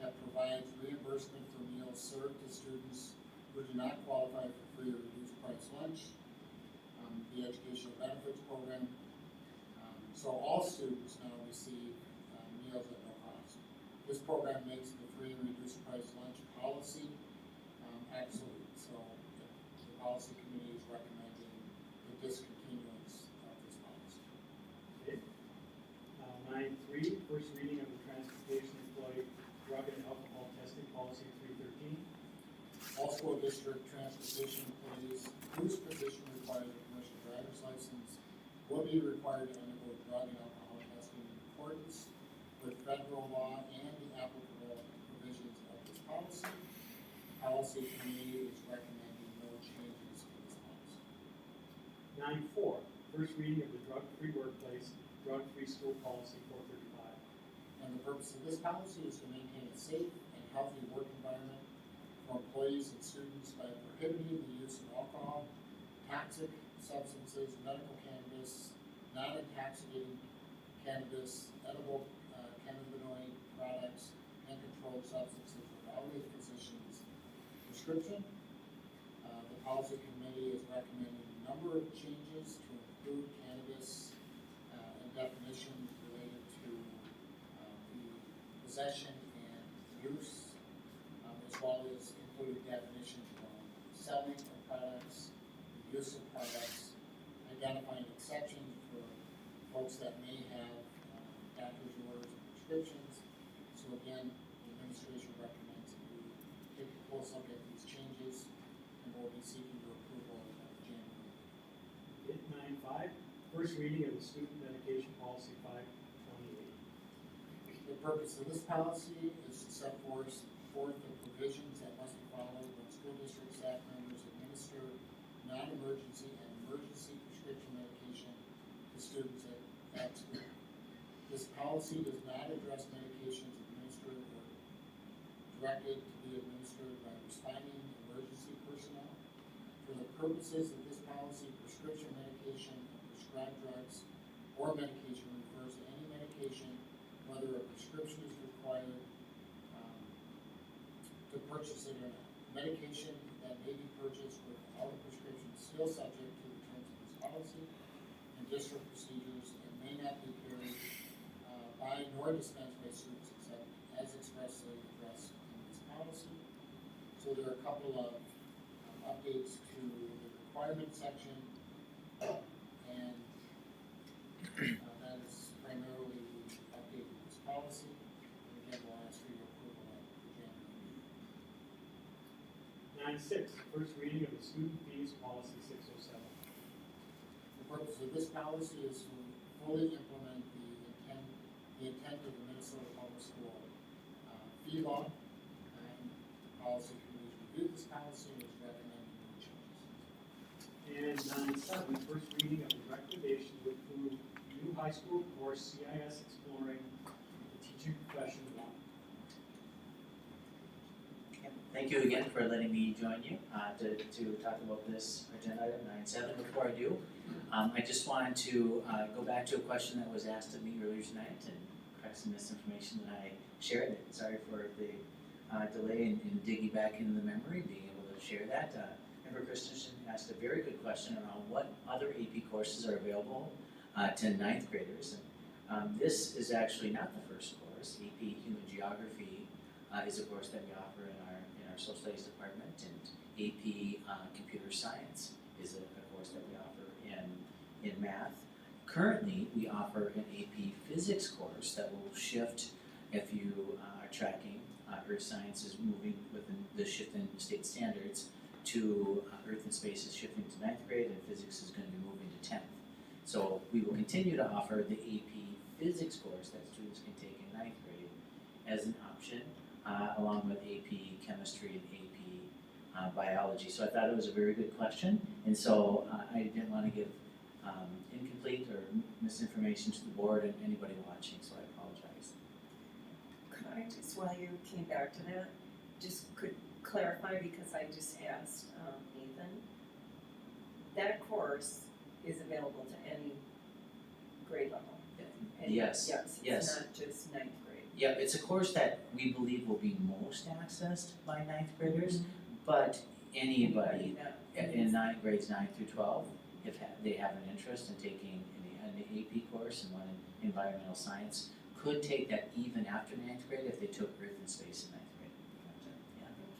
that provides reimbursement for meals served to students who do not qualify for free or reduced price lunch. The educational benefits program. So all students now receive meals at no cost. This program makes the free and reduced price lunch policy absolute. So the policy committee is recommending the discontinuance of this policy. Okay. 9.3, first reading of the transportation employee drug and alcohol testing policy 313. All school district transportation employees whose position requires a commercial driver's license will be required to undergo drug and alcohol testing in accordance with federal law and the applicable provisions of this policy. The policy committee is recommending no changes to this policy. 9.4, first reading of the drug-free workplace, drug-free school policy 435. And the purpose of this policy is to maintain a safe and healthy work environment for employees and students by prohibiting the use of alcohol, toxic substances, medical cannabis, non-intoxicating cannabis, edible cannabinoid products, and controlled substances without a physician's prescription. The policy committee is recommending a number of changes to include cannabis and definitions related to the possession and use, as well as including definitions around selling of products, the use of products, identifying exceptions for folks that may have doctor's orders and prescriptions. So again, the administration recommends that we take a close look at these changes, and we'll be seeking your approval in January. 9.5, first reading of the student medication policy 528. The purpose of this policy is to set forth the provisions that must be followed when school district staff members administer non-emergency and emergency prescription medication to students at school. This policy does not address medications administered or directed to be administered by responding emergency personnel. For the purposes of this policy, prescription medication and prescribed drugs or medication refers to any medication, whether a prescription is required to purchase it or not. Medication that may be purchased without a prescription is still subject to the terms of this policy and district procedures and may not be carried by nor dispensed by students except as expressly addressed in this policy. So there are a couple of updates to the requirement section, and that is primarily the update of this policy. And again, we'll ask for your approval at the January meeting. 9.6, first reading of the student fees policy 607. The purpose of this policy is to fully implement the intent of the Minnesota Public School fee law. And the policy committee reviewed this policy and is recommending no changes. And 9.7, first reading of the recommendation to approve new high school course CIS Exploring the Teaching Profession 1. Thank you again for letting me join you to talk about this agenda item 9.7. Before I do, I just wanted to go back to a question that was asked of me earlier tonight and correct some misinformation that I shared. Sorry for the delay in digging back into the memory, being able to share that. Member Christensen asked a very good question around what other AP courses are available to 9th graders. And this is actually not the first course. AP Human Geography is a course that we offer in our social studies department, and AP Computer Science is a course that we offer in math. Currently, we offer an AP Physics course that will shift if you are tracking Earth Science is moving with the shift in state standards to Earth and Space is shifting to 9th grade, and Physics is going to be moving to 10th. So we will continue to offer the AP Physics course that students can take in 9th grade as an option, along with AP Chemistry and AP Biology. So I thought it was a very good question, and so I didn't want to give incomplete or misinformation to the board and anybody watching, so I apologize. Could I just, while you came back to that, just could clarify, because I just asked Nathan, that course is available to any grade level? Yes, Yes, yes. it's not just 9th grade. Yeah, it's a course that we believe will be most accessed by 9th graders, but anybody in grades 9 through 12, if they have an interest in taking an AP course and one in environmental science, could take that even after 9th grade if they took Earth and Space in 9th grade. Yeah. Thank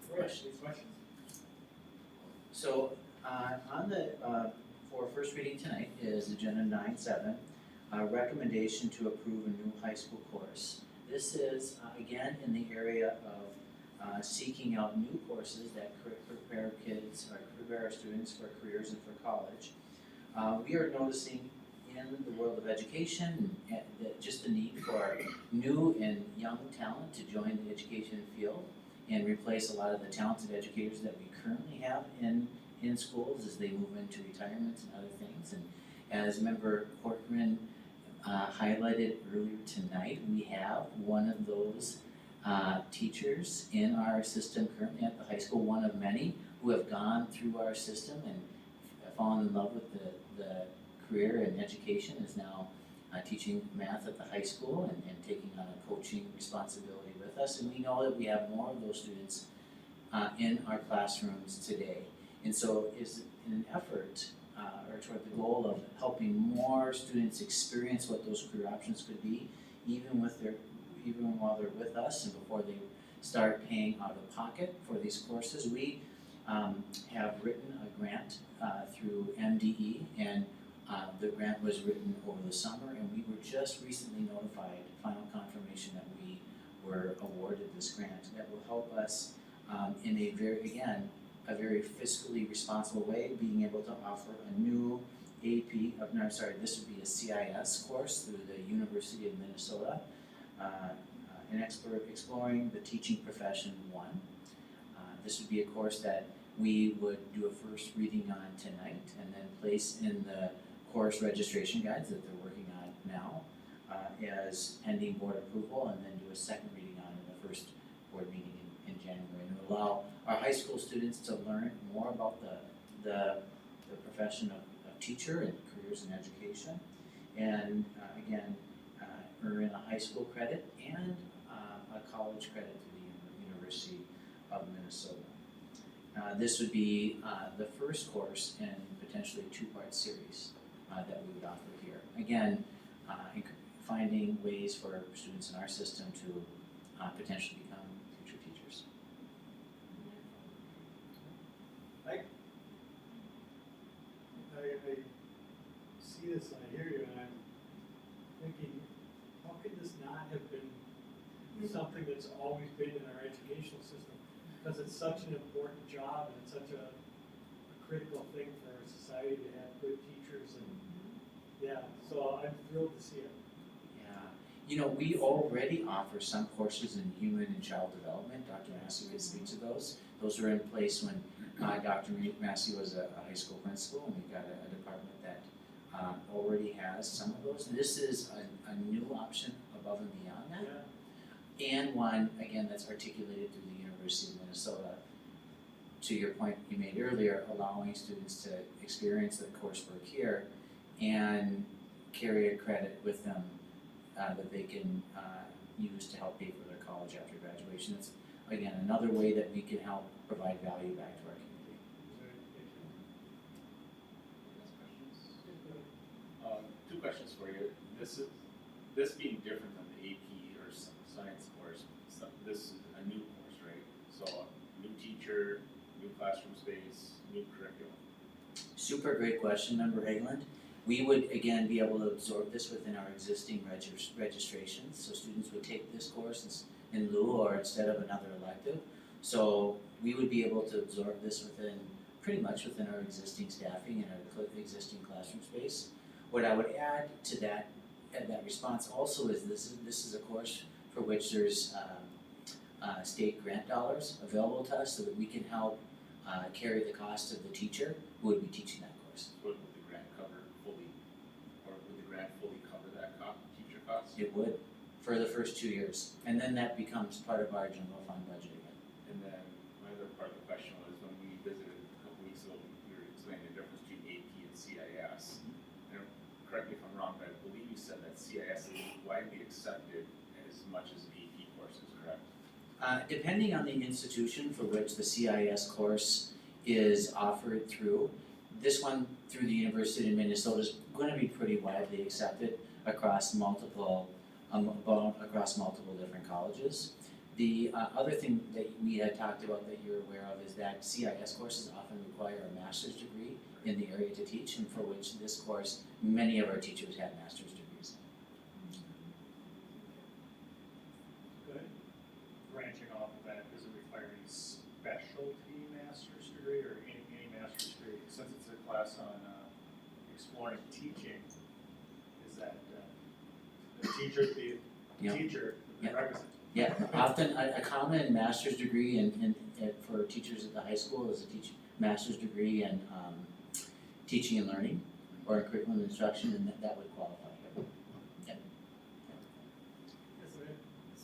you. Any questions? So, on the, for first reading tonight is agenda 9.7, recommendation to approve a new high school course. This is, again, in the area of seeking out new courses that prepare kids or prepare our students for careers and for college. We are noticing in the world of education just the need for new and young talent to join the education field and replace a lot of the talented educators that we currently have in schools as they move into retirement and other things. And as Member Corcoran highlighted earlier tonight, we have one of those teachers in our system currently at the high school, one of many who have gone through our system and fallen in love with the career and education, is now teaching math at the high school and taking on a coaching responsibility with us. And we know that we have more of those students in our classrooms today. And so is in an effort or toward the goal of helping more students experience what those career options could be, even while they're with us and before they start paying out of pocket for these courses. We have written a grant through MDE, and the grant was written over the summer, and we were just recently notified, final confirmation that we were awarded this grant that will help us in a very fiscally responsible way, being able to offer a new this would be a CIS course through the University of Minnesota, Exploring the Teaching Profession 1. This would be a course that we would do a first reading on tonight and then place in the course registration guides that they're working on now as pending board approval, and then do a second reading on in the first board meeting in January, and allow our high school students to learn more about the profession of teacher and careers in education, and again earn a high school credit and a college credit through the University of Minnesota. This would be the first course in potentially a two-part series that we would offer here. Again, finding ways for students in our system to potentially become future teachers. I see this and I hear you, and I'm thinking, how could this not have been something that's always been in our educational system? Because it's such an important job and it's such a critical thing for our society to have good teachers, and so I'm thrilled to see it. Yeah, we already offer some courses in human and child development. Dr. Massey would speak to those. Those were in place when Dr. Massey was a high school principal, and we've got a department that already has some of those. This is a new option above and beyond that. and one, again, that's articulated through the University of Minnesota. To your point you made earlier, allowing students to experience the coursework here and carry a credit with them that they can use to help pay for their college after graduation. It's, again, another way that we can help provide value back to our community. Two questions for you. This being different than the AP or science course, this is a new course, right? So new teacher, new classroom space, new curriculum. Super great question, Member Hageland. We would, again, be able to absorb this within our existing registrations. So students would take this course in lieu or instead of another elective. So we would be able to absorb this pretty much within our existing staffing and our existing classroom space. What I would add to that response also is this is a course for which there's state grant dollars available to us so that we can help carry the cost of the teacher who would be teaching that course. Would the grant cover fully, or would the grant fully cover that teacher cost? It would, for the first 2 years, and then that becomes part of our general fund budget again. And then my other part of the question was when we visited a couple weeks ago, we were explaining the difference between AP and CIS. And correct me if I'm wrong, but I believe you said that CIS is widely accepted as much as AP courses, correct? Depending on the institution for which the CIS course is offered through, this one through the University of Minnesota is going to be pretty widely accepted across multiple different colleges. The other thing that we had talked about that you're aware of is that CIS courses often require a master's degree in the area to teach, and for which this course, many of our teachers had master's degrees. Good. Branching off of that, does it require any specialty master's degree or any master's degree? Since it's a class on exploring teaching, is that the teacher, Yeah. the Yeah. prerequisite? Yeah, often a common master's degree for teachers at the high school is a master's degree in teaching and learning or in curriculum instruction, and that would qualify. Yep.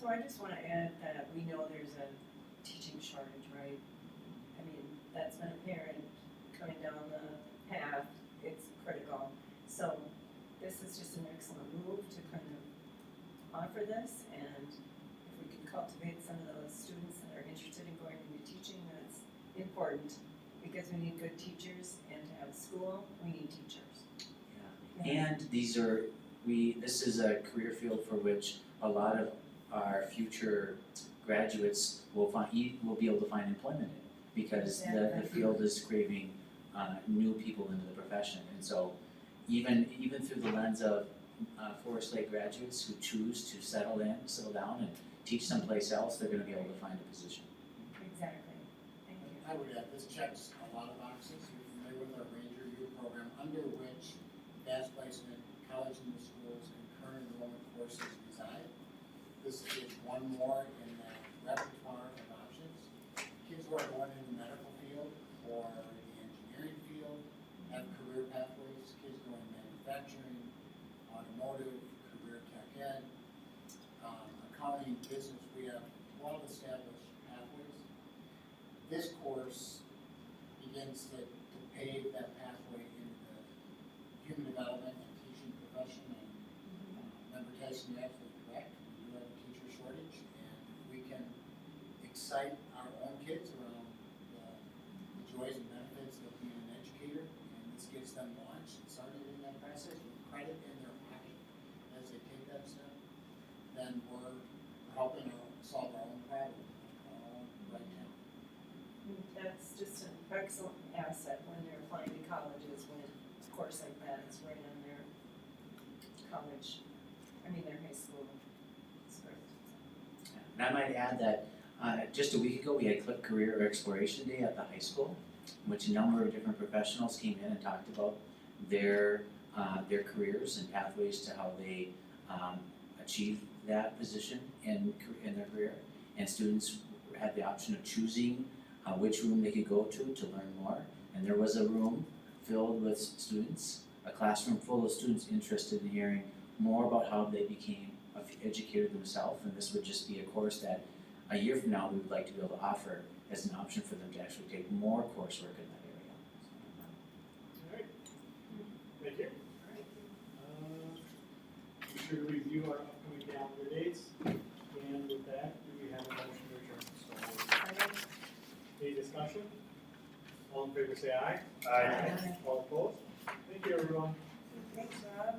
So I just wanna add that we know there's a teaching shortage, right? I mean, that's been apparent coming down the path, it's critical. So this is just an excellent move to kind of offer this, and if we can cultivate some of those students that are interested in going into teaching, that's important, because we need good teachers, and to have a school, we need teachers. And this is a career field for which a lot of our future graduates will be able to find employment in, because the field is craving new people into the profession. And so even through the lens of Forest Lake graduates who choose to settle down and teach someplace else, they're gonna be able to find a position. Exactly, thank you. I would add, this checks a lot of boxes. You're familiar with our Ranger U program, under which advanced placement, college and schools, concurrent enrollment courses reside. This is one more in the repertoire of options. Kids who are going in the medical field or the engineering field have career pathways. Kids going manufacturing, automotive, career tech ed, accounting, business, we have well-established pathways. This course begins to pave that pathway into the human development and teaching profession. And Member Tyson, you're absolutely correct. We do have a teacher shortage, and if we can excite our own kids around the joys and benefits of being an educator, and this gets them launched and started in that process with credit in their pocket as they take that step, then we're helping solve our own problem right now. That's just an excellent asset when they're applying to colleges, when a course like that is right on their their high school script. And I might add that just a week ago, we had Career Exploration Day at the high school, in which a number of different professionals came in and talked about their careers and pathways to how they achieve that position in their career. And students had the option of choosing which room they could go to learn more. And there was a room filled with students, a classroom full of students interested in hearing more about how they became educator themselves, and this would just be a course that a year from now, we would like to be able to offer as an option for them to actually take more coursework in that area. Alright, thank you. Be sure to review our upcoming calendar dates, and with that, do we have a motion to adjourn? So, any discussion? All in favor say aye. Aye. All opposed? Thank you, everyone. Thanks, Rob.